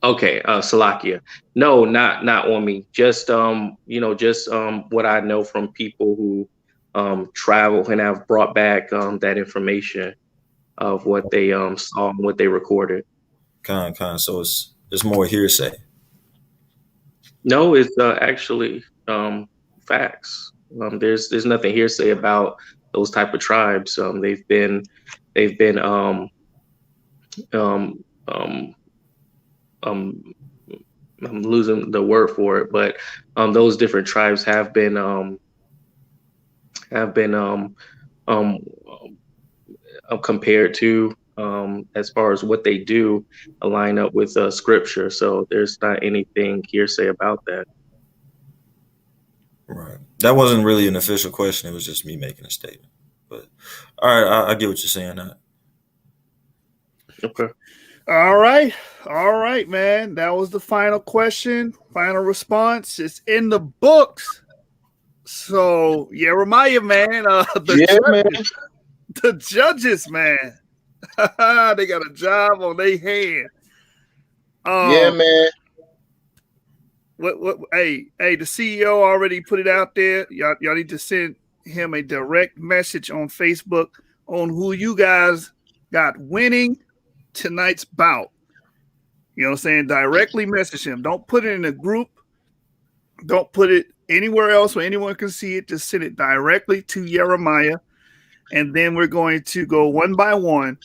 Speaker 12: Okay, Salakia. No, not on me. Just what I know from people who travel and have brought back that information of what they saw and what they recorded.
Speaker 11: Con. So it's more hearsay.
Speaker 12: No, it's actually facts. There's nothing hearsay about those type of tribes. They've been I'm losing the word for it, but those different tribes have been compared to as far as what they do line up with scripture. So there's not anything hearsay about that.
Speaker 11: Right. That wasn't really an official question. It was just me making a statement. But all right, I get what you're saying.
Speaker 12: Okay.
Speaker 6: All right, man. That was the final question, final response. It's in the books. So Jeremiah, man, the judges, man. They got a job on their hand.
Speaker 5: Yeah, man.
Speaker 6: What hey, the CEO already put it out there. Y'all need to send him a direct message on Facebook on who you guys got winning tonight's bout. You know what I'm saying? Directly message him. Don't put it in a group. Don't put it anywhere else where anyone can see it. Just send it directly to Jeremiah. And then we're going to go one by one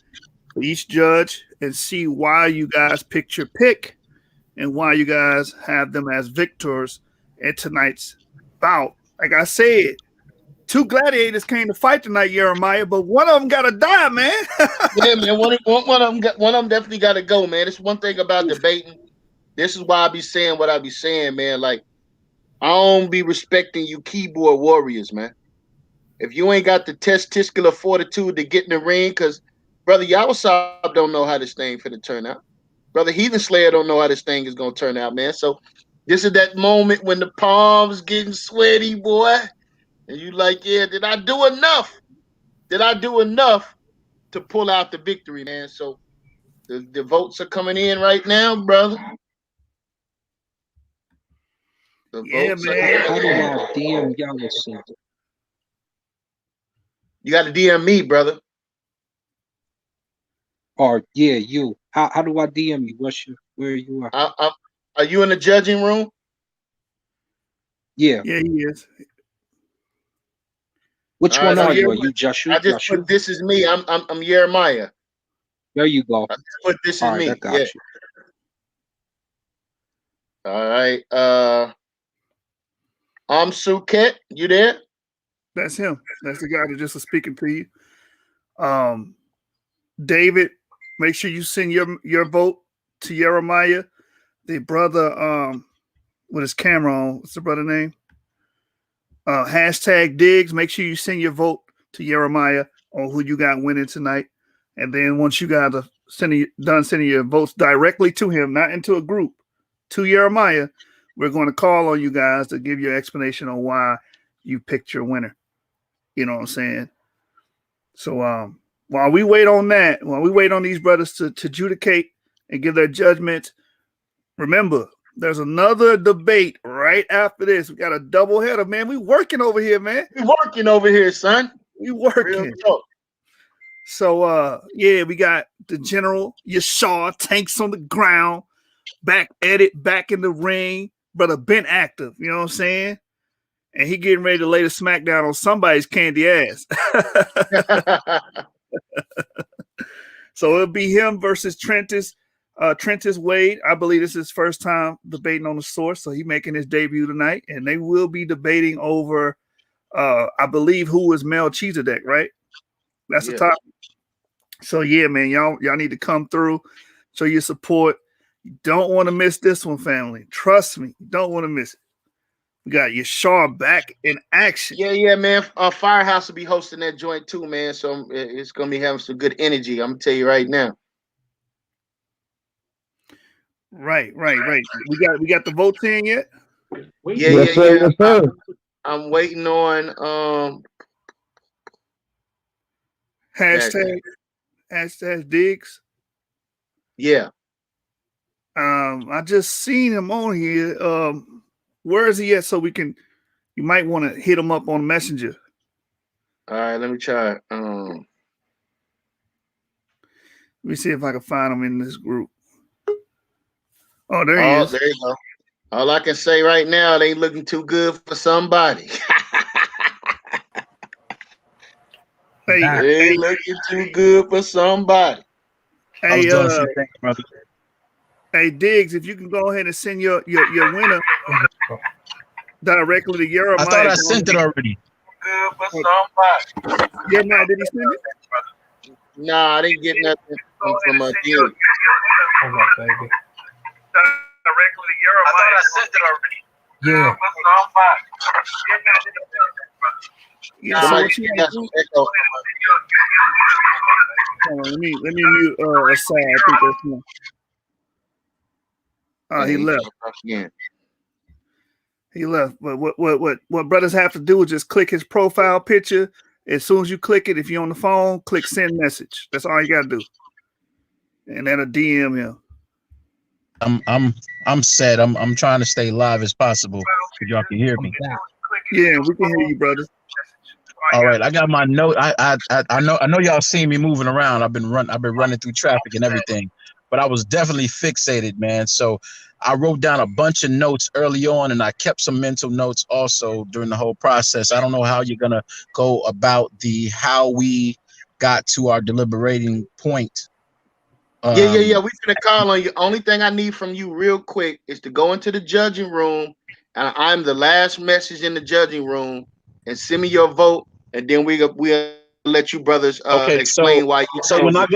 Speaker 6: for each judge and see why you guys picked your pick and why you guys have them as victors at tonight's bout. Like I said, 2 gladiators came to fight tonight, Jeremiah, but one of them got to die, man.
Speaker 5: Yeah, man. One of them definitely got to go, man. It's one thing about debating. This is why I be saying what I be saying, man. Like, I don't be respecting you keyboard warriors, man. If you ain't got the testicular fortitude to get in the ring, because Brother Yawasap don't know how this thing finna turn out. Brother Heathen Slayer don't know how this thing is gonna turn out, man. So this is that moment when the palms getting sweaty, boy. And you like, yeah, did I do enough? Did I do enough to pull out the victory, man? So the votes are coming in right now, brother. The votes are coming in.
Speaker 9: How do I DM Yawasap?
Speaker 5: You got to DM me, brother.
Speaker 9: Or yeah, you. How do I DM you? Where you are?
Speaker 5: Are you in the judging room?
Speaker 9: Yeah.
Speaker 6: Yeah, he is.
Speaker 9: Which one are you? Are you Joshua?
Speaker 5: I just put this is me. I'm Jeremiah.
Speaker 9: There you go.
Speaker 5: I just put this is
Speaker 9: All right,
Speaker 5: me.
Speaker 9: I got you.
Speaker 5: All right. I'm Suket. You there?
Speaker 6: That's him. That's the guy that just was speaking to you. David, make sure you send your vote to Jeremiah. The brother with his camera on. What's the brother name? Hashtag Diggs. Make sure you send your vote to Jeremiah on who you got winning tonight. And then once you got done sending your votes directly to him, not into a group, to Jeremiah, we're going to call on you guys to give you an explanation on why you picked your winner. You know what I'm saying? So while we wait on that, while we wait on these brothers to adjudicate and give their judgment, remember, there's another debate right after this. We got a double header, man. We working over here, man.
Speaker 5: We working over here, son.
Speaker 6: We working. So yeah, we got the General Yashar, tanks on the ground, back at it, back in the ring. Brother been active, you know what I'm saying? And he getting ready to lay the smackdown on somebody's candy ass. So it'll be him versus Trentis Wade. I believe this is his first time debating on the source, so he's making his debut tonight, and they will be debating over I believe who is Melchizedek, right? That's the topic. So yeah, man, y'all need to come through, show your support. You don't want to miss this one, family. Trust me, you don't want to miss it. We got Yashar back in action.
Speaker 5: Yeah, man. Firehouse will be hosting that joint too, man. So it's gonna be having some good energy. I'm gonna tell you right now.
Speaker 6: Right. We got the votes in yet?
Speaker 5: Yeah. I'm waiting on
Speaker 6: hashtag Diggs.
Speaker 5: Yeah.
Speaker 6: I just seen him on here. Where is he at? So you might want to hit him up on Messenger.
Speaker 5: All right, let me try.
Speaker 6: Let me see if I can find him in this group. Oh, there he is.
Speaker 5: There you go. All I can say right now, it ain't looking too good for somebody.
Speaker 6: Hey,
Speaker 5: it ain't looking too good for somebody.
Speaker 6: Hey, brother. Hey, Diggs, if you can go ahead and send your winner directly to Jeremiah.
Speaker 13: I thought I sent it already.
Speaker 5: Good for somebody.
Speaker 6: Yeah, man, did he send it?
Speaker 5: Nah, I didn't get nothing from a deal.
Speaker 13: Hold up, baby.
Speaker 5: Directly to Jeremiah. I thought I sent it already.
Speaker 13: Yeah.
Speaker 6: Yeah, so what you got some echo. Hold on, let me mute Asad. I think that's him. He left.
Speaker 5: Yeah.
Speaker 6: He left. But what brothers have to do is just click his profile picture. As soon as you click it, if you're on the phone, click send message. That's all you gotta do. And that'll DM him.
Speaker 13: I'm set. I'm trying to stay live as possible so y'all can hear me.
Speaker 6: Yeah, we can hear you, brother.
Speaker 13: All right, I got my note. I know y'all seen me moving around. I've been running through traffic and everything, but I was definitely fixated, man. So I wrote down a bunch of notes early on, and I kept some mental notes also during the whole process. I don't know how you're gonna go about how we got to our deliberating point.
Speaker 5: Yeah. We finna call on you. Only thing I need from you real quick is to go into the judging room, and I'm the last message in the judging room, and send me your vote, and then we'll let you brothers explain why you.
Speaker 13: So when I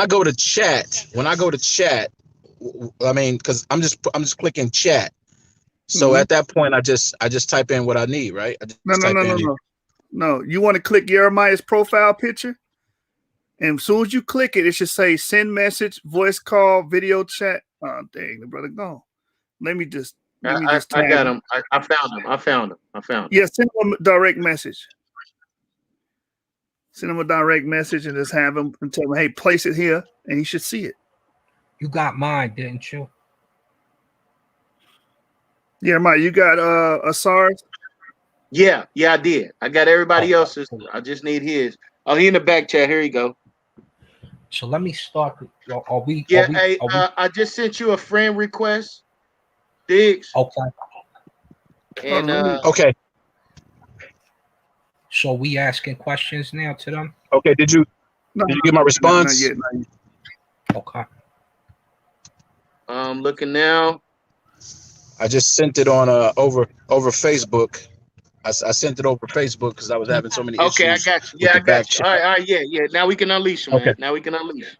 Speaker 13: go to chat, I mean, because I'm just clicking chat. So at that point, I just type in what I need, right?
Speaker 6: No. You want to click Jeremiah's profile picture? And as soon as you click it, it should say send message, voice call, video chat. Oh, dang, the brother gone. Let me just
Speaker 5: I
Speaker 6: tag
Speaker 5: got
Speaker 6: him.
Speaker 5: him. I found him.
Speaker 6: Yeah, send him a direct message. Send him a direct message and just have him and tell him, hey, place it here, and he should see it.
Speaker 9: You got mine, didn't you?
Speaker 6: Yeah, Mike, you got Asar's?
Speaker 5: Yeah, I did. I got everybody else's. I just need his. Oh, he in the back chat. Here you go.
Speaker 9: So let me start. Are we?
Speaker 5: Yeah,
Speaker 9: are we,
Speaker 5: I just sent you a friend request, Diggs.
Speaker 9: Okay.
Speaker 5: And
Speaker 13: okay.
Speaker 9: So we asking questions now to them?
Speaker 13: Okay. Did you get my response?
Speaker 6: Not yet.
Speaker 9: Okay.
Speaker 5: Looking now.
Speaker 13: I just sent it on over Facebook. I sent it over Facebook because I was having so many issues.
Speaker 5: Okay, I got you. Yeah, I got you. All right, yeah. Now we can unleash him, man. Now we can unleash.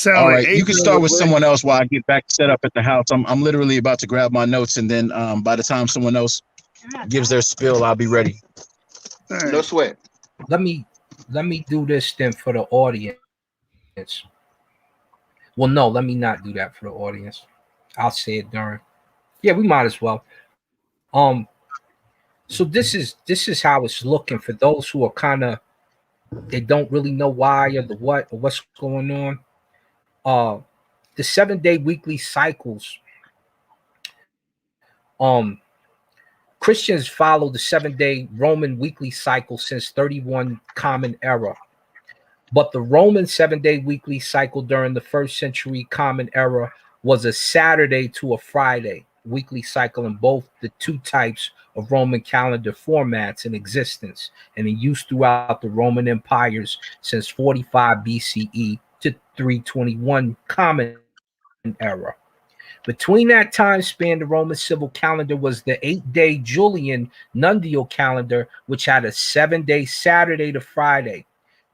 Speaker 13: All right, you can start with someone else while I get back set up at the house. I'm literally about to grab my notes, and then by the time someone else gives their spill, I'll be ready.
Speaker 5: No sweat.
Speaker 9: Let me do this then for the audience. Well, no, let me not do that for the audience. I'll say it during. Yeah, we might as well. So this is how it's looking for those who are kind of, they don't really know why or the what or what's going on. The 7-day weekly cycles. Christians follow the 7-day Roman weekly cycle since 31 Common Era. But the Roman 7-day weekly cycle during the 1st century Common Era was a Saturday to a Friday weekly cycle in both the two types of Roman calendar formats in existence and in use throughout the Roman empires since 45 BCE to 321 Common Era. Between that time span, the Roman civil calendar was the 8-day Julian nundial calendar, which had a 7-day Saturday to Friday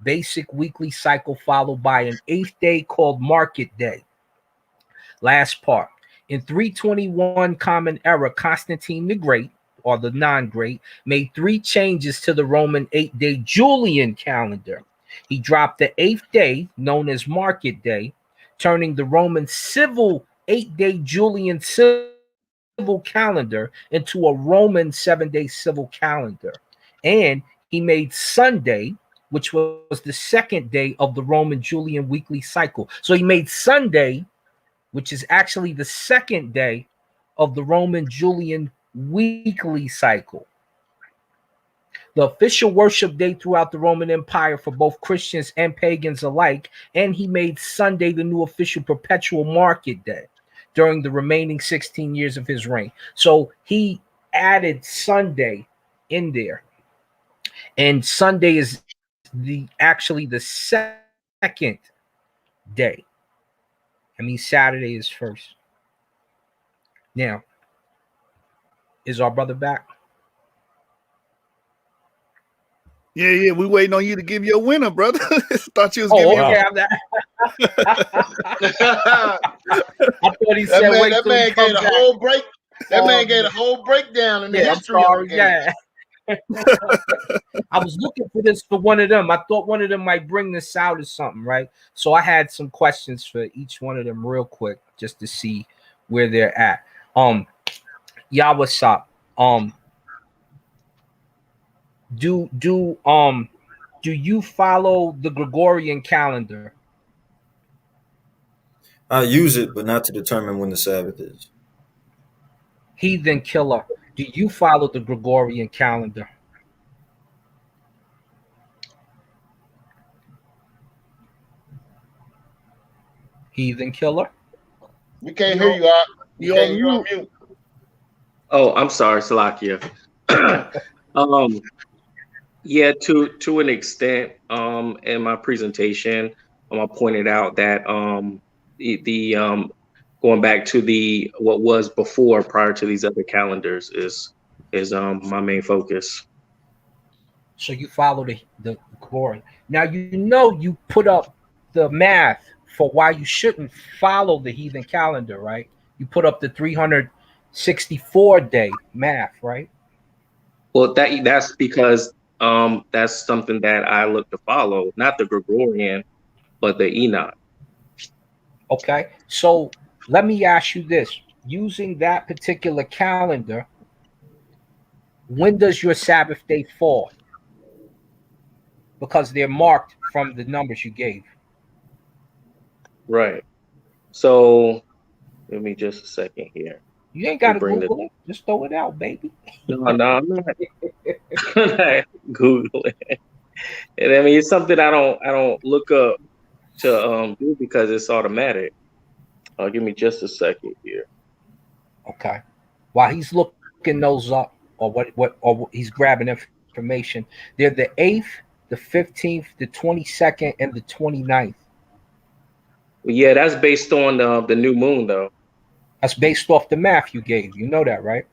Speaker 9: basic weekly cycle followed by an 8th day called Market Day. Last part. In 321 Common Era, Constantine the Great, or the non-great, made 3 changes to the Roman 8-day Julian calendar. He dropped the 8th day, known as Market Day, turning the Roman civil 8-day Julian civil calendar into a Roman 7-day civil calendar. And he made Sunday, which was the 2nd day of the Roman Julian weekly cycle. So he made Sunday, which is actually the 2nd day of the Roman Julian weekly cycle. The official worship day throughout the Roman Empire for both Christians and pagans alike, and he made Sunday the new official perpetual market day during the remaining 16 years of his reign. So he added Sunday in there. And Sunday is actually the 2nd day. I mean, Saturday is first. Now, is our brother back?
Speaker 6: Yeah. We waiting on you to give your winner, brother. Thought you was giving
Speaker 9: okay. I thought he said wait
Speaker 5: that
Speaker 9: till
Speaker 5: man
Speaker 9: he comes
Speaker 5: gave a
Speaker 9: back.
Speaker 5: whole break. That man gave a whole breakdown in the history of the game.
Speaker 9: Yeah. I was looking for this for one of them. I thought one of them might bring this out or something, right? So I had some questions for each one of them real quick just to see where they're at. Yawasap, do you follow the Gregorian calendar?
Speaker 11: I use it, but not to determine when the Sabbath is.
Speaker 9: Heathen killer, do you follow the Gregorian calendar? Heathen killer?
Speaker 5: We can't hear you, Art. You're on mute.
Speaker 12: Oh, I'm sorry, Salakia. Yeah, to an extent, in my presentation, I pointed out that the going back to the what was before, prior to these other calendars, is my main focus.
Speaker 9: So you follow the Gregorian. Now you put up the math for why you shouldn't follow the heathen calendar, right? You put up the 364 day math, right?
Speaker 12: Well, that's because that's something that I look to follow, not the Gregorian, but the Enoch.
Speaker 14: Okay, so let me ask you this: using that particular calendar, when does your Sabbath day fall? Because they're marked from the numbers you gave.
Speaker 12: Right. So give me just a second here.
Speaker 14: You ain't got to Google it. Just throw it out, baby.
Speaker 12: No, I'm not. Google it. And I mean, it's something I don't look up to do because it's automatic. Give me just a second here.
Speaker 14: Okay. While he's looking those up, or he's grabbing information, they're the 8th, the 15th, the 22nd, and the 29th.
Speaker 12: Well, yeah, that's based on the new moon, though.
Speaker 14: That's based off the math you gave. You know that, right?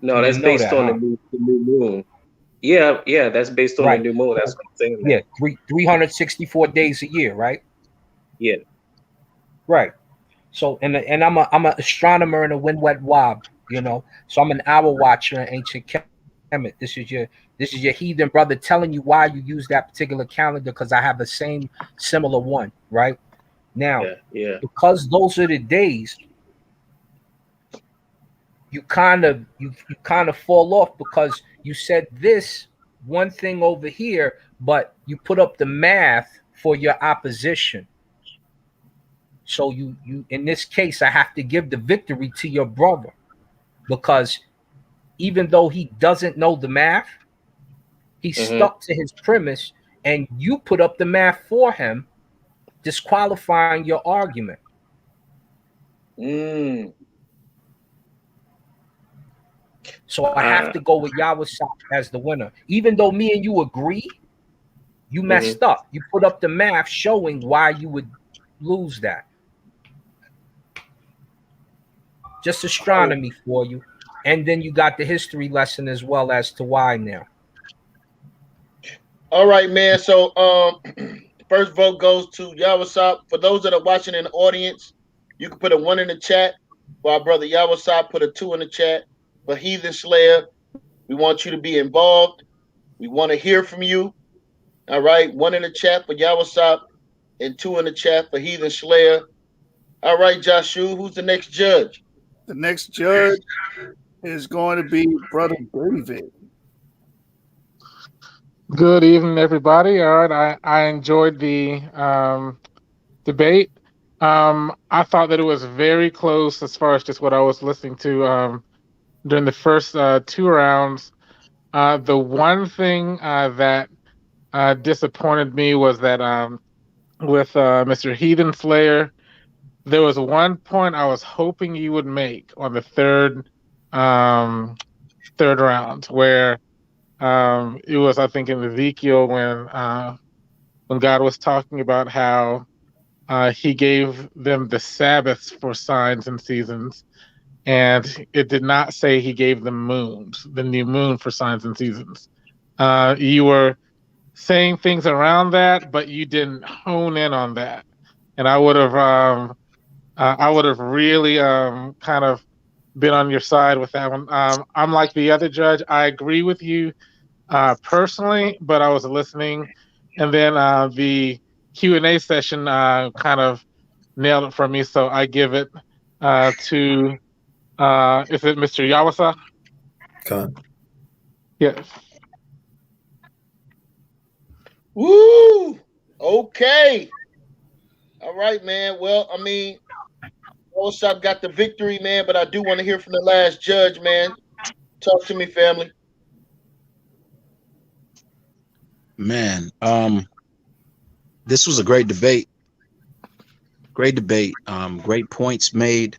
Speaker 12: No, that's based on the new moon. Yeah, that's based on the new moon. That's what I'm saying.
Speaker 14: Yeah, 364 days a year, right?
Speaker 12: Yeah.
Speaker 14: Right. So, and I'm an astronomer and a wind wet wob, you know. So I'm an hour watcher and ancient Kemet. This is your heathen brother telling you why you use that particular calendar, because I have the same similar one, right? Now, because those are the days, you kind of fall off, because you said this one thing over here, but you put up the math for your opposition. So you in this case, I have to give the victory to your brother, because even though he doesn't know the math, he's stuck to his premise, and you put up the math for him, disqualifying your argument. So I have to go with Yawasap as the winner. Even though me and you agree, you messed up. You put up the math showing why you would lose that. Just astronomy for you. And then you got the history lesson as well as to why now.
Speaker 5: All right, man. So first vote goes to Yawasap. For those that are watching in the audience, you can put a 1 in the chat. For our brother Yawasap, put a 2 in the chat. For Heathen Slayer, we want you to be involved. We want to hear from you. All right, 1 in the chat for Yawasap and 2 in the chat for Heathen Slayer. All right, Joshua, who's the next judge?
Speaker 6: The next judge is going to be Brother David.
Speaker 10: Good evening, everybody. All right, I enjoyed the debate. I thought that it was very close as far as just what I was listening to during the first 2 rounds. The one thing that disappointed me was that with Mr. Heathen Slayer, there was one point I was hoping you would make on the third round, where it was, I think, in Ezekiel when God was talking about how he gave them the Sabbaths for signs and seasons, and it did not say he gave them moons, the new moon for signs and seasons. You were saying things around that, but you didn't hone in on that, and I would have really kind of been on your side with that one. I'm like the other judge. I agree with you personally, but I was listening, and then the Q&A session kind of nailed it for me. So I give it to is it Mr. Yawasa? Yes.
Speaker 5: Woo! Okay. All right, man. Well, I mean, Yawasap got the victory, man, but I do want to hear from the last judge, man. Talk to me, family.
Speaker 13: Man, this was a great debate. Great debate. Great points made.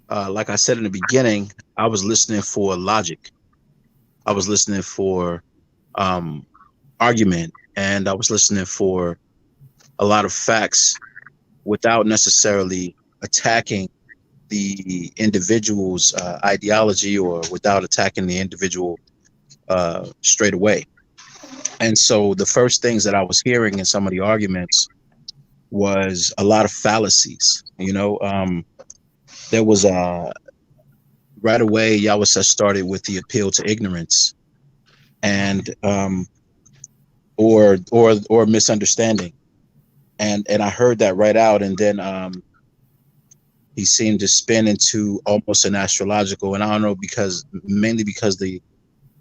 Speaker 13: Like I said in the beginning, I was listening for logic. I was listening for argument, and I was listening for a lot of facts without necessarily attacking the individual's ideology, or without attacking the individual straight away. And so the first things that I was hearing in some of the arguments was a lot of fallacies. You know, there was right away, Yawasap started with the appeal to ignorance and or misunderstanding, and I heard that right out, and then he seemed to spin into almost an astrological, and I don't know, mainly because the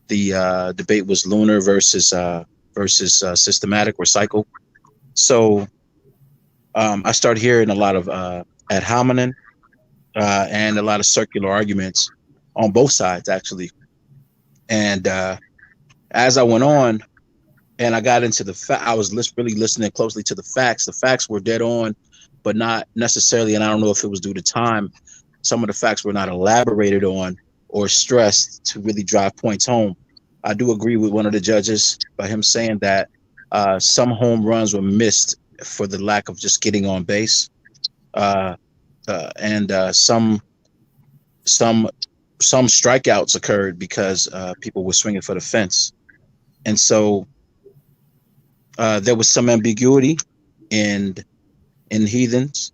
Speaker 13: debate was lunar versus systematic or cycle. So I started hearing a lot of ad hominem and a lot of circular arguments on both sides, actually. And as I went on and I got into I was really listening closely to the facts. The facts were dead on, but not necessarily, and I don't know if it was due to time, some of the facts were not elaborated on or stressed to really drive points home. I do agree with one of the judges by him saying that some home runs were missed for the lack of just getting on base, and some strikeouts occurred because people were swinging for the fence, and so there was some ambiguity in heathens.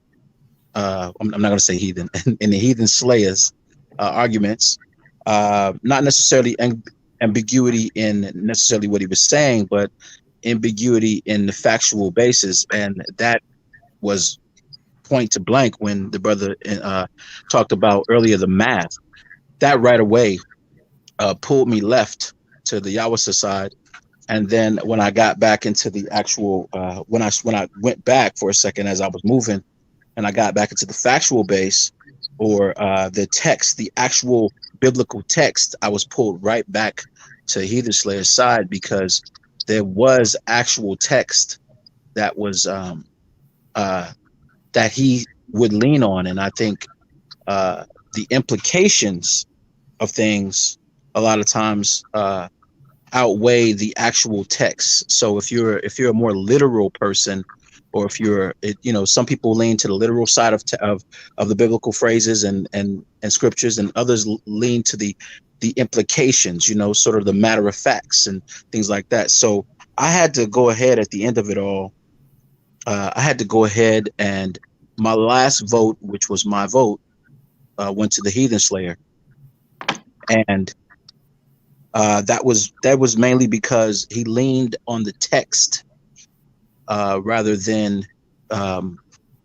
Speaker 13: I'm not going to say heathen in the heathen slayers arguments. Not necessarily ambiguity in necessarily what he was saying, but ambiguity in the factual basis, and that was point to blank when the brother talked about earlier the math. That right away pulled me left to the Yawasap side, and then when I got back into the actual when I went back for a second as I was moving, and I got back into the factual base or the text, the actual biblical text, I was pulled right back to Heathen Slayer's side because there was actual text that was that he would lean on, and I think the implications of things a lot of times outweigh the actual text. So if you're a more literal person, or if you're, some people lean to the literal side of the biblical phrases and scriptures, and others lean to the implications, sort of the matter of facts and things like that. So I had to go ahead at the end of it all. I had to go ahead, and my last vote, which was my vote, went to the Heathen Slayer, and that was mainly because he leaned on the text rather than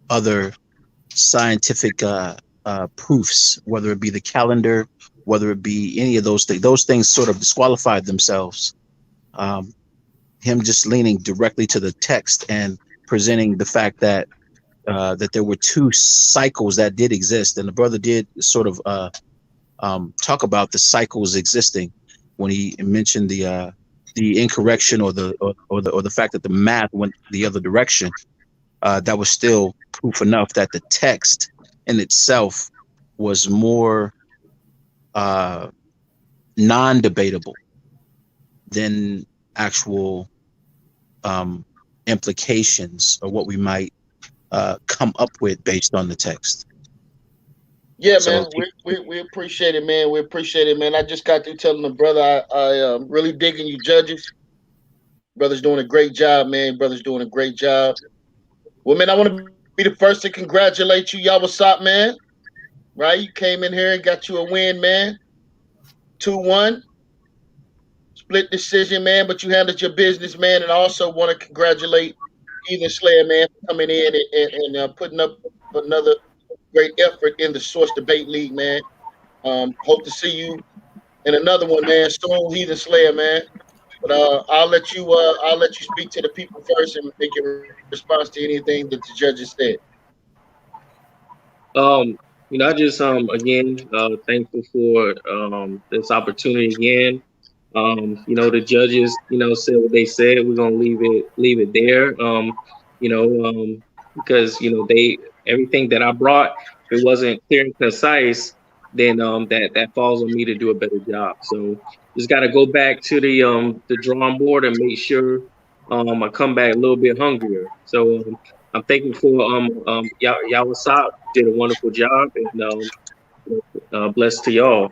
Speaker 13: other scientific proofs, whether it be the calendar, whether it be any of those things. Those things sort of disqualified themselves. Him just leaning directly to the text and presenting the fact that there were two cycles that did exist, and the brother did sort of talk about the cycles existing when he mentioned the incorrection or the fact that the math went the other direction. That was still proof enough that the text in itself was more non-debatable than actual implications or what we might come up with based on the text.
Speaker 5: Yeah, man, we appreciate it, man. We appreciate it, man. I just got through telling the brother I really digging you judges. Brother's doing a great job, man. Brother's doing a great job. Well, man, I want to be the first to congratulate you, Yawasap, man. Right? You came in here and got you a win, man. 2-1. Split decision, man, but you handled your business, man. And I also want to congratulate Heathen Slayer, man, for coming in and putting up another great effort in the Source Debate League, man. Hope to see you in another one, man. Soon, Heathen Slayer, man. But I'll let you speak to the people first and make your response to anything that the judges said.
Speaker 12: I just again thankful for this opportunity again. The judges, said what they said. We're gonna leave it there. Because everything that I brought, if it wasn't clear and concise, then that falls on me to do a better job. So just got to go back to the drawing board and make sure I come back a little bit hungrier. So I'm thankful for Yawasap did a wonderful job, and blessed to y'all.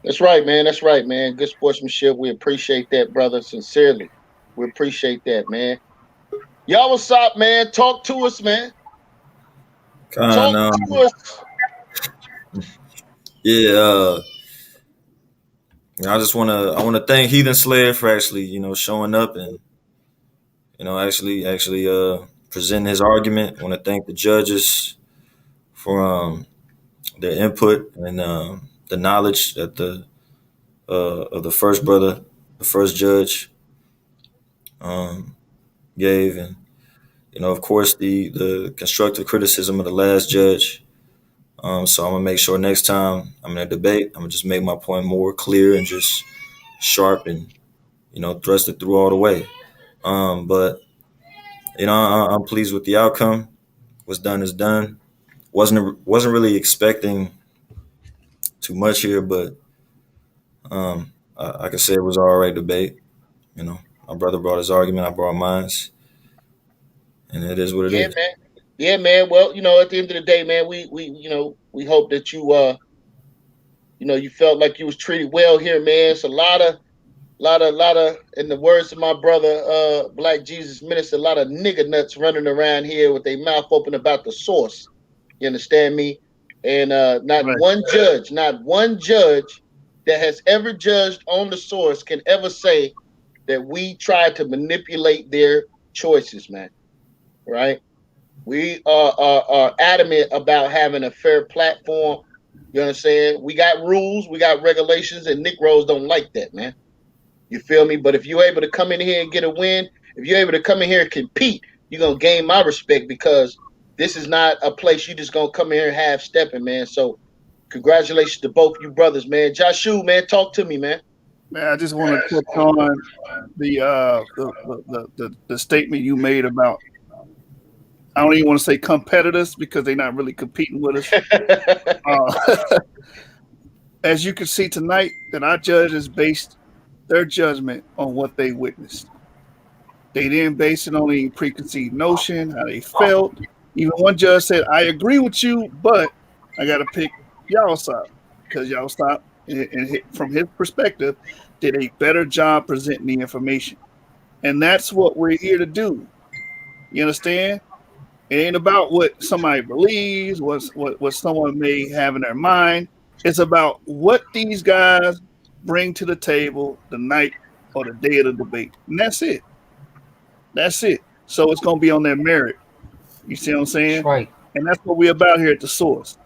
Speaker 5: That's right, man. That's right, man. Good sportsmanship. We appreciate that, brother. Sincerely, we appreciate that, man. Yawasap, man. Talk to us, man. Talk to us.
Speaker 11: Yeah, I just wanna thank Heathen Slayer for actually showing up and actually presenting his argument. I want to thank the judges for their input and the knowledge that the of the first brother, the first judge, um, gave, and of course, the constructive criticism of the last judge. So I'm gonna make sure next time I'm in a debate, I'm gonna just make my point more clear and just sharp and thrust it through all the way. But I'm pleased with the outcome. What's done is done. Wasn't really expecting too much here, but I could say it was all right debate. My brother brought his argument, I brought mine, and it is what it
Speaker 5: Yeah,
Speaker 11: is.
Speaker 5: man. Yeah, man. Well, at the end of the day, man, we hope that you felt like you was treated well here, man. It's a lot of, in the words of my brother, Black Jesus Minister, a lot of nigger nuts running around here with their mouth open about the source. You understand me? And not one judge that has ever judged on the source can ever say that we tried to manipulate their choices, man. Right? We are adamant about having a fair platform. You understand? We got rules, we got regulations, and Nick Rose don't like that, man. You feel me? But if you're able to come in here and get a win, if you're able to come in here and compete, you're gonna gain my respect because this is not a place you just gonna come in here and half stepping, man. So congratulations to both you brothers, man. Joshu, man, talk to me, man.
Speaker 6: Man, I just want to touch on the statement you made about, I don't even want to say competitors because they're not really competing with us. As you can see tonight, that our judges based their judgment on what they witnessed. They didn't base it on any preconceived notion, how they felt. Even one judge said, I agree with you, but I got to pick Yawasap because Yawasap, from his perspective, did a better job presenting the information. And that's what we're here to do. You understand? It ain't about what somebody believes, what someone may have in their mind. It's about what these guys bring to the table the night or the day of the debate. And that's it. That's it. So it's going to be on their merit. You see what I'm saying?
Speaker 14: That's right.
Speaker 6: And that's what we're about here at the source.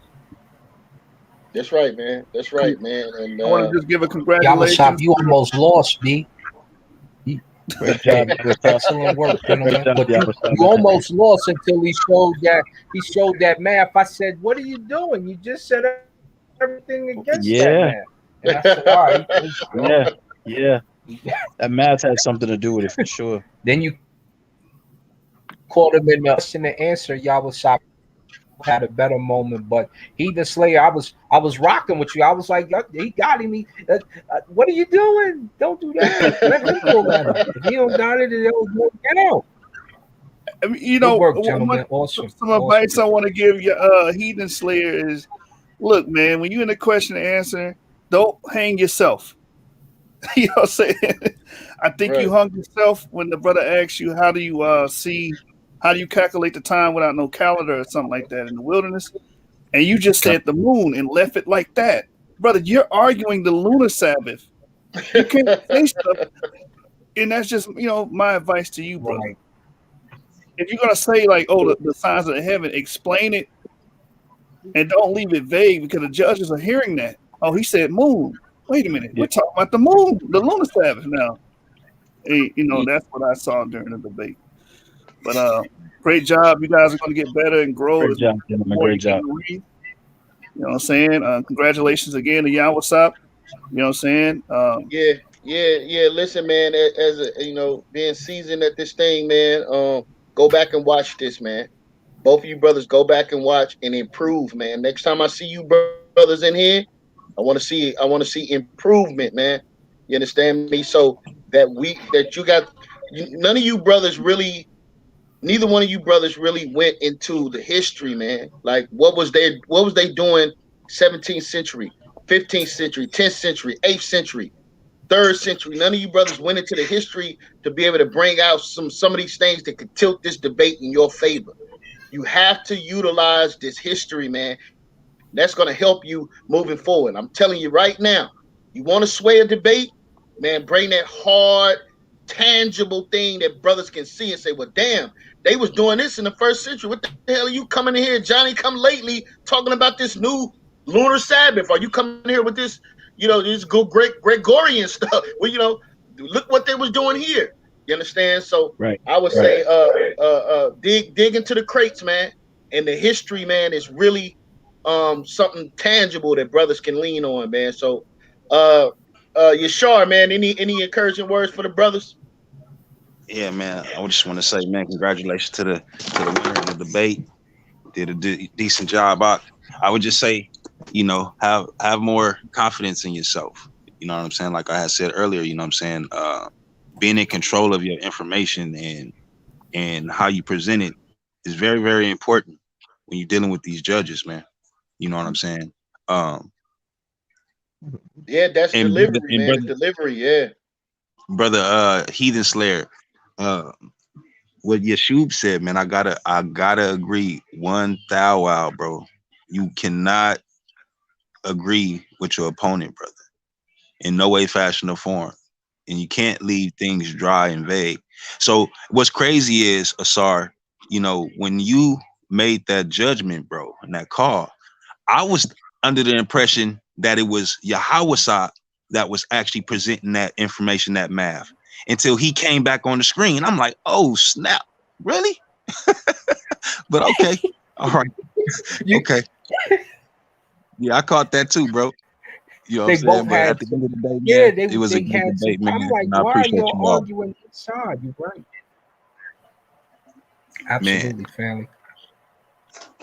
Speaker 5: That's right, man. That's right, man. And
Speaker 6: I want to just give a congratulations.
Speaker 14: Yawasap, you almost lost, B.
Speaker 13: Great job.
Speaker 14: Excellent work, gentlemen. But you almost lost until he showed that math. I said, "What are you doing? You just said everything against that math." And I said, "All right,
Speaker 13: yeah. That math has something to do with it for sure."
Speaker 14: Then you called him in the question and answer. Yawasap had a better moment, but Heathen Slayer, I was rocking with you. I was like, he got him. What are you doing? Don't do that. Let him pull at him. If he don't got it, he'll get out.
Speaker 6: I mean,
Speaker 14: Good work, gentlemen. Awesome.
Speaker 6: Some advice I want to give you, Heathen Slayer, is look, man, when you're in a question and answer, don't hang yourself. You know what I'm saying? I think you hung yourself when the brother asked you, how do you calculate the time without no calendar or something like that in the wilderness? And you just said the moon and left it like that. Brother, you're arguing the lunar Sabbath. You can't say stuff. And that's just, my advice to you, brother. Right. If you're going to say like, the signs of the heaven, explain it and don't leave it vague because the judges are hearing that. Oh, he said moon. Wait a minute. We're talking about the moon, the lunar Sabbath now. Hey, that's what I saw during the debate. But great job. You guys are going to get better and grow.
Speaker 13: Great job, gentlemen. Great job.
Speaker 6: You know what I'm saying? Congratulations again to Yawasap. You know what I'm saying?
Speaker 5: Yeah. Listen, man, as being seasoned at this thing, man, go back and watch this, man. Both of you brothers, go back and watch and improve, man. Next time I see you brothers in here, I want to see improvement, man. You understand me? So that none of you brothers really. Neither one of you brothers really went into the history, man. Like what was they doing 17th century, 15th century, 10th century, 8th century, 3rd century. None of you brothers went into the history to be able to bring out some of these things that could tilt this debate in your favor. You have to utilize this history, man. That's going to help you moving forward. I'm telling you right now, you want to sway a debate, man, bring that hard, tangible thing that brothers can see and say, well, damn, they was doing this in the first century. What the hell are you coming in here, Johnny come lately, talking about this new lunar Sabbath? Are you coming here with this, this Gregorian stuff? Well, look what they was doing here. You understand? So I would say dig into the crates, man. And the history, man, is really something tangible that brothers can lean on, man. So Yashar, man, any encouraging words for the brothers?
Speaker 7: Yeah, man. I just want to say, man, congratulations to the winner of the debate. Did a decent job. I would just say, have more confidence in yourself. You know what I'm saying? Like I had said earlier, you know what I'm saying? Being in control of your information and how you present it is very, very important when you're dealing with these judges, man. You know what I'm saying?
Speaker 5: Yeah, that's delivery, man. Brother, delivery, yeah.
Speaker 7: Brother Heathen Slayer, what Yashub said, man, I gotta agree 1,000, bro. You cannot agree with your opponent, brother, in no way, fashion, or form. And you can't leave things dry and vague. So what's crazy is, Asar, when you made that judgment, bro, and that call, I was under the impression that it was Yawasap that was actually presenting that information, that math, until he came back on the screen. I'm like, oh, snap. Really? But okay. All right. Okay. Yeah, I caught that too, bro. You know what I'm saying? But at the end of the day, man, it was a good debate, man.
Speaker 14: I'm like, why are you arguing inside? You're right. Absolutely, family.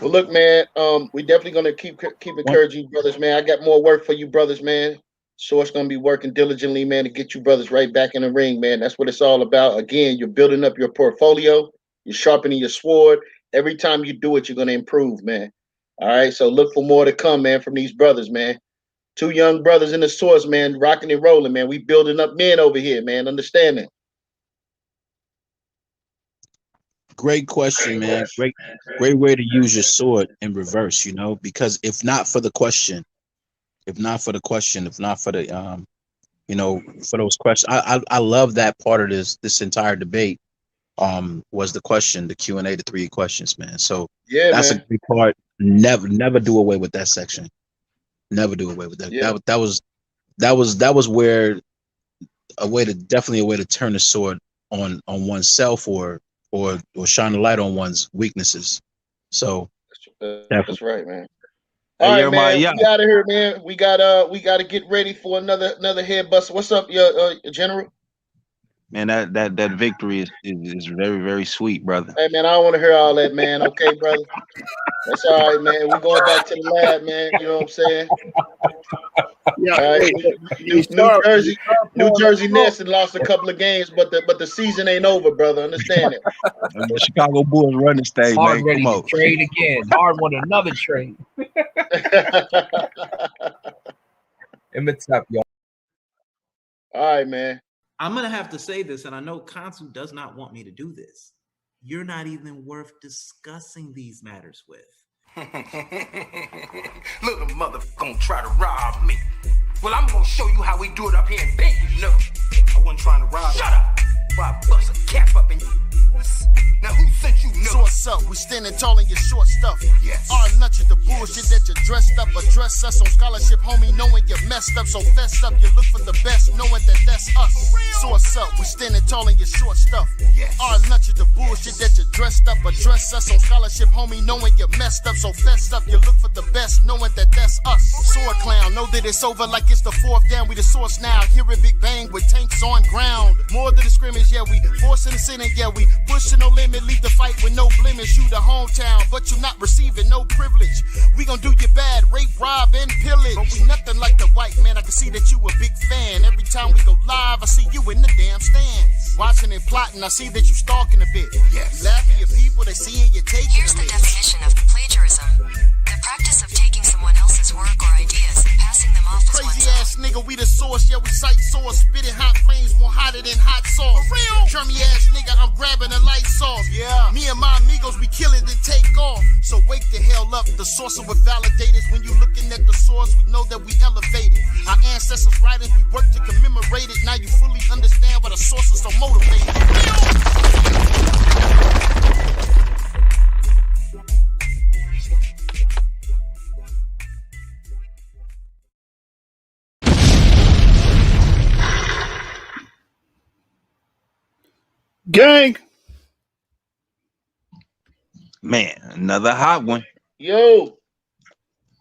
Speaker 5: Well, look, man, we definitely gonna keep encouraging you brothers, man. I got more work for you brothers, man. So it's gonna be working diligently, man, to get you brothers right back in the ring, man. That's what it's all about. Again, you're building up your portfolio, you're sharpening your sword. Every time you do it, you're gonna improve, man. All right, so look for more to come, man, from these brothers, man. Two young brothers in the source, man, rocking and rolling, man. We building up men over here, man. Understand that.
Speaker 13: Great question, man. Great way to use your sword in reverse, because if not for the question, for those questions, I love that part of this entire debate was the question, the Q&A, the 3 questions, man. So yeah, that's man. A big part. Never do away with that section. Never do away with that. Yeah. That was where definitely a way to turn the sword on oneself or shine a light on one's weaknesses. So
Speaker 5: that's right, man. All right, man. We out of here, man. We gotta get ready for another head buster. What's up, your general?
Speaker 7: Man, that victory is very, very sweet, brother.
Speaker 5: Hey, man, I don't want to hear all that, man. Okay, brother. That's all right, man. We're going back to the lab, man. You know what I'm saying? Yeah. All right. New Jersey Nets had lost a couple of games, but the season ain't over, brother. Understand it.
Speaker 7: The Chicago Bulls run this thing, man.
Speaker 14: Ready to trade again. Hard want another trade. And what's up, y'all?
Speaker 5: All right, man.
Speaker 1: I'm gonna have to say this, and I know Kansu does not want me to do this. You're not even worth discussing these matters with.
Speaker 2: Little motherfucker gonna try to rob me. Well, I'm gonna show you how we do it up here in Benton. No, I wasn't trying to rob. Shut up! Before I bust a cap up in you. Now who sent you? No.
Speaker 3: So what's up? We standing tall in your short stuff.
Speaker 2: Yes.
Speaker 3: Our nuts is the bullshit that you dressed up. Address us on scholarship, homie, knowing you messed up. So fessed up, you look for the best, knowing that that's us. So what's up? We standing tall in your short stuff.
Speaker 2: Yes.
Speaker 3: Our nuts is the bullshit that you dressed up. Address us on scholarship, homie, knowing you messed up. So fessed up, you look for the best, knowing that that's us. Sword clown, know that it's over like it's the 4th down. We the source now. Hear a big bang with tanks on ground. More than the scrimmage, yeah, we forcing the sin, yeah, we pushing no limit. Leave the fight with no blemish. You the hometown, but you not receiving no privilege. We gon' do you bad, rape, rob, and pillage. But we nothing like the white man. I can see that you a big fan. Every time we go live, I see you in the damn stands. Watching and plotting, I see that you stalking a bit.
Speaker 2: Yes.
Speaker 3: You laughing at your people, they seeing you taking
Speaker 4: Here's the definition of plagiarism. The practice of taking someone else's work or ideas and passing them off as
Speaker 3: Crazy
Speaker 4: one's own.
Speaker 3: ass nigga, we the source, yeah, we sight source. Spitting hot flames more hotter than hot sauce. For real? Chummy ass nigga, I'm grabbing the light sauce. Yeah. Me and my amigos, we kill it and take off. So wake the hell up, the source with validators. When you looking at the source, we know that we elevated. Our ancestors' writings, we work to commemorate it. Now you fully understand why the source is so motivated.
Speaker 6: Gang.
Speaker 7: Man, another hot one.
Speaker 5: Yo.